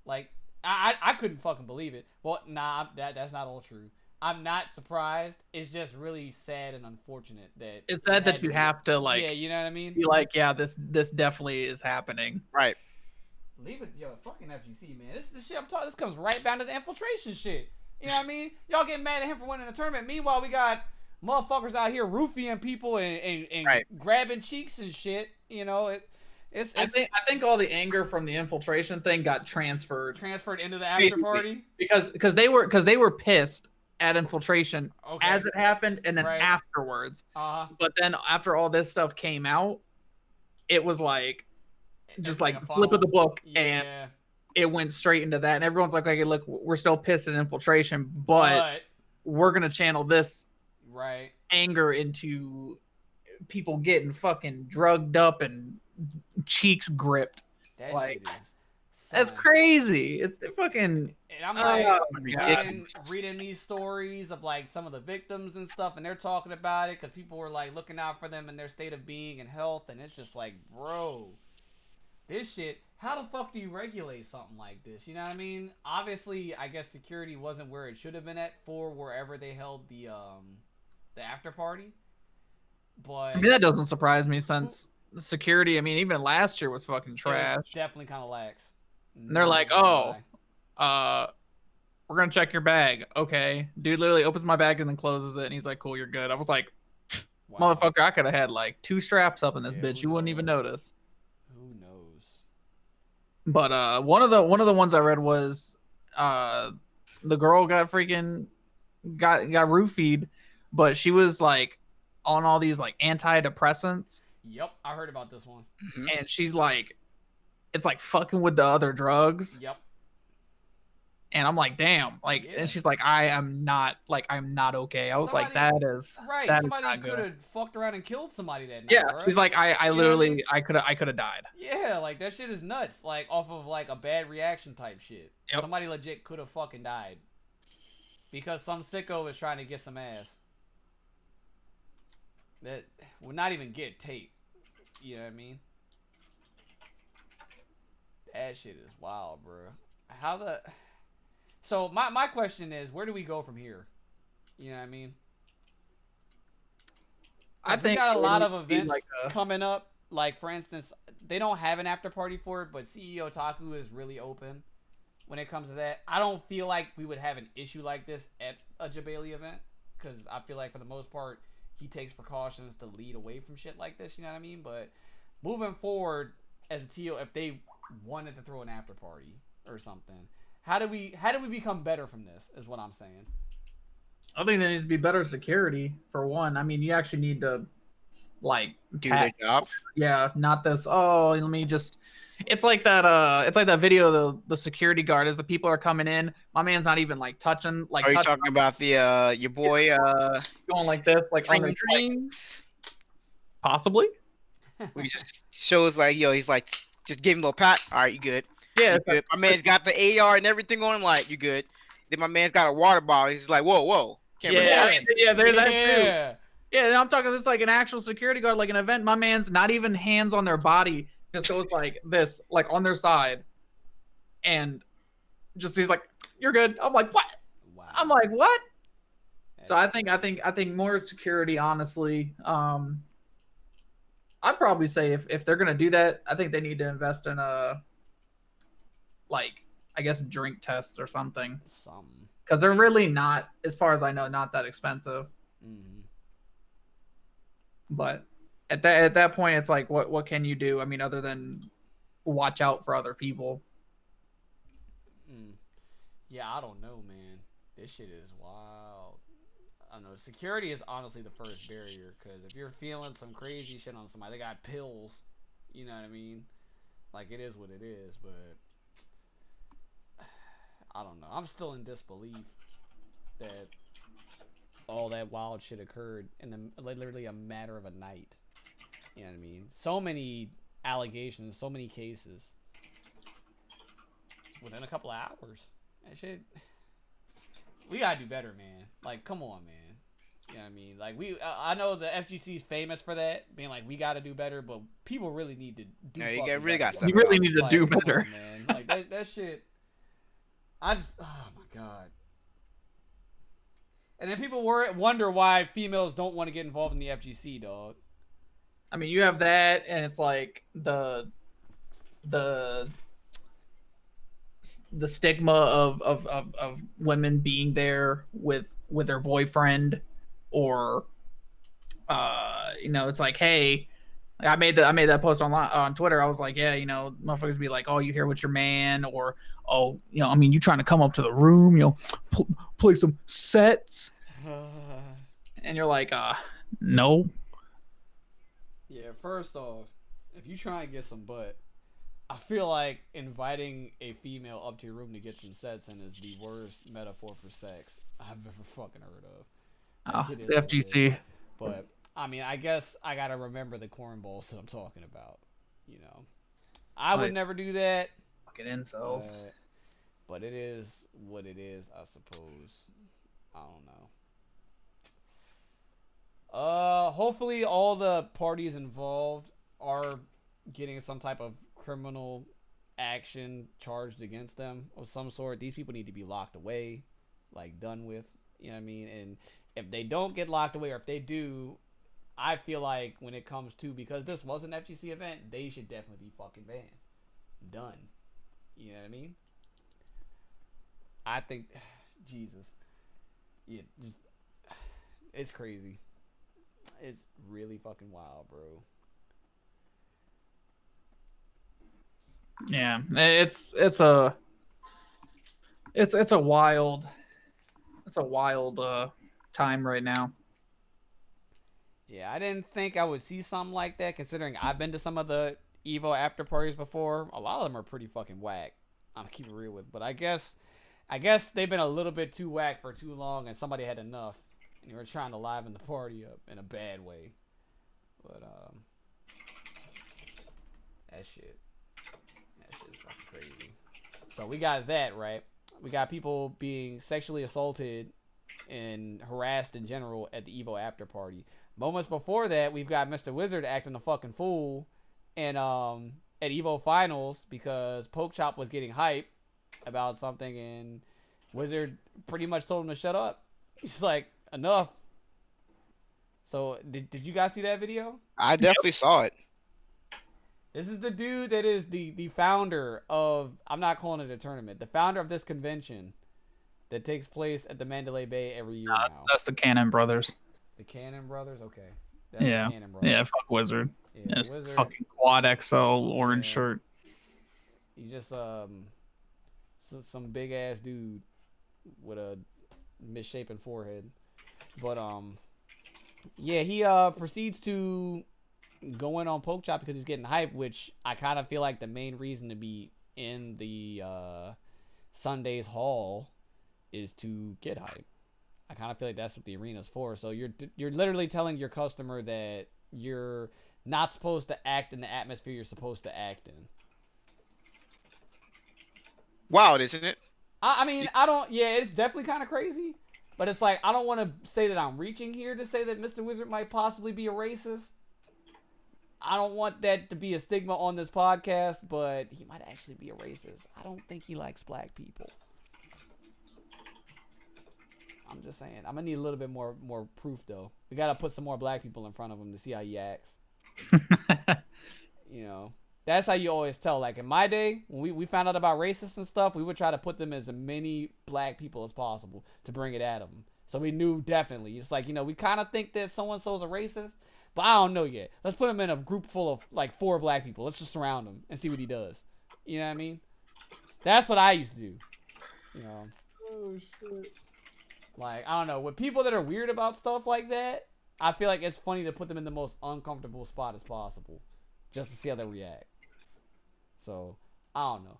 Like I couldn't fucking believe it. Well, nah, that's not all true. I'm not surprised. It's just really sad and unfortunate that It's sad that you have to like yeah, you know what I mean? be like, yeah, this definitely is happening. Right. Leave it, yo, fucking FGC, man. This is the shit I'm talking. This comes right down to the infiltration shit. You know what I mean? Y'all getting mad at him for winning the tournament. Meanwhile, we got motherfuckers out here roofing people and Right. grabbing cheeks and shit. You know, it's I think all the anger from the infiltration thing got transferred transferred into the after Basically. party. because they were pissed at infiltration Okay. as it happened and then Right. afterwards. Uh-huh. But then after all this stuff came out, it was like just Everything like a flip of the funnel. book and Yeah. it went straight into that, and everyone's like, okay, look, we're still pissed at infiltration, but we're gonna channel this anger into people getting fucking drugged up and cheeks gripped. That like shit is that's crazy. It's fucking. And I'm like ridiculous. reading these stories of like some of the victims and stuff, and they're talking about it because people were like looking out for them in their state of being and health, and it's just like, bro, this shit. How the fuck do you regulate something like this? You know what I mean? Obviously, I guess security wasn't where it should have been at for wherever they held the after party. But I mean, that doesn't surprise me since the security. I mean, even last year was fucking trash. It was definitely kind of lax. And they're like, oh, we're gonna check your bag. Okay, dude literally opens my bag and then closes it, and he's like, cool, you're good. I was like, wow. Motherfucker, I could have had like 2 straps up in this bitch. You wouldn't even notice. Who knows? But one of the ones I read was the girl got roofied, but she was like on all these like antidepressants. Yep, I heard about this one. And she's like, it's like fucking with the other drugs. Yep. And I'm like, damn, like, and she's like, I'm not okay. I was like, that is right. That somebody could have fucked around and killed somebody that night. Yeah, bro. she's like, I literally, I could have died. Yeah, like that shit is nuts. Like off of like a bad reaction type shit. Yep. Somebody legit could have fucking died because some sicko is trying to get some ass. That would not even get tape. You know what I mean? That shit is wild, bro. So my question is, where do we go from here? You know what I mean? I think we got a lot of events coming up. Like for instance, they don't have an after party for it, but CEO Otaku is really open when it comes to that. I don't feel like we would have an issue like this at a Jabali event because I feel like for the most part he takes precautions to lead away from shit like this. You know what I mean? But moving forward as a TO, if they wanted to throw an after party or something, how do we become better from this is what I'm saying. I think there needs to be better security for one. I mean, you actually need to like do their job. Yeah, not this, oh, let me just, it's like that video of the security guard as the people are coming in, my man's not even like touching, like, are you talking about the your boy going like this, like on the dreams? Possibly. We just shows like, yo, he's like, just give him a little pat. All right, you good. Yeah, you good. My man's got the AR and everything on him. Like, you good. Then my man's got a water bottle. He's like, whoa. Yeah, there's that too. Yeah, I'm talking this like an actual security guard, like an event. My man's not even hands on their body, just goes like this, like on their side, and just he's like, "You're good." I'm like, "What?" Wow. I'm like, "What?" So I think more security, honestly. I'd probably say if they're gonna do that, I think they need to invest in like, I guess drink tests or something. Because they're really not, as far as I know, not that expensive. Mm-hmm. But at that point, it's like, what can you do? I mean, other than watch out for other people. Yeah, I don't know, man. This shit is wild. I don't know. Security is honestly the first barrier, because if you're feeling some crazy shit on somebody, they got pills. You know what I mean? Like, it is what it is, but I don't know. I'm still in disbelief that all that wild shit occurred in literally a matter of a night. You know what I mean? So many allegations, so many cases within a couple of hours. That shit, we gotta do better, man. Like, come on, man. You know what I mean? Like, I know the FGC is famous for that, being like, we gotta do better, but people really need to do yeah, you really got you really need to do better, on, man. Like, that shit, oh my god. And then people wonder why females don't want to get involved in the FGC, dog. I mean, you have that, and it's like the stigma of women being there with their boyfriend, or it's like, hey, I made that post on Twitter. I was like, yeah, motherfuckers be like, oh, you here with your man, or oh, I mean, you trying to come up to the room, play some sets, and you're like, no. Yeah, first off, if you try and get some butt, I feel like inviting a female up to your room to get some sets in is the worst metaphor for sex I've ever fucking heard of. Like, It's it the is what it is. FGC. But I mean, I guess I gotta remember the cornballs that I'm talking about. You know, I would never do that. Fucking incels. But it is what it is, I suppose. I don't know. Hopefully all the parties involved are getting some type of criminal action charged against them of some sort. These people need to be locked away, like done with. You know what I mean? And if they don't get locked away, or if they do, I feel like when it comes to, because this was an FGC event, they should definitely be fucking banned. Done. You know what I mean? I think, Jesus. Yeah, just, it's crazy. It's really fucking wild, bro. Yeah, it's a wild time right now. Yeah, I didn't think I would see something like that, considering I've been to some of the Evo after parties before. A lot of them are pretty fucking whack. I'm gonna keep it real with, but I guess they've been a little bit too whack for too long, and somebody had enough, and they were trying to liven the party up in a bad way. But that shit's fucking crazy. So we got that, right? We got people being sexually assaulted and harassed in general at the Evo after party. Moments before that, we've got Mr. Wizard acting a fucking fool and at Evo finals because Pokechop was getting hype about something, and Wizard pretty much told him to shut up. He's like, enough. So did you guys see that video? I definitely saw it. This is the dude that is the founder of, I'm not calling it a tournament, the founder of this convention that takes place at the Mandalay Bay every year now. That's the Cannon Brothers. The Cannon Brothers? Okay. That's Yeah. the Cannon Brothers. Yeah, fuck Wizard. Yeah, Just Wizard. fucking quad XL orange shirt. He's just some big ass dude with a misshapen forehead. But yeah, he proceeds to go in on Pokechop because he's getting hype, which I kind of feel like the main reason to be in the Sunday's Hall is to get hype. I kind of feel like that's what the arena's for. So you're literally telling your customer that you're not supposed to act in the atmosphere you're supposed to act in. Wild, isn't it? I mean, I don't. Yeah, it's definitely kind of crazy. But it's like, I don't want to say that I'm reaching here to say that Mr. Wizard might possibly be a racist. I don't want that to be a stigma on this podcast, but he might actually be a racist. I don't think he likes black people. I'm just saying. I'm going to need a little bit more proof, though. We got to put some more black people in front of him to see how he acts. You know, that's how you always tell. Like, in my day, when we found out about racists and stuff, we would try to put them as many black people as possible to bring it at them. So we knew definitely. It's like, you know, we kind of think that so-and-so's a racist, but I don't know yet. Let's put him in a group full of, like, 4 black people. Let's just surround him and see what he does. You know what I mean? That's what I used to do. You know? Oh, shit. Like, I don't know. With people that are weird about stuff like that, I feel like it's funny to put them in the most uncomfortable spot as possible. Just to see how they react. So, I don't know.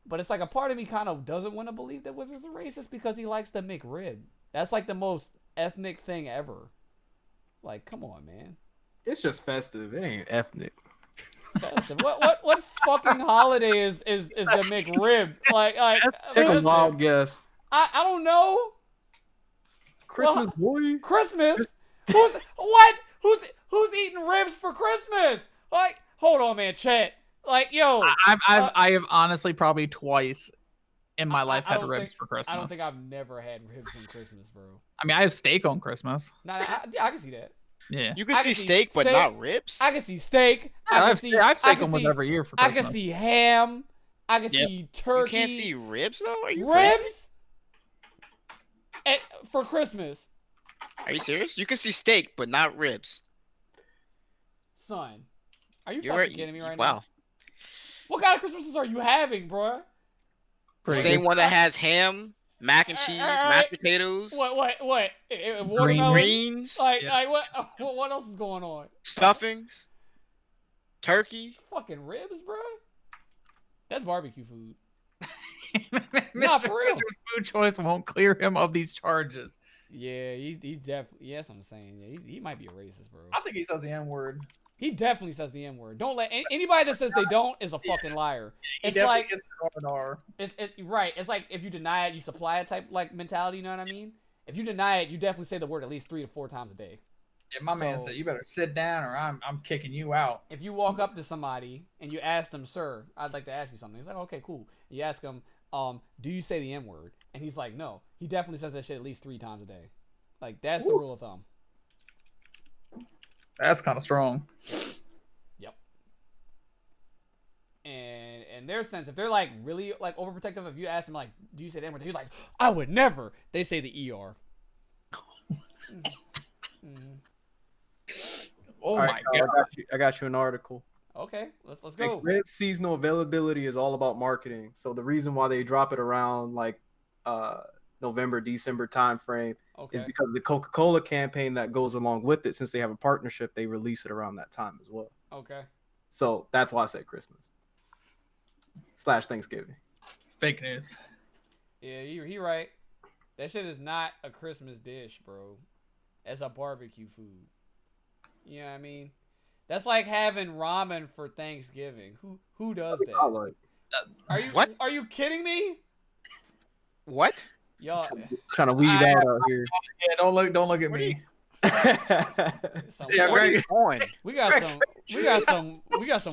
But it's like a part of me kind of doesn't want to believe that Wizard's a racist because he likes the McRib. That's like the most ethnic thing ever. Like, come on, man. It's just festive. It ain't ethnic. Festive. What fucking holiday is the McRib? Like Take a listen, wild guess. I don't know. Christmas, Well, boy. Christmas? Who's what? Who's eating ribs for Christmas? Like, hold on, man, chat. Like, yo, I have honestly probably twice in my life I had don't ribs think- for Christmas. I don't think I've never had ribs on Christmas, bro. I mean, I have steak on Christmas. Nah, I can see that. Yeah. You can I see can see steak, but steak. not ribs. I can see steak. I I have can steak see almost every year for I Christmas. can see ham. I can Yep. see You turkey. can't see ribs though. Are you crazy? ribs for Christmas, Are you serious? You can see steak, but not ribs. son. Are you You're fucking right. kidding me right Wow. now? What kind of Christmases are you having, bro? Pretty Same good. one that has ham, mac and cheese, mashed potatoes, What? Watermelon? greens, Like, Yeah. like what else is going on? stuffings, turkey. Fucking ribs, bro. That's barbecue food. Mr. for real. Christmas food choice won't clear him of these charges. Yeah, he's definitely. Yeah, that's what I'm saying. Yeah, he might be a racist, bro. I think he says the N word. He definitely says the N word. Don't let anybody that says they don't is a fucking liar. He It's definitely like gets the R&R. it's right. It's like if you deny it, you supply it type like mentality. You know what I mean? If you deny it, you definitely say the word at least 3 to 4 times a day. Yeah, my man said, "You better sit down, or I'm kicking you out." If you walk up to somebody and you ask them, "Sir, I'd like to ask you something," he's like, "Okay, cool." You ask him, "Do you say the N word?" And he's like, "No." He definitely says that shit at least 3 times a day. Like that's the rule of thumb. That's kind of strong. Yep. And in their sense, if they're like really like overprotective, if you ask them like, "Do you say the N word?" They're like, "I would never." They say the ER. Oh All my right, god! Carl, I got you an article. Okay, let's go. Rib seasonal availability is all about marketing. So the reason why they drop it around like November, December time frame is because the Coca-Cola campaign that goes along with it, since they have a partnership, they release it around that time as well. Okay. So that's why I said Christmas / Thanksgiving. Fake news. Yeah, he right. That shit is not a Christmas dish, bro. It's a barbecue food. You know what I mean? That's like having ramen for Thanksgiving. Who does that? Are you kidding me? What? Y'all Trying to weed out here. Yeah, don't look at me. yeah, What are you on? we got some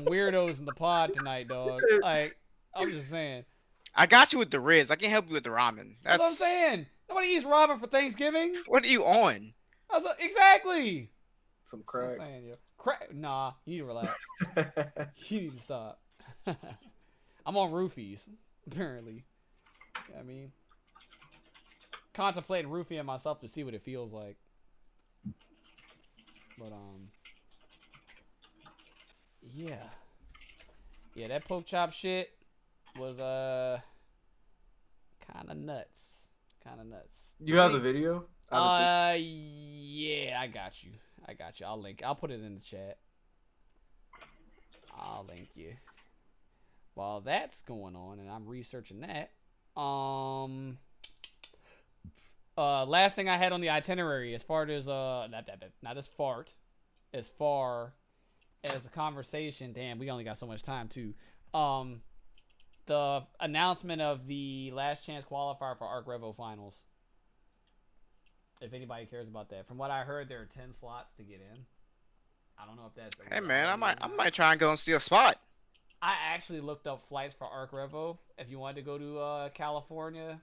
weirdos in the pod tonight, dog. Like I'm just saying. I got you with the Riz. I can't help you with the ramen. That's what I'm saying. Nobody eats ramen for Thanksgiving. What are you on? I was like, exactly. Some crack. Saying, yo. Nah, you need to relax. You need to stop. I'm on roofies, apparently. You know what I mean, contemplating roofing myself to see what it feels like. But yeah, that pork chop shit was kind of nuts. You have the video? Yeah, I got you. I'll put it in the chat. I'll link you. While that's going on and I'm researching that, last thing I had on the itinerary as far as not as far as a conversation. Damn, we only got so much time too. The announcement of the last chance qualifier for Arc Revo finals. If anybody cares about that. From what I heard, there are 10 slots to get in. I don't know if that's... Hey, man, I might try and go and see a spot. I actually looked up flights for Arc Revo. If you wanted to go to California,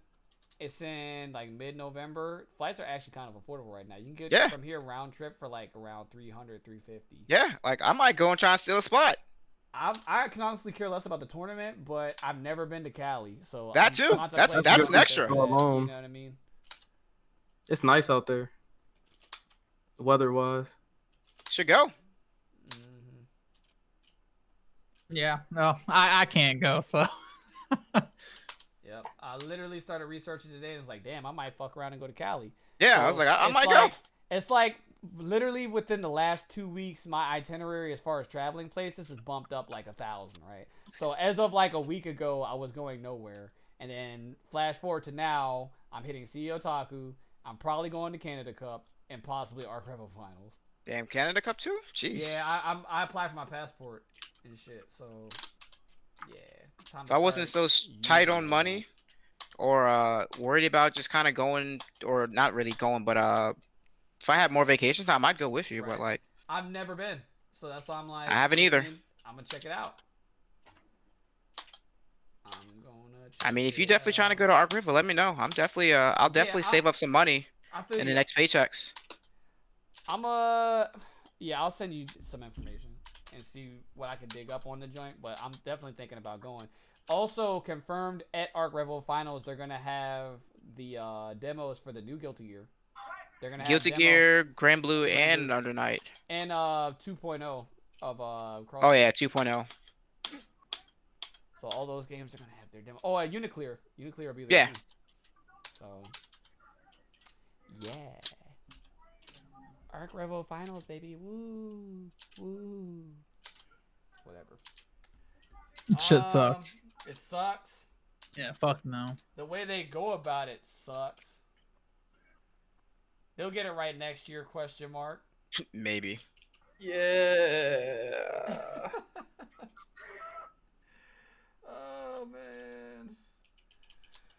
it's in like mid-November. Flights are actually kind of affordable right now. You can get from here round trip for like around $300, $350. Yeah, like I might go and try and steal a spot. I can honestly care less about the tournament, but I've never been to Cali, so that too. That's an extra. You know what I mean? It's nice out there, weather-wise. Should go. Mm-hmm. Yeah, no, I can't go, so. Yep, I literally started researching today and was like, damn, I might fuck around and go to Cali. Yeah, so I was like, I might go. It's like literally within the last 2 weeks, my itinerary as far as traveling places has bumped up like 1,000, right? So as of like a week ago, I was going nowhere. And then flash forward to now, I'm hitting CEO Otaku. I'm probably going to Canada Cup and possibly Arc Revo Finals. Damn, Canada Cup too? Jeez. Yeah, I applied for my passport and shit, so yeah. If I wasn't so tight on money or worried about just kind of going, or not really going, but if I had more vacation time, I'd go with you. Right. But like, I've never been, so that's why I'm like, I haven't either. I'm gonna check it out. I mean, if you're definitely trying to go to Arc River, let me know. I'm definitely, I'll definitely save up some money in the next paychecks. I'll send you some information and see what I can dig up on the joint. But I'm definitely thinking about going. Also confirmed at Arc Revo Finals, they're gonna have the demos for the new Guilty Gear. They're gonna have Guilty Gear, Grand Blue, and Under Night, and 2.0 of Cross. Oh yeah, 2.0. So all those games are gonna have their demo. Oh, Uniclear will be there. Yeah. Too. So yeah, Arc Revo Finals, baby. Woo. Whatever. Shit sucks. It sucks. Yeah, fuck no. The way they go about it sucks. They'll get it right next year, question mark. Maybe. Yeah. Oh, man.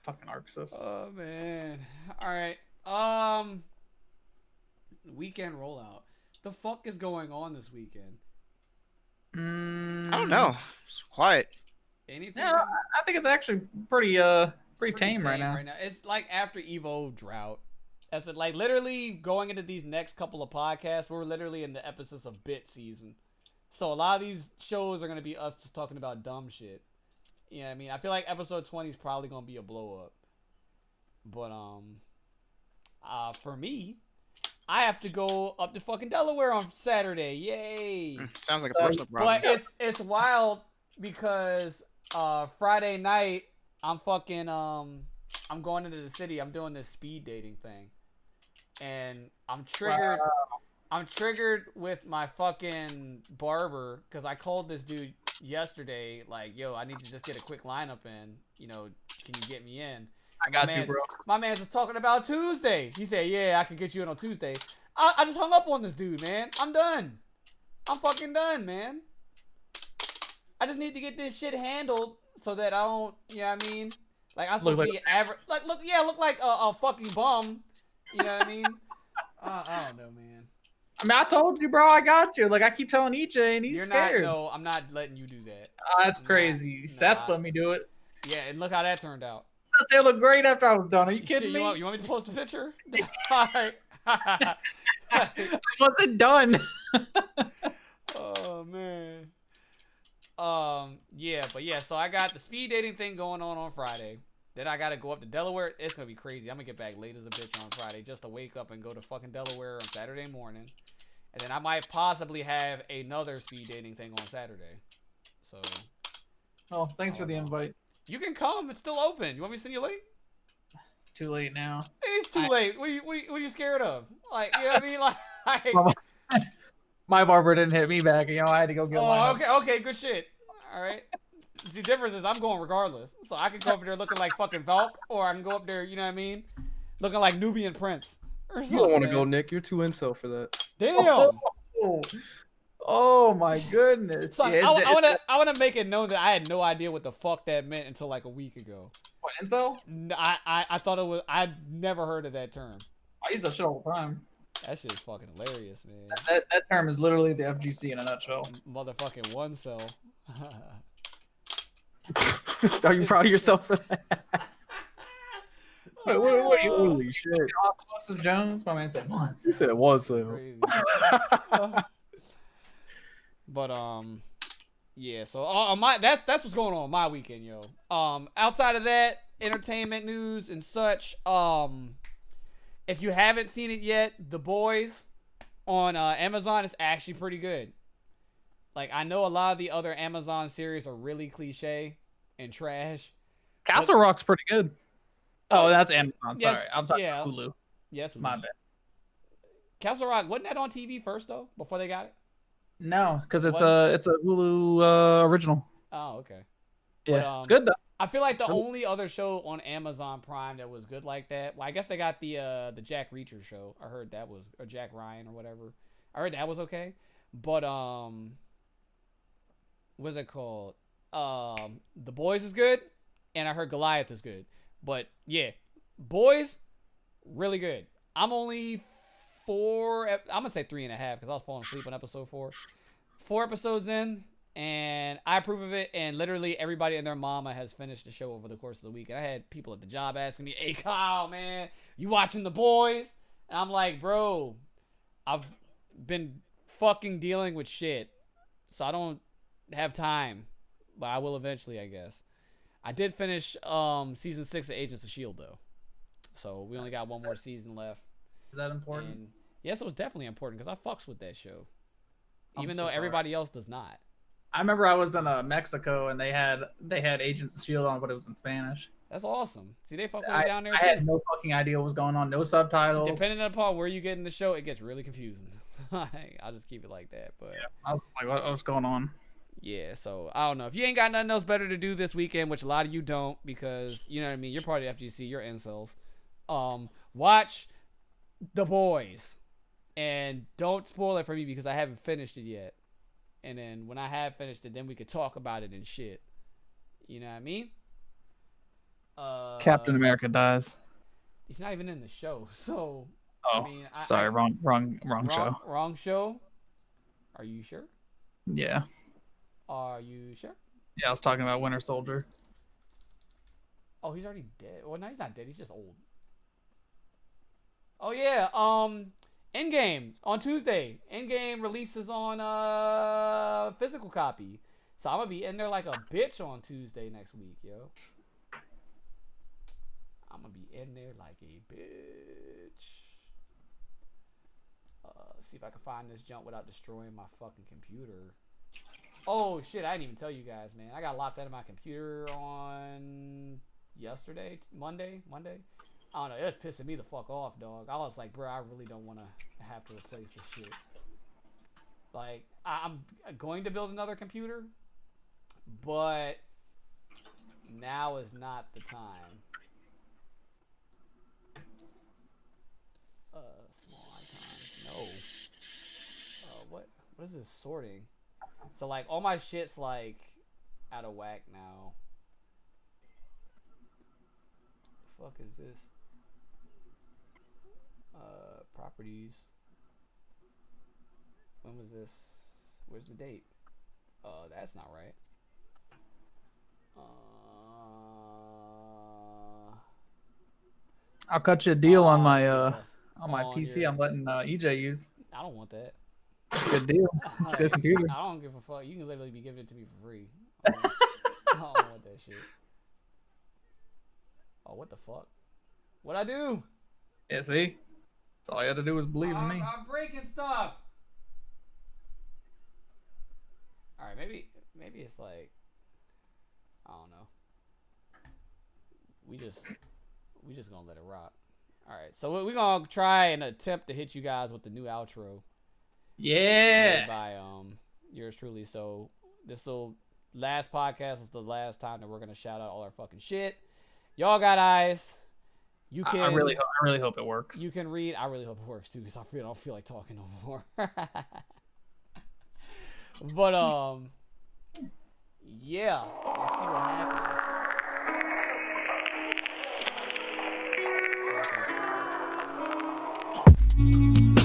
Fucking Arxis. Oh, man. All right. Weekend rollout. The fuck is going on this weekend? I don't know. It's quiet. Anything? Yeah, I think it's actually pretty tame right now. It's like after Evo drought. As it like literally going into these next couple of podcasts, we're literally in the episodes of bit season. So a lot of these shows are gonna be us just talking about dumb shit. You know what I mean? I feel like episode 20 is probably gonna be a blow up. But for me, I have to go up to fucking Delaware on Saturday. Yay! Sounds like a personal problem. But it's wild because Friday night I'm fucking I'm going into the city. I'm doing this speed dating thing. And I'm triggered. Wow. I'm triggered with my fucking barber because I called this dude yesterday. Like, yo, I need to just get a quick lineup in. You know, can you get me in? I got you, bro. My man's just talking about Tuesday. He said, yeah, I can get you in on Tuesday. I just hung up on this dude, man. I'm done. I'm fucking done, man. I just need to get this shit handled so that I don't, you know what I mean? Like, I'm supposed to be average. Like, look like a fucking bum. You know what I mean? I don't know, man. I mean, I told you, bro. I got you. Like, I keep telling EJ, and he's scared. No, I'm not letting you do that. That's crazy. Seth let me do it. Yeah, and look how that turned out. Seth said it looked great after I was done. Are you kidding me? You want me to post a picture? I wasn't done. Oh, man. Yeah, but yeah, so I got the speed dating thing going on Friday. Then I gotta go up to Delaware. It's gonna be crazy. I'm gonna get back late as a bitch on Friday just to wake up and go to fucking Delaware on Saturday morning. And then I might possibly have another speed dating thing on Saturday. So. Oh, thanks for the invite. You can come. It's still open. You want me to send you a link? Too late now. It's too late. What are you scared of? Like, you know what I mean? Like, my barber didn't hit me back. You know, I had to go get one. Okay, good shit. All right. The difference is I'm going regardless. So I can go up there looking like fucking Valk, or I can go up there, you know what I mean? Looking like Nubian Prince. You don't want to go, Nick. You're too incel for that. Damn. Oh my goodness. So yeah, I wanna make it known that I had no idea what the fuck that meant until like a week ago. What, incel? I thought it was. I'd never heard of that term. I use that shit all the time. That shit is fucking hilarious, man. That term is literally the FGC in a nutshell. Motherfucking one cell. Are you proud of yourself for that? Wait, what are you? Holy shit! Osmosis Jones, my man said once. He said one cell. But yeah. So that's what's going on my weekend, yo. Outside of that, entertainment news and such. If you haven't seen it yet, The Boys on Amazon is actually pretty good. Like, I know a lot of the other Amazon series are really cliche and trash. Castle Rock's pretty good. Oh, that's Amazon. Sorry. Yes, I'm talking about Hulu. Yes, my bad. Castle Rock, wasn't that on TV first, though, before they got it? No, because it's a Hulu original. Oh, okay. Yeah, but, it's good, though. I feel like the only other show on Amazon Prime that was good like that, well, I guess they got the Jack Reacher show. I heard that was, or Jack Ryan or whatever. I heard that was okay. But, what's it called? The Boys is good, and I heard Goliath is good. But yeah, Boys, really good. I'm only I'm gonna say 3.5 because I was falling asleep on episode 4. 4 episodes in, and I approve of it. And literally everybody and their mama has finished the show over the course of the week. And I had people at the job asking me, "Hey Kyle, man, you watching The Boys?" And I'm like, "Bro, I've been fucking dealing with shit, so I don't have time, but I will eventually, I guess." I did finish season 6 of Agents of S.H.I.E.L.D. though, so we only got one more season left. Is that important? And yes, it was definitely important because I fucks with that show, even though everybody else does not. I remember I was in Mexico and they had Agents of S.H.I.E.L.D. on, but it was in Spanish. That's awesome. See, they fuck with it down there too. I had no fucking idea what was going on. No subtitles. Depending upon where you get in the show, it gets really confusing. I'll just keep it like that. But yeah, I was just like, what's going on? Yeah, so I don't know. If you ain't got nothing else better to do this weekend, which a lot of you don't, because you know what I mean, you're part of FGC, you're incels. Watch The Boys, and don't spoil it for me because I haven't finished it yet. And then when I have finished it, then we could talk about it and shit. You know what I mean? Captain America dies. He's not even in the show, so Oh, I mean, sorry, wrong show. Wrong show. Are you sure? Yeah, Are you sure? yeah. I was talking about Winter Soldier. Oh, he's already dead. Well, no, he's not dead. He's just old. Oh yeah. Endgame on Tuesday. Endgame releases on physical copy. So I'm gonna be in there like a bitch on Tuesday next week, yo. I'm gonna be in there like a bitch. See if I can find this junk without destroying my fucking computer. Oh shit, I didn't even tell you guys, man. I got locked out of my computer on yesterday, Monday. I don't know, it was pissing me the fuck off, dog. I was like, bro, I really don't want to have to replace this shit. Like, I'm going to build another computer, but now is not the time. Small icons, no. What is this sorting? So like all my shit's like out of whack now. The fuck is this? Properties. When was this? Where's the date? That's not right. I'll cut you a deal on my yeah. on my PC. I'm letting EJ use. I don't want that. Good deal. It's a good computer. I don't give a fuck. You can literally be giving it to me for free. I don't want that shit. Oh, what the fuck? What'd I do? Yeah, see? That's all you had to do was believe in me. I'm breaking stuff. Alright, maybe it's like, I don't know. We just gonna let it rock. Alright, so we're gonna try and attempt to hit you guys with the new outro. Yeah. By yours truly. So last podcast is the last time that we're gonna shout out all our fucking shit. Y'all got eyes. You can. I really hope it works. You can read. I really hope it works too, because I don't feel like talking no more. But yeah. Let's see what happens.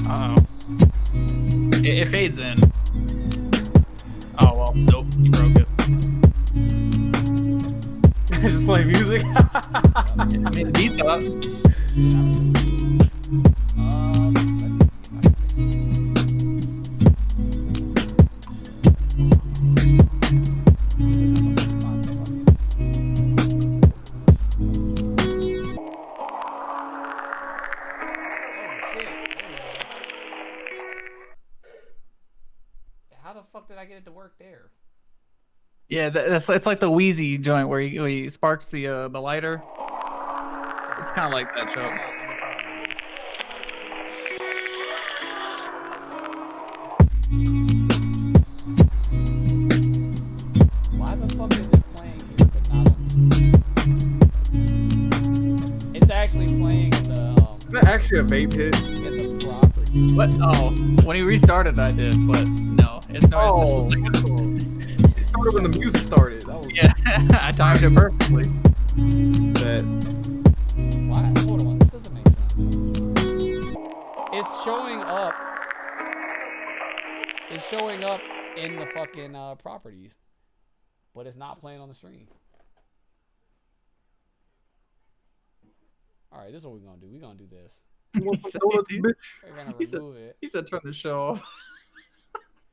Uh-oh. It fades in. Oh well, nope, you broke it. Just play music. I mean, the beat's up. How the fuck did I get it to work there? Yeah, it's like the Wheezy joint where he sparks the lighter. It's kind of like that show. Why the fuck is it playing here but not on screen? It's actually playing in the Is that actually a vape hit? in the property. What? Oh, when he restarted, I did, but no, it's no. Oh, It's just like it started when the music started. That was yeah, I timed it perfectly. that. Why? Hold on, this doesn't make sense. It's showing up. It's showing up in the fucking properties, but it's not playing on the stream. All right, this is what we're gonna do. We're gonna do this. We're gonna remove it. He said, "Turn the show off."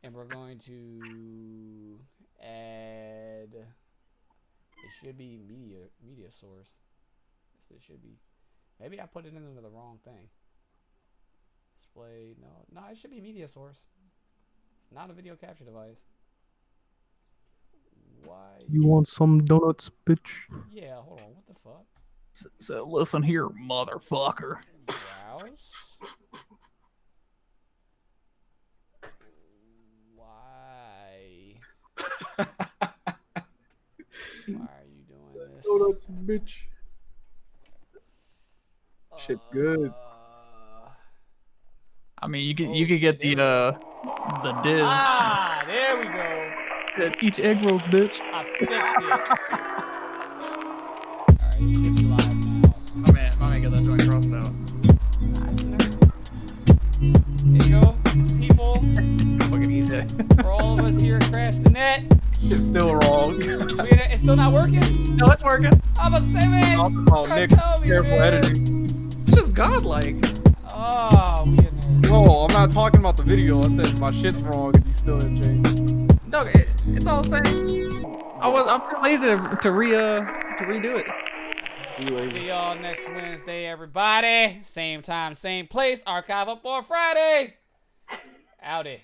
And we're going to add. It should be media source. It should be. Maybe I put it into the wrong thing. Display. No, it should be media source. It's not a video capture device. Why? You want some donuts, bitch? Yeah. Hold on. What the fuck? So listen here, motherfucker. Browse. Why? are you doing this? Donuts, bitch. Shit's good. I mean, you could Oh, you could shit, get there the Diz. Ah, there we go. Said, each egg rolls, bitch. I fixed it. Alright, should be live now. My man got that joint crossed out. There you go, people. Fucking EJ. For all of us here at Crash the Net. Shit's still wrong. It's still not working? No, it's working. I'm about to say, man. Oh, Nick, careful editing. It's just godlike. Oh, we in there. No, I'm not talking about the video. I said my shit's wrong and you still didn't change. No, it's all the same. I'm too lazy to redo it. Anyway. See y'all next Wednesday, everybody. Same time, same place. Archive up on Friday. Outie.